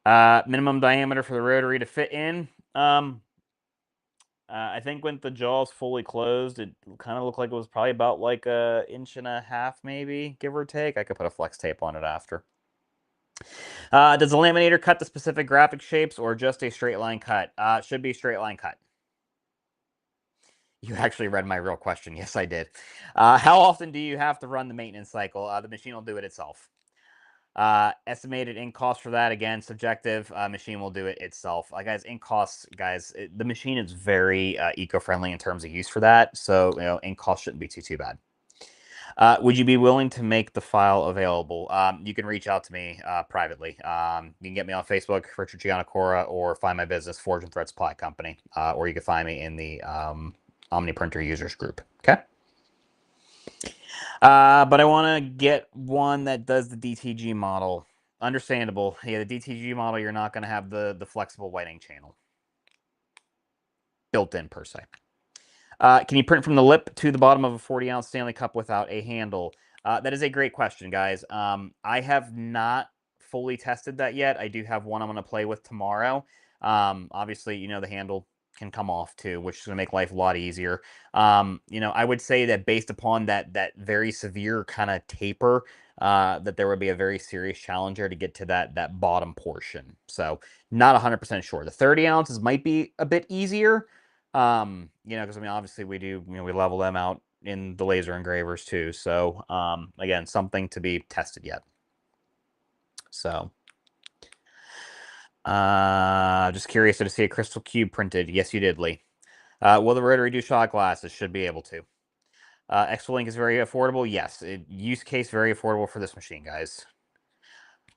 Minimum diameter for the rotary to fit in. I think when the jaw's fully closed, it kind of looked like it was probably about like a inch and a half, maybe, give or take. I could put a flex tape on it after. Does the laminator cut the specific graphic shapes or just a straight line cut? Should be straight line cut. You actually read my real question. Yes, I did. How often do you have to run the maintenance cycle? The machine will do it itself. Estimated ink cost for that, again, subjective. Machine will do it itself. Guys, ink costs, guys, the machine is very eco-friendly in terms of use for that. So, ink cost shouldn't be too bad. Would you be willing to make the file available? You can reach out to me privately. You can get me on Facebook, Richard Gianacora, or find my business, Forge and Thread Supply Company, or you can find me in the Omni Printer users group. Okay. But I want to get one that does the DTG model. Understandable. Yeah, the DTG model, you're not going to have the flexible whiting channel built in per se. Can you print from the lip to the bottom of a 40-ounce Stanley Cup without a handle? That is a great question, guys. I have not fully tested that yet. I do have one I'm going to play with tomorrow. Obviously, the handle can come off too, which is going to make life a lot easier. I would say that based upon that very severe kind of taper, that there would be a very serious challenger to get to that bottom portion. So not 100% sure. The 30 ounces might be a bit easier. Because obviously we do, we level them out in the laser engravers too. So, again, something to be tested yet. So, just curious to see a crystal cube printed. Yes, you did, Lee. Will the rotary do shot glasses? Should be able to. xTool ink is very affordable. Yes, use case very affordable for this machine, guys.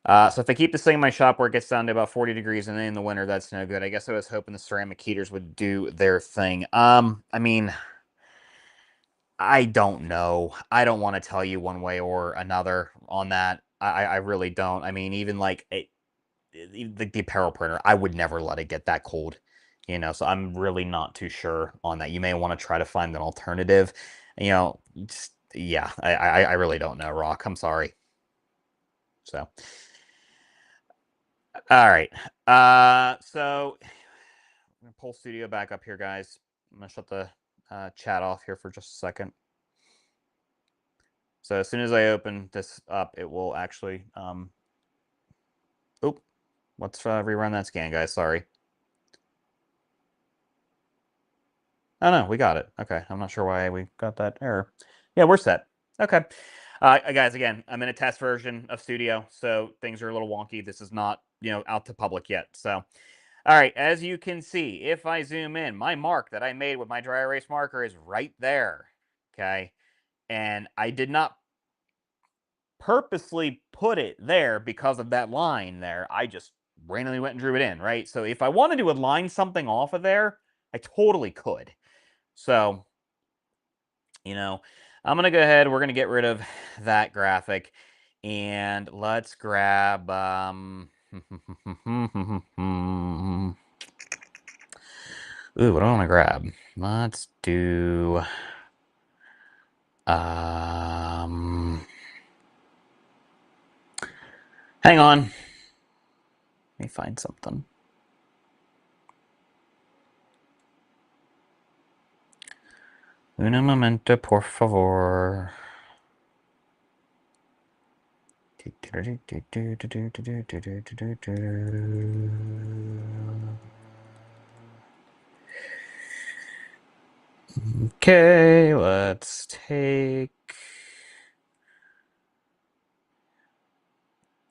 So if I keep this thing in my shop where it gets down to about 40 degrees and then in the winter, that's no good. I guess I was hoping the ceramic heaters would do their thing. I mean, I don't know. I don't want to tell you one way or another on that. I really don't. I mean, even like the apparel printer, I would never let it get that cold. So I'm really not too sure on that. You may want to try to find an alternative. Yeah, I really don't know, Rock. I'm sorry. So, all right. So I'm gonna pull Studio back up here, guys. I'm going to shut the chat off here for just a second. So as soon as I open this up, it will actually... Oop. Let's rerun that scan, guys. Sorry. Oh, no, we got it. Okay, I'm not sure why we got that error. Yeah, we're set. Okay. Guys, again, I'm in a test version of Studio, so things are a little wonky. This is not, out to public yet. So, all right, as you can see, if I zoom in, my mark that I made with my dry erase marker is right there. Okay. And I did not purposely put it there because of that line there. I just randomly went and drew it in, right? So if I wanted to align something off of there, I totally could. So, I'm going to go ahead. We're going to get rid of that graphic. And let's grab... Ooh, what do I want to grab? Let's do... Hang on. Let me find something. Un momento, por favor. Okay, let's take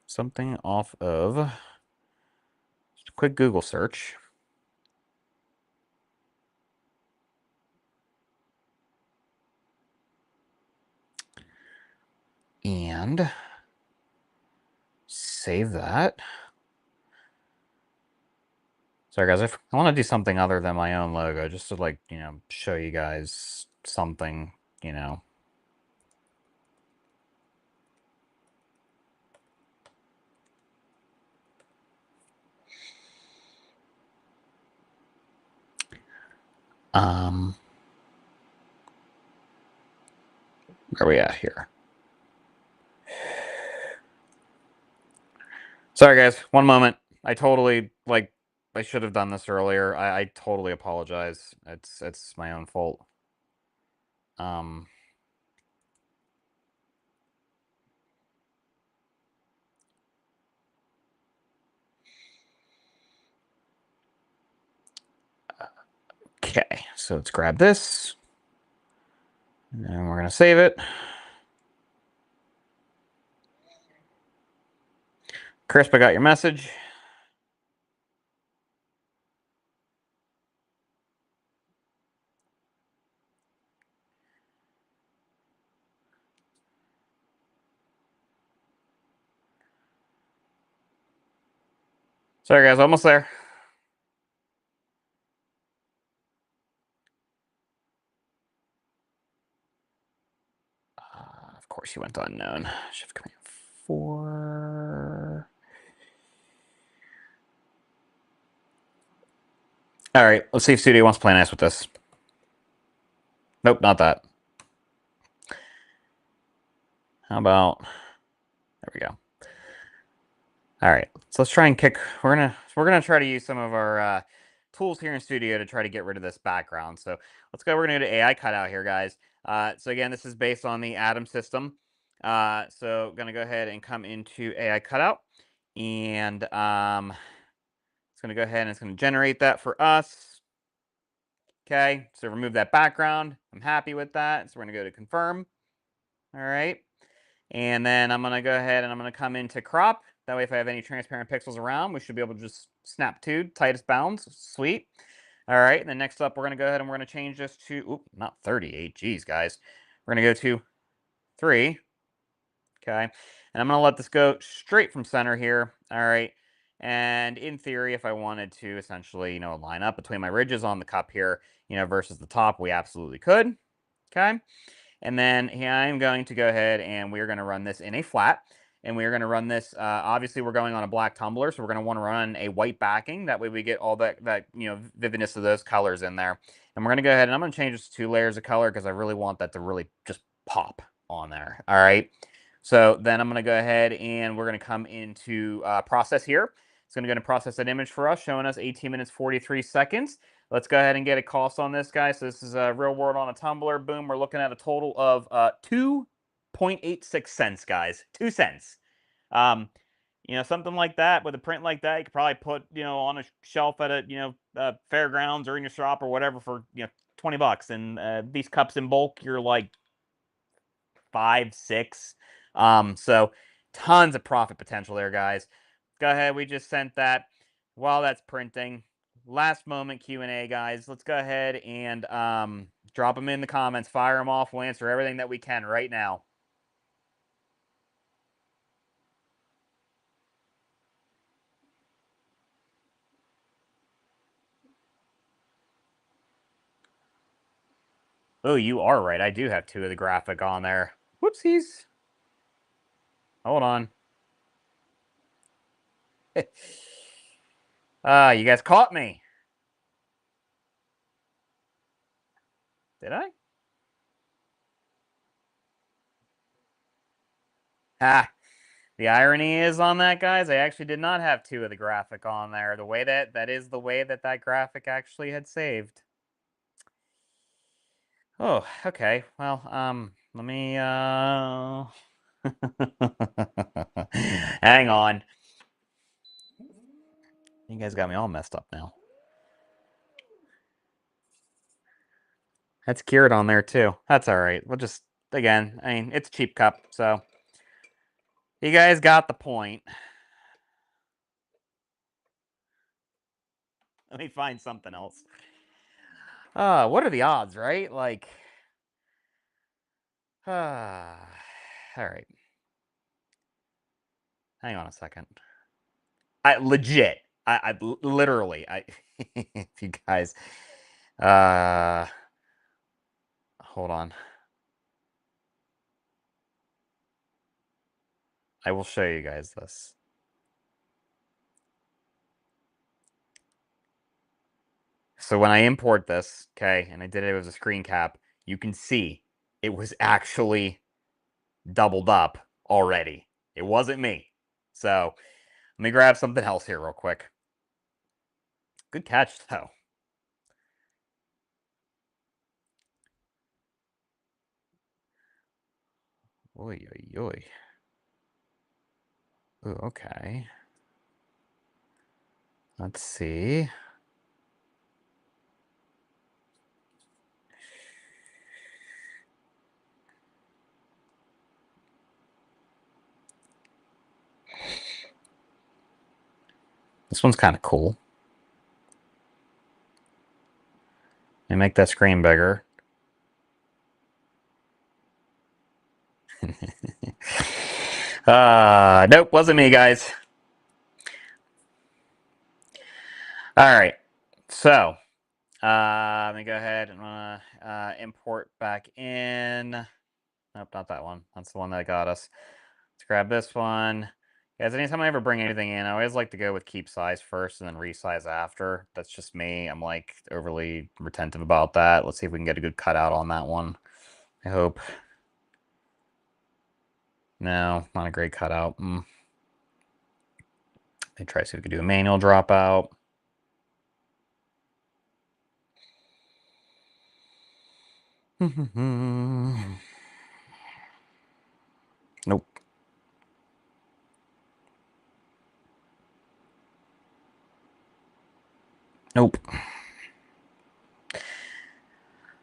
something off of just a quick Google search. And save that. Sorry, guys, I want to do something other than my own logo, just to, show you guys something, Where are we at here? Sorry, guys, one moment. I totally, I should have done this earlier. I totally apologize. It's my own fault. Okay, so let's grab this. And we're going to save it. Crisp, I got your message. Sorry, guys, almost there. Of course, you went to unknown. Shift Command 4. All right, let's see if Studio wants to play nice with this. Nope, not that. How about... There we go. All right, so let's try and kick... We're gonna try to use some of our tools here in Studio to try to get rid of this background. So let's go. We're gonna do AI cutout here, guys. So again, this is based on the Atom system. So gonna go ahead and come into AI cutout, and it's gonna go ahead and it's gonna generate that for us. Okay, so remove that background. I'm happy with that. So we're gonna go to confirm. All right. And then I'm gonna go ahead and I'm gonna come into crop. That way, if I have any transparent pixels around, we should be able to just snap to tightest bounds. Sweet. All right, and then next up, we're gonna go ahead and we're gonna change this to, oop, not 38, geez, guys. We're gonna go to 3, okay? And I'm gonna let this go straight from center here, all right? And in theory, if I wanted to essentially, line up between my ridges on the cup here, versus the top, we absolutely could, okay? And then here I'm going to go ahead and we're going to run this in a flat. And we're going to run this, obviously we're going on a black tumbler, so we're going to want to run a white backing. That way we get all that vividness of those colors in there. And we're going to go ahead and I'm going to change this to 2 layers of color because I really want that to really just pop on there. All right. So then I'm going to go ahead and we're going to come into process here. It's going to go and process that image for us, showing us 18 minutes, 43 seconds. Let's go ahead and get a cost on this, guy. So this is a real world on a tumbler. Boom. We're looking at a total of 2.86 cents, guys. 2 cents. Um, something like that with a print like that, you could probably put, on a shelf at a, fairgrounds or in your shop or whatever for, $20. And these cups in bulk, you're like 5, 6. So tons of profit potential there, guys. Go ahead. We just sent that while that's printing. Last moment Q&A, guys. Let's go ahead and drop them in the comments. Fire them off. We'll answer everything that we can right now. Oh, you are right. I do have 2 of the graphic on there. Whoopsies. Hold on. You guys caught me. Did I? Ah. The irony is on that, guys, I actually did not have 2 of the graphic on there. The way that is the way that graphic actually had saved. Oh, okay. Well, let me hang on. You guys got me all messed up now. That's cured on there too. That's all right. We'll just again, I mean, it's a cheap cup, so you guys got the point. Let me find something else. What are the odds, right? Like, all right. Hang on a second. I legit. I literally. You guys. Hold on. I will show you guys this. So when I import this, okay, and I did it as a screen cap, you can see it was actually doubled up already. It wasn't me. So let me grab something else here real quick. Good catch, though. Oy, oy, oy. Ooh, okay. Let's see. This one's kind of cool. Let me make that screen bigger. Nope, wasn't me, guys. All right, so let me go ahead and import back in. Nope, not that one. That's the one that got us. Let's grab this one. Guys, anytime I ever bring anything in, I always like to go with keep size first and then resize after. That's just me. I'm like overly retentive about that. Let's see if we can get a good cutout on that one. I hope. No, not a great cutout. Let me try to see if we can do a manual dropout. Nope. Nope.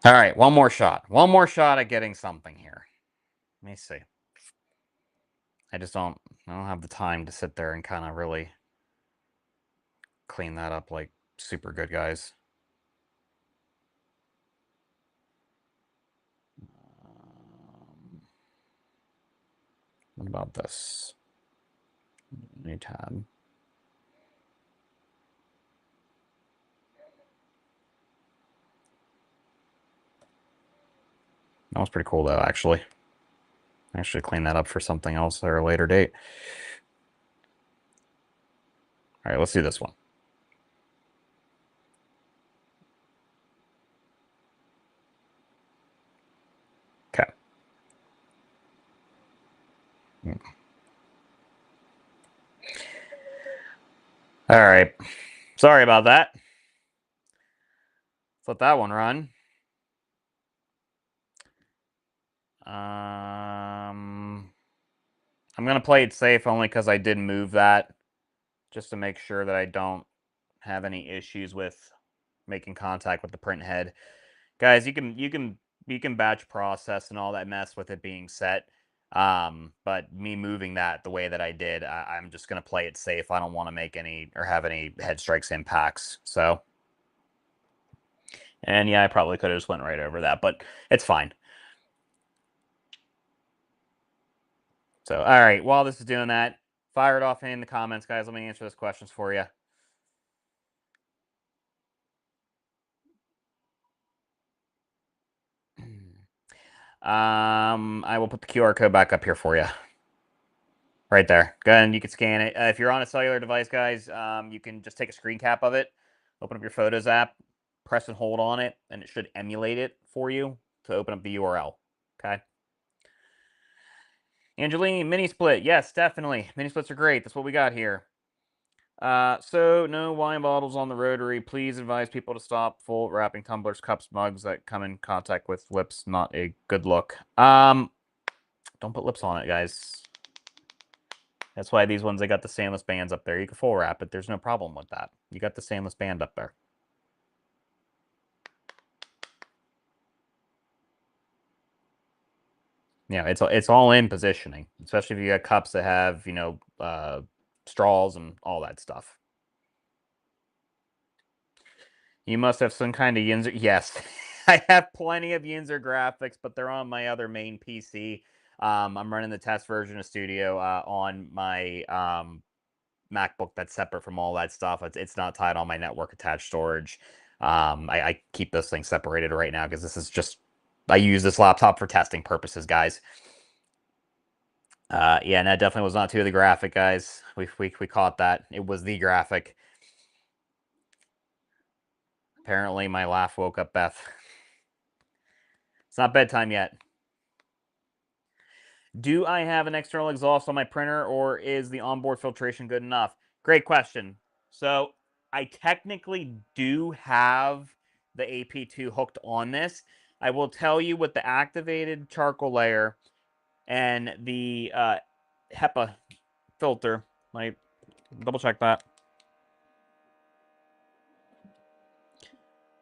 All right, one more shot. One more shot at getting something here. Let me see. I don't have the time to sit there and kind of really clean that up like super good, guys. What about this? New tab. That was pretty cool, though, actually. Actually clean that up for something else at a later date. All right, let's do this one. Okay. All right. Sorry about that. Let's let that one run. I'm going to play it safe only because I did move that, just to make sure that I don't have any issues with making contact with the print head. Guys, you can batch process and all that mess with it being set. But me moving that the way that I did, I'm just going to play it safe. I don't want to make any or have any head strikes impacts. So, and yeah, I probably could have just went right over that, but it's fine. So, all right, while this is doing that, fire it off in the comments, guys. Let me answer those questions for you. I will put the QR code back up here for you. Right there. Go ahead and you can scan it. If you're on a cellular device, guys, you can just take a screen cap of it, open up your Photos app, press and hold on it, and it should emulate it for you to open up the URL. Okay. Angeline, mini split. Yes, definitely. Mini splits are great. That's what we got here. So no wine bottles on the rotary. Please advise people to stop full wrapping tumblers, cups, mugs that come in contact with lips. Not a good look. Don't put lips on it, guys. That's why these ones, they got the stainless bands up there. You can full wrap it. There's no problem with that. You got the stainless band up there. Yeah, it's all in positioning, especially if you got cups that have, straws and all that stuff. You must have some kind of Yinzer. Yes, I have plenty of Yinzer graphics, but they're on my other main PC. I'm running the test version of Studio on my MacBook that's separate from all that stuff. It's not tied on my network attached storage. I keep those things separated right now because this is just, I use this laptop for testing purposes, guys. Yeah, and that definitely was not to the graphic, guys. We caught that. It was the graphic. Apparently, my laugh woke up Beth. It's not bedtime yet. Do I have an external exhaust on my printer, or is the onboard filtration good enough? Great question. So I technically do have the AP2 hooked on this. I will tell you, with the activated charcoal layer and the HEPA filter, like, double check that.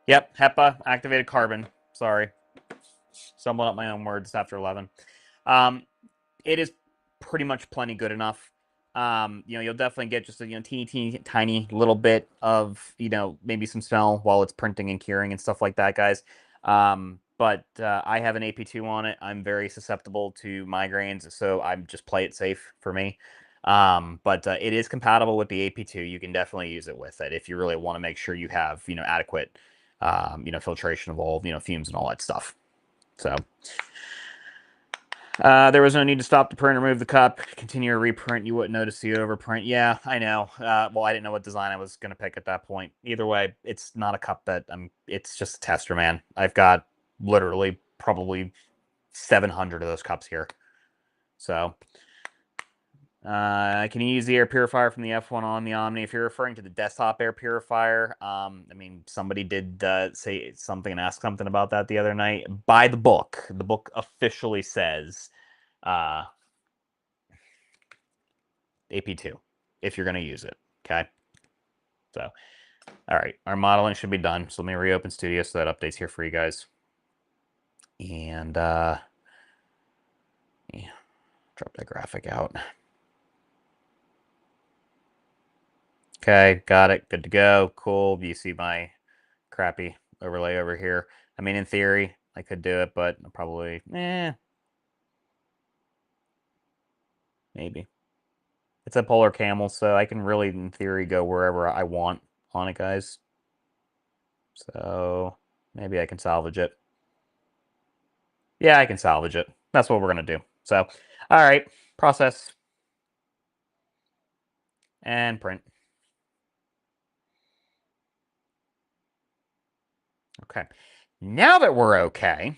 Yep, HEPA, activated carbon. Sorry. Stumbling up my own words after 11. It is pretty much plenty good enough. You'll definitely get just a teeny tiny little bit of maybe some smell while it's printing and curing and stuff like that, guys. But I have an AP2 on it. I'm very susceptible to migraines, so I just play it safe for me. But it is compatible with the AP2. You can definitely use it with it if you really want to make sure you have adequate filtration of all fumes and all that stuff. So. There was no need to stop the print or move the cup. Continue a reprint. You wouldn't notice the overprint. Yeah, I know. Well, I didn't know what design I was going to pick at that point. Either way, it's not a cup that it's just a tester, man. I've got literally probably 700 of those cups here. So, can you use the air purifier from the F1 on the Omni? If you're referring to the desktop air purifier, somebody did say something and ask something about that the other night. By the book. The book officially says AP2 if you're going to use it. Okay. So, all right. Our modeling should be done. So let me reopen Studio so that updates here for you guys. And yeah, drop that graphic out. Okay, got it. Good to go. Cool. You see my crappy overlay over here. I mean, in theory, I could do it, but probably, maybe. It's a Polar Camel, so I can really, in theory, go wherever I want on it, guys. So maybe I can salvage it. Yeah, I can salvage it. That's what we're going to do. So, all right, process and print. Okay. Now that we're okay,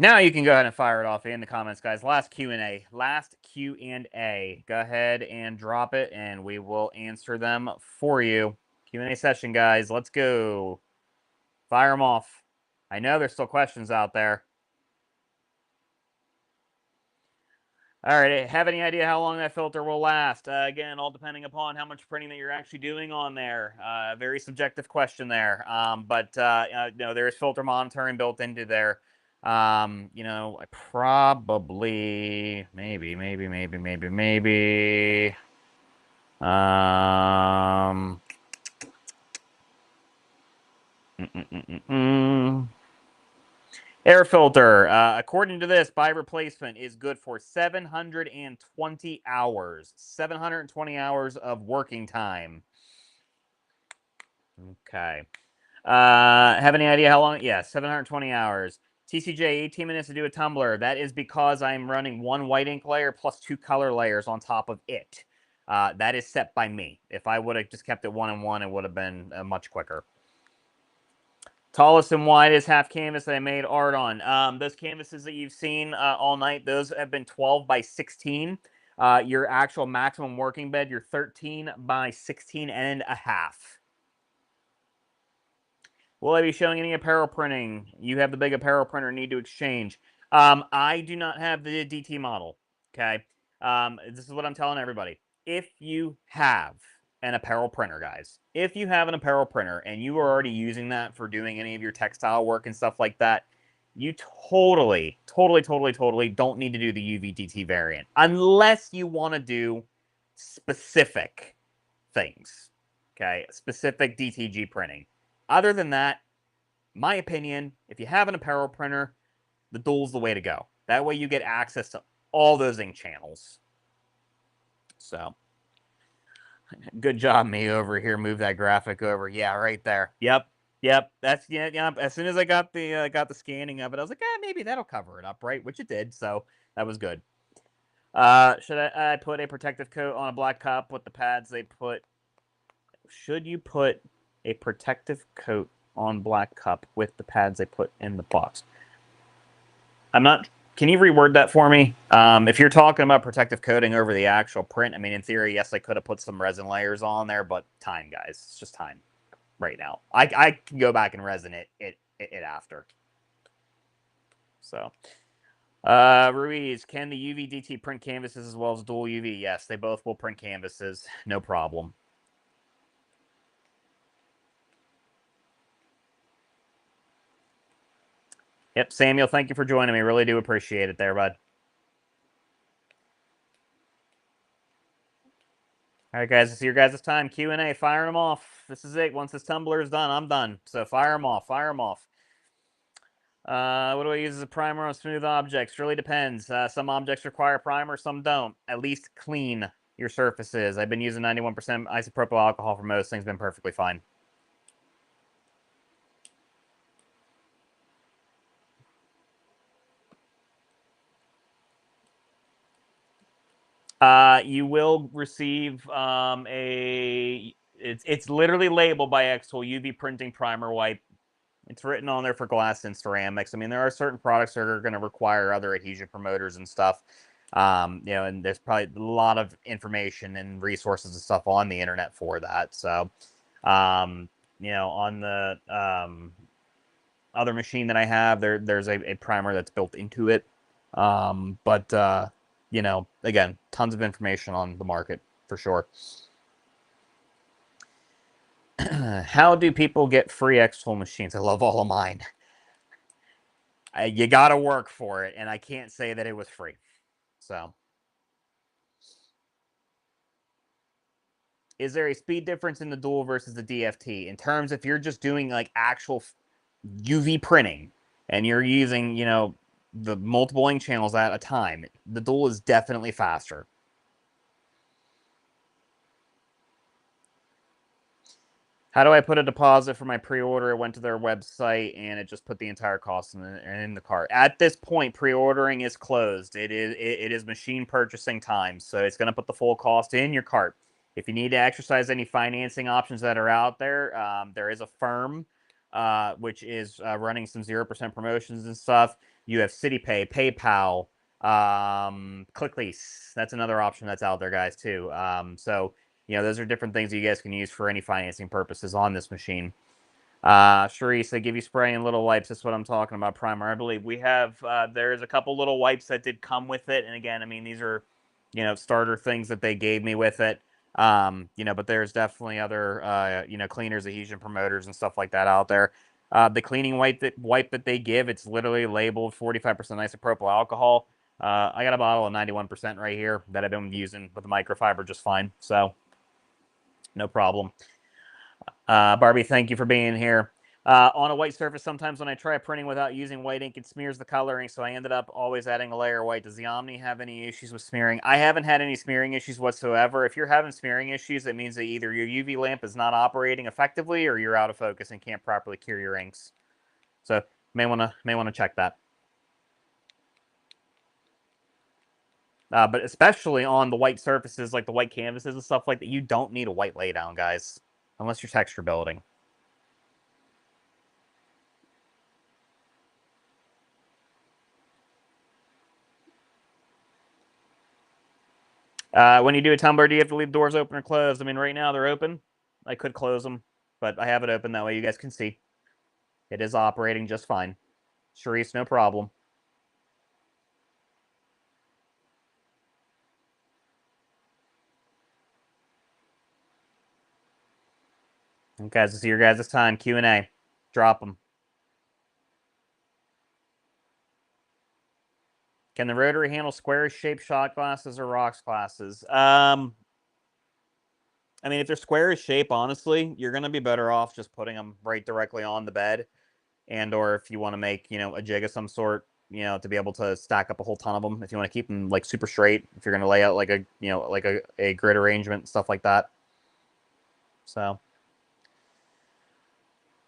Now you can go ahead and fire it off in the comments, guys. Last Q&A. Last Q&A. Go ahead and drop it, and we will answer them for you. Q&A session, guys. Let's go. Fire them off. I know there's still questions out there. All right, have any idea how long that filter will last? Again, all depending upon how much printing that you're actually doing on there. Very subjective question there. But no, there is filter monitoring built into there. You know, I probably, maybe. Um, Air filter, according to this, by replacement is good for 720 hours. 720 hours of working time. Okay. Have any idea how long? Yeah, 720 hours. TCJ, 18 minutes to do a tumbler. That is because I'm running one white ink layer plus 2 color layers on top of it. That is set by me. If I would have just kept it 1 and 1, it would have been much quicker. Tallest and widest half canvas that I made art on. Those canvases that you've seen all night, those have been 12 by 16. Your actual maximum working bed, you're 13 by 16 and a half. Will I be showing any apparel printing? You have the big apparel printer, need to exchange. I do not have the DT model, okay? This is what I'm telling everybody. If you have an apparel printer, guys, if you have an apparel printer and you are already using that for doing any of your textile work and stuff like that, you totally don't need to do the UV-DT variant unless you want to do specific things, okay? Specific DTG printing. Other than that, my opinion, if you have an apparel printer, the dual's the way to go. That way you get access to all those ink channels. So, good job, me over here. Move that graphic over. Yeah, right there. Yep. That's yeah. As soon as I got the scanning of it, I was like, maybe that'll cover it up, right? Which it did. So that was good. Should I put a protective coat on a black cup with the pads they put? Should you put a protective coat on black cup with the pads they put in the box? I'm not. Can you reword that for me? If you're talking about protective coating over the actual print, I mean, in theory, yes, I could have put some resin layers on there, but time, guys. It's just time right now. I can go back and resin it after. So, Ruiz, can the UV-DT print canvases as well as dual UV? Yes, they both will print canvases. No problem. Yep, Samuel, thank you for joining me. Really do appreciate it there, bud. All right, guys, it's your guys' time. Q&A, firing them off. This is it. Once this tumbler is done, I'm done. So fire them off. Fire them off. What do I use as a primer on smooth objects? Really depends. Some objects require primer, some don't. At least clean your surfaces. I've been using 91% isopropyl alcohol for most things. Been perfectly fine. You will receive it's literally labeled by xTool UV printing primer wipe. It's written on there for glass and ceramics. I mean, there are certain products that are going to require other adhesion promoters and stuff. You know, and there's probably a lot of information and resources and stuff on the internet for that. So, you know, on the other machine that I have, there's a primer that's built into it. You know, again, tons of information on the market for sure. How do people get free xTool machines? I love all of mine. You got to work for it, and I can't say that it was free. So, is there a speed difference in the dual versus the DFT in terms if you're just doing like actual UV printing and you're using, you know, the multiple ink channels at a time? The dual is definitely faster. How do I put a deposit for my pre-order? I went to their website and it just put the entire cost in the cart. At this point, pre-ordering is closed. It is machine purchasing time, so it's going to put the full cost in your cart. If you need to exercise any financing options that are out there, there is a firm which is running some 0% promotions and stuff. You have CityPay, PayPal, ClickLease. That's another option that's out there, guys, too. So, those are different things that you guys can use for any financing purposes on this machine. Sharice, they give you spray and little wipes. That's what I'm talking about, primer. I believe we have, there's a couple little wipes that did come with it. And again, I mean, these are, starter things that they gave me with it. But there's definitely other, cleaners, adhesion promoters, and stuff like that out there. The cleaning wipe that they give, it's literally labeled 45% isopropyl alcohol. I got a bottle of 91% right here that I've been using with the microfiber just fine. So, no problem. Barbie, thank you for being here. On a white surface, sometimes when I try printing without using white ink, it smears the coloring, so I ended up always adding a layer of white. Does the Omni have any issues with smearing? I haven't had any smearing issues whatsoever. If you're having smearing issues, it means that either your UV lamp is not operating effectively or you're out of focus and can't properly cure your inks. So may want to check that. But especially on the white surfaces, like the white canvases and stuff like that, you don't need a white laydown, guys, unless you're texture building. When you do a tumbler, do you have to leave doors open or closed? I mean, right now they're open. I could close them, but I have it open. That way you guys can see. It is operating just fine. Sharice, no problem. Okay, guys, this is your guys' time. Q&A. Drop them. Can the rotary handle square-shaped shot glasses or rocks glasses? I mean, if they're square shape, honestly, you're going to be better off just putting them right directly on the bed. And or if you want to make, a jig of some sort, to be able to stack up a whole ton of them. If you want to keep them, like, super straight. If you're going to lay out, like, a grid arrangement, stuff like that. So.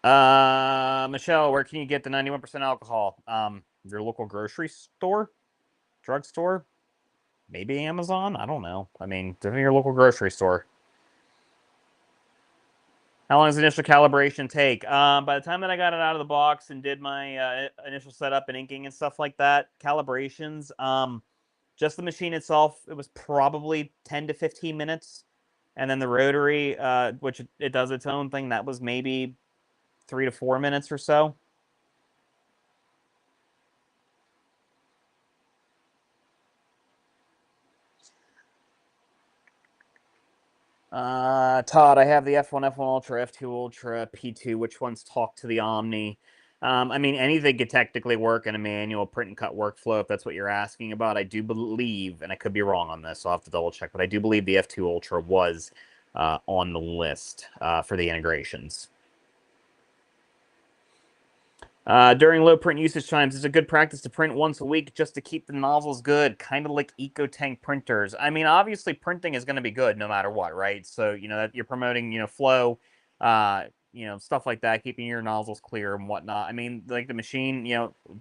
Michelle, where can you get the 91% alcohol? Your local grocery store? Drugstore? Maybe Amazon? I don't know. I mean, definitely your local grocery store. How long does the initial calibration take? By the time that I got it out of the box and did my initial setup and inking and stuff like that, calibrations, just the machine itself, it was probably 10 to 15 minutes. And then the rotary, which it does its own thing, that was maybe 3 to 4 minutes or so. Todd, I have the F1, F1 Ultra, F2 Ultra, P2. Which ones talk to the Omni? I mean, anything could technically work in a manual print and cut workflow if that's what you're asking about. I do believe, and I could be wrong on this, so I'll have to double check, but I do believe the F2 Ultra was on the list for the integrations. During low print usage times, it's a good practice to print once a week just to keep the nozzles good, kind of like EcoTank printers. I mean, obviously, printing is going to be good no matter what, right? So, that you're promoting, flow, stuff like that, keeping your nozzles clear and whatnot. I mean, like the machine,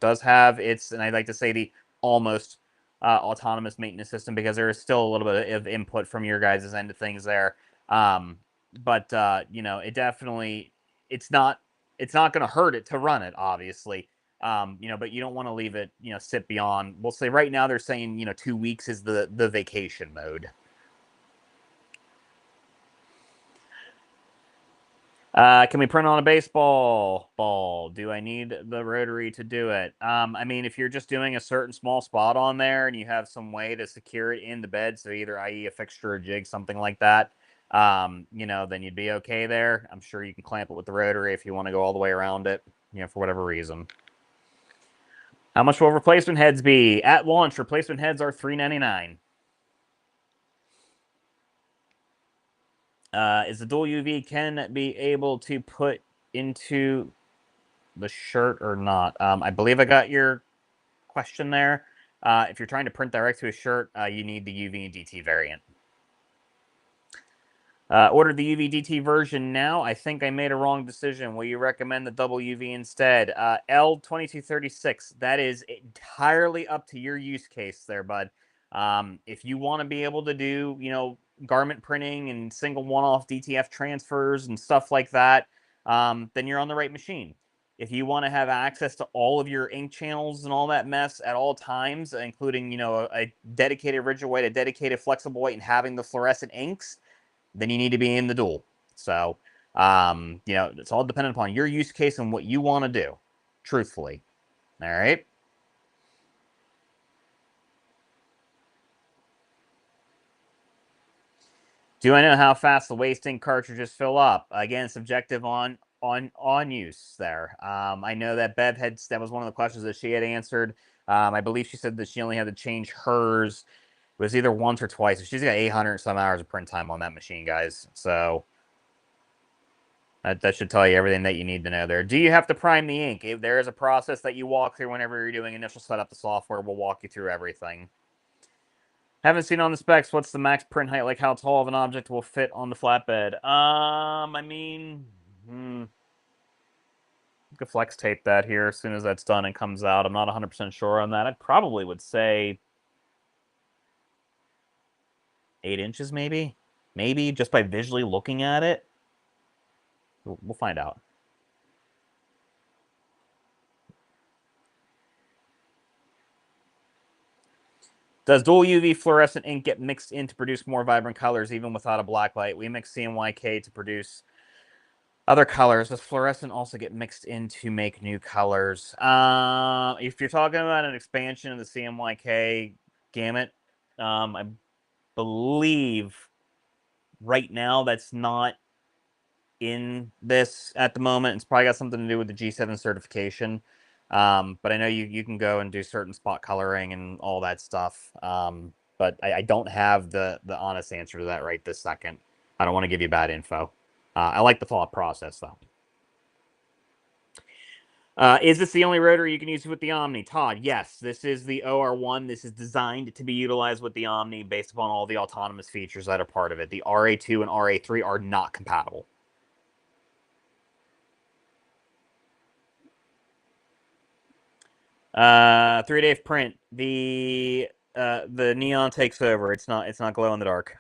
does have its, and I'd like to say the almost autonomous maintenance system because there is still a little bit of input from your guys' end of things there. But it definitely, it's not going to hurt it to run it, obviously. But you don't want to leave it, sit beyond. We'll say right now they're saying, 2 weeks is the vacation mode. Can we print on a baseball ball? Do I need the rotary to do it? I mean, if you're just doing a certain small spot on there and you have some way to secure it in the bed, so either i.e. a fixture or jig, something like that, then you'd be okay there. I'm sure you can clamp it with the rotary if you want to go all the way around it, for whatever reason. How much will replacement heads be? At launch, replacement heads are $3.99. Is the dual UV can be able to put into the shirt or not? I believe I got your question there. If you're trying to print direct to a shirt, you need the UV and DT variant. Ordered the UV DT version now. I think I made a wrong decision. Will you recommend the double UV instead? L2236. That is entirely up to your use case there, bud. If you want to be able to do, garment printing and single one-off DTF transfers and stuff like that, then you're on the right machine. if you want to have access to all of your ink channels and all that mess at all times, including, you know, a dedicated rigid white, a dedicated flexible white, and having the fluorescent inks, then you need to be in the dual. So, you know, it's all dependent upon your use case and what you want to do, truthfully. All right. Do I know how fast the waste ink cartridges fill up? Again, subjective on use there. I know that that was one of the questions that she had answered. I believe she said that she only had to change hers. It was either once or twice. She's got 800 some hours of print time on that machine, guys. So that should tell you everything that you need to know there. Do you have to prime the ink? If there is a process that you walk through whenever you're doing initial setup, the software will walk you through everything. Haven't seen on the specs. What's the max print height? Like how tall of an object will fit on the flatbed? I mean, you could flex tape that here as soon as that's done and comes out. I'm not 100% sure on that. I probably would say 8 inches, maybe. Maybe just by visually looking at it. We'll find out. Does dual UV fluorescent ink get mixed in to produce more vibrant colors even without a black light? We mix CMYK to produce other colors. Does fluorescent also get mixed in to make new colors? If you're talking about an expansion of the CMYK gamut, I believe right now that's not in this at the moment. It's probably got something to do with the G7 certification. But I know you can go and do certain spot coloring and all that stuff. But I don't have the honest answer to that right this second. I don't want to give you bad info. I like the thought process, though. Is this the only rotary you can use with the Omni? Todd, yes. This is the OR1. This is designed to be utilized with the Omni based upon all the autonomous features that are part of it. The RA2 and RA3 are not compatible. 3-day print. The neon takes over. It's not glow in the dark.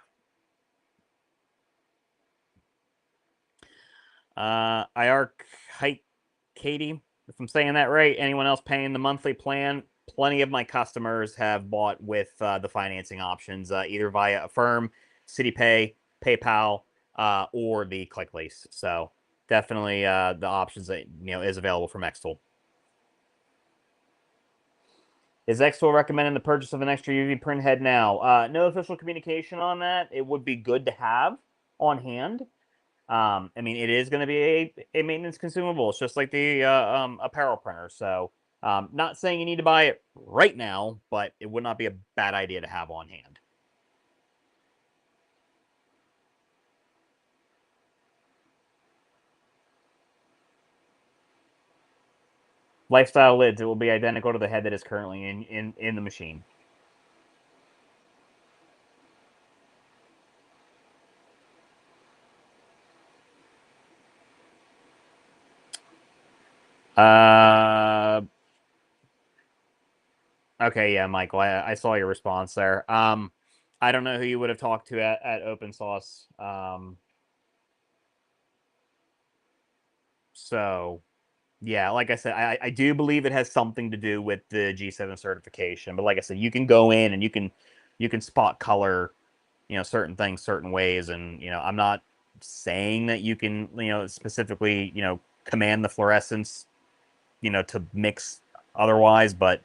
IARC height Katie, if I'm saying that right. Anyone else paying the monthly plan? Plenty of my customers have bought with the financing options, either via Affirm, CityPay, PayPal, or the ClickLease. So definitely the options that is available from xTool. Is xTool recommending the purchase of an extra UV print head now? No official communication on that. It would be good to have on hand. I mean, it is going to be a maintenance consumable. It's just like the apparel printer. So, not saying you need to buy it right now, but it would not be a bad idea to have on hand. Lifestyle lids. It will be identical to the head that is currently in the machine. Okay, yeah, Michael, I saw your response there. I don't know who you would have talked to at Open Source. So, yeah, like I said, I do believe it has something to do with the G7 certification. But like I said, you can go in and you can spot color, certain things certain ways, and I'm not saying that you can, specifically, command the fluorescence, to mix otherwise, but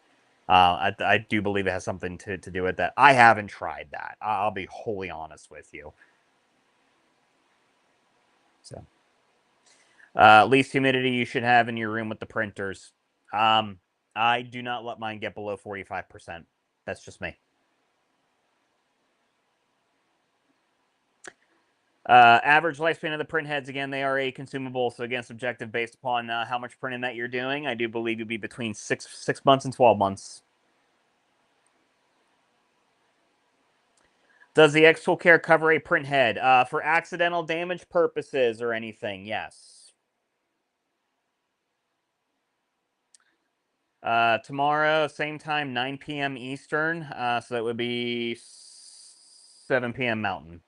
I do believe it has something to do with that. I haven't tried that. I'll be wholly honest with you. So, least humidity you should have in your room with the printers. I do not let mine get below 45%. That's just me. Average lifespan of the print heads, again, they are a consumable, so again, subjective based upon how much printing that you're doing. I do believe you'll be between 6 months and 12 months. Does the xTool Care cover a print head? For accidental damage purposes or anything, yes. Tomorrow, same time, 9 p.m. Eastern, so that would be 7 p.m. Mountain.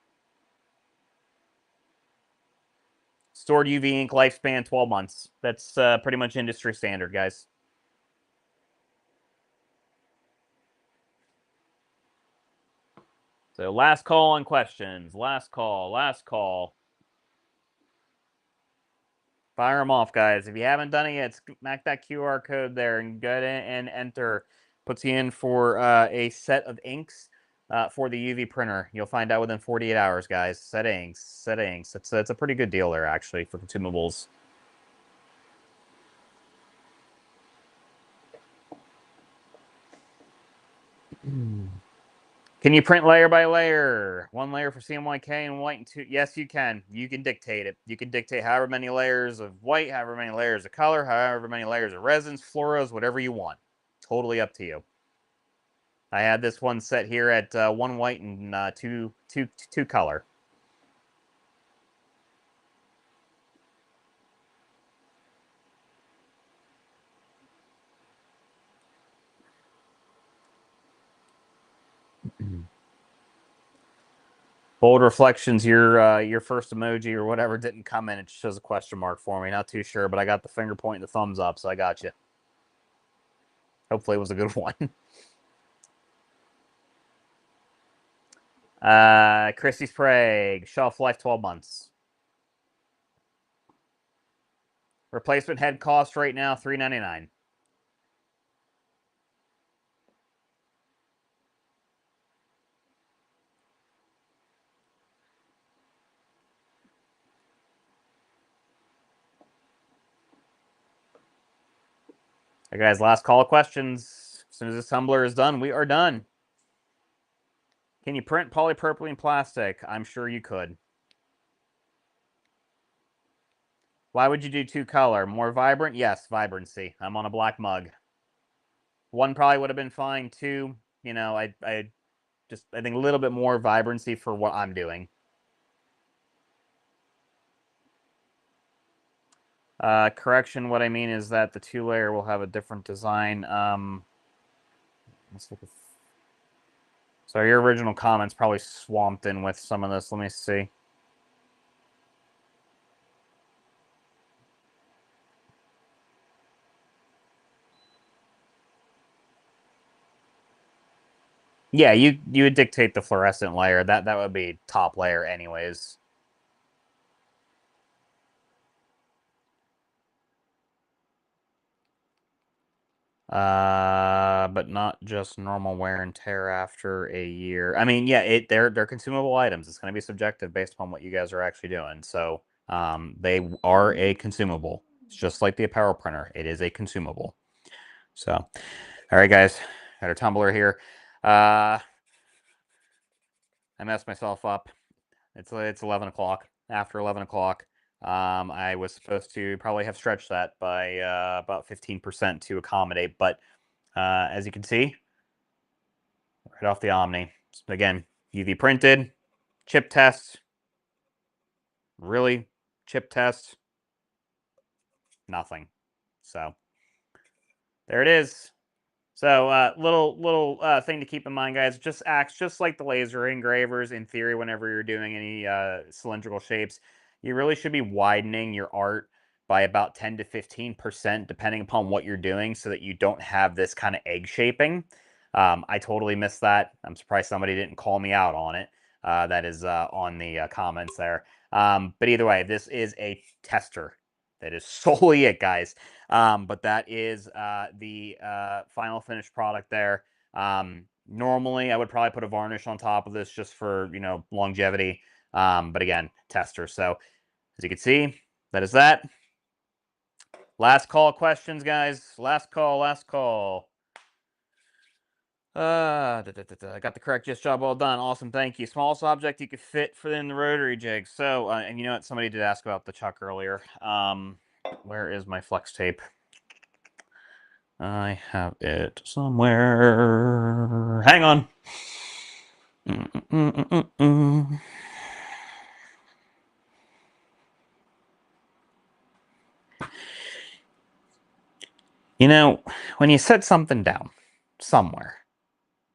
Stored UV ink lifespan 12 months. That's pretty much industry standard, guys. So last call on questions. Last call. Last call. Fire them off, guys. If you haven't done it yet, smack that QR code there and go in and enter. Puts you in for a set of inks for the UV printer. You'll find out within 48 hours, guys. Settings. It's a pretty good deal there, actually, for consumables. Can you print layer by layer? One layer for CMYK and white and two. Yes, you can. You can dictate it. You can dictate however many layers of white, however many layers of color, however many layers of resins, fluoros, whatever you want. Totally up to you. I had this one set here at one white and two color. Bold reflections, your first emoji or whatever didn't come in. It shows a question mark for me. Not too sure, but I got the finger point and the thumbs up, so I got you. Hopefully it was a good one. Christy Sprague, shelf life 12 months. Replacement head cost right now $3.99. Hey guys, last call of questions. As soon as this tumbler is done, we are done. Can you print polypropylene plastic? I'm sure you could. Why would you do two color? More vibrant? Yes, vibrancy. I'm on a black mug. One probably would have been fine. Two, you know, I think a little bit more vibrancy for what I'm doing. Correction, what I mean is that the two layer will have a different design. Let's look at... So your original comment's probably swamped in with some of this. Let me see. Yeah, you would dictate the fluorescent layer. That would be top layer anyways. But not just normal wear and tear after a year. I mean, yeah, they're consumable items. It's going to be subjective based upon what you guys are actually doing. So, they are a consumable. It's just like the apparel printer. It is a consumable. So, all right, guys, got our tumbler here. I messed myself up. It's 11 o'clock. After 11 o'clock. I was supposed to probably have stretched that by about 15% to accommodate, but as you can see, right off the Omni. Again, UV printed, chip test. Really? Chip test? Nothing. So, there it is. So, little thing to keep in mind, guys. Just acts just like the laser engravers. In theory, whenever you're doing any cylindrical shapes, you really should be widening your art by about 10 to 15%, depending upon what you're doing, so that you don't have this kind of egg shaping. I totally missed that. I'm surprised somebody didn't call me out on it. That is on the comments there. But either way, this is a tester. That is solely it, guys. But that is the final finished product there. Normally, I would probably put a varnish on top of this just for, you know, longevity. But again, tester. So, as you can see, that is that. Last call questions, guys. Last call, last call. I got the correct just job well done. Awesome, thank you. Smallest object you could fit in the rotary jig. So, and you know what? Somebody did ask about the chuck earlier. Where is my flex tape? I have it somewhere. Hang on. You know, when you set something down somewhere,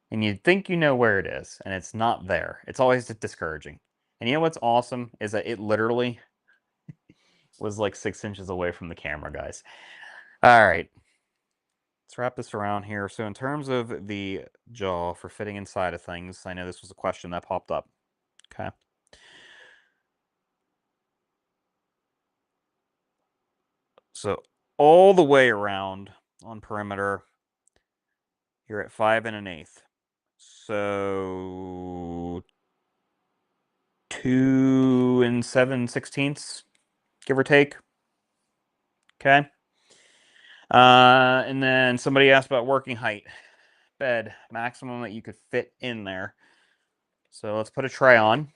and you think you know where it is, and it's not there, it's always discouraging. And you know what's awesome is that it literally, was like 6 inches away from the camera, guys. All right. Let's wrap this around here. So in terms of the jaw for fitting inside of things, I know this was a question that popped up. Okay. So all the way around on perimeter, you're at 5 1/8. So 2 7/16, give or take. Okay. And then somebody asked about working height. Bed, maximum that you could fit in there. So let's put a tray on.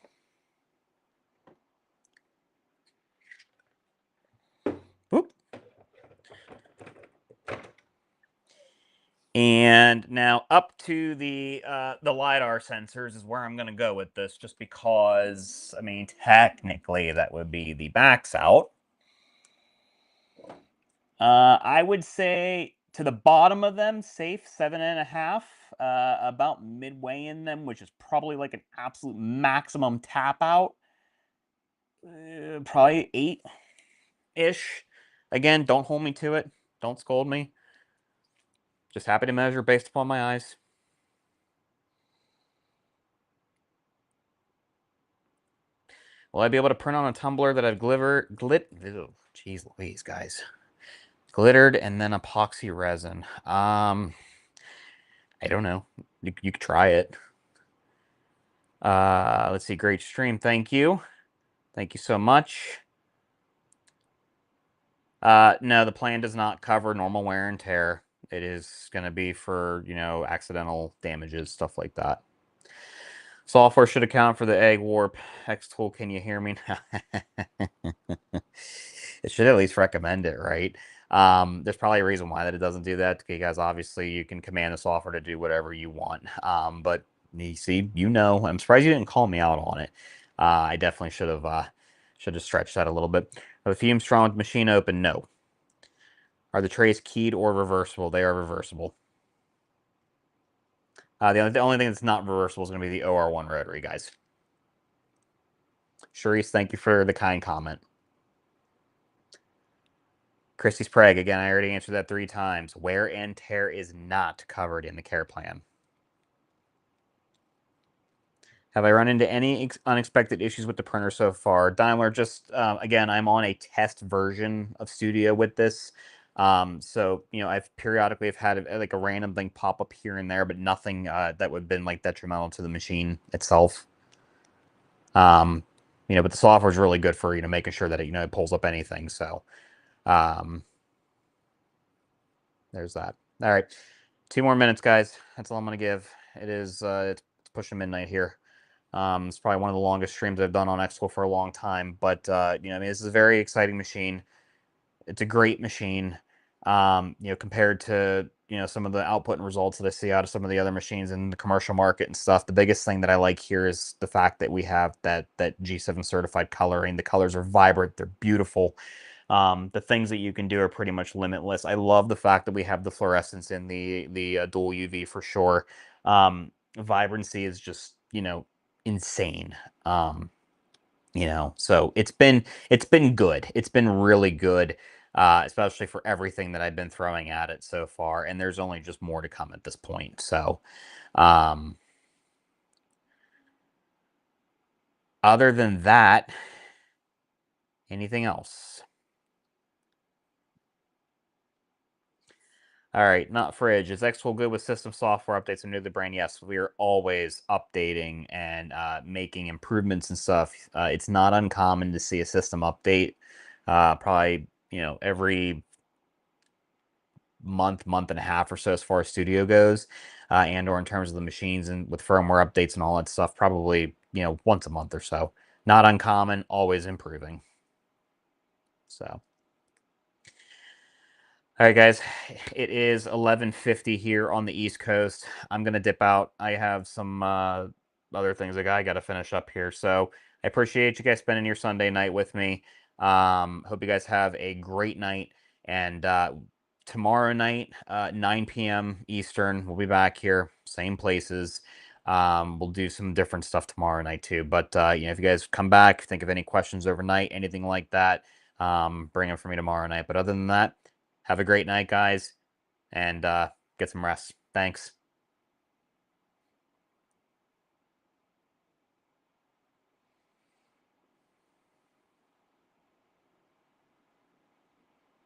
Whoop. And now up to the LiDAR sensors is where I'm going to go with this, just because, I mean, technically that would be the backs out. I would say to the bottom of them, safe 7.5. About midway in them, which is probably like an absolute maximum tap out. Probably 8-ish. Again, don't hold me to it. Don't scold me. Just happy to measure based upon my eyes. Will I be able to print on a tumbler that I've Jeez Louise, guys. Glittered and then epoxy resin. I don't know. You could try it. Let's see. Great stream. Thank you. Thank you so much. No, the plan does not cover normal wear and tear. It is going to be for, accidental damages, stuff like that. Software should account for the egg warp. xTool, can you hear me? It should at least recommend it, right? There's probably a reason why that it doesn't do that, because obviously you can command the software to do whatever you want. But you see, I'm surprised you didn't call me out on it. I definitely should have stretched that a little bit. Are the fumes strong with machine open? No. Are the trays keyed or reversible? They are reversible. The only thing that's not reversible is going to be the OR1 rotary, guys. Charisse, thank you for the kind comment. Christy Sprague, again, I already answered that 3 times. Wear and tear is not covered in the care plan. Have I run into any unexpected issues with the printer so far? Daimler, just, again, I'm on a test version of Studio with this. So, I've periodically have had like a random thing pop up here and there, but nothing that would have been like detrimental to the machine itself. But the software is really good for, making sure that it pulls up anything. So, there's that. All right. 2 more minutes, guys. That's all I'm going to give. It's pushing midnight here. It's probably one of the longest streams I've done on xTool for a long time. But, this is a very exciting machine. It's a great machine. Compared to, some of the output and results that I see out of some of the other machines in the commercial market and stuff. The biggest thing that I like here is the fact that we have that G7 certified coloring. The colors are vibrant. They're beautiful. The things that you can do are pretty much limitless. I love the fact that we have the fluorescence in the dual UV for sure. Vibrancy is just, insane. So it's been good. It's been really good, especially for everything that I've been throwing at it so far. And there's only just more to come at this point. So, other than that, anything else? All right, not fridge. Is xTool good with system software updates and new to the brand? Yes, we are always updating and making improvements and stuff. It's not uncommon to see a system update, probably every month and a half or so as far as Studio goes, and or in terms of the machines and with firmware updates and all that stuff. Probably once a month or so. Not uncommon, always improving. So. All right, guys, it is 11:50 here on the East Coast. I'm going to dip out. I have some other things I got to finish up here. So I appreciate you guys spending your Sunday night with me. Hope you guys have a great night. And tomorrow night, 9 p.m. Eastern, we'll be back here, same places. We'll do some different stuff tomorrow night too. But if you guys come back, think of any questions overnight, anything like that, bring them for me tomorrow night. But other than that, have a great night, guys, and get some rest. Thanks.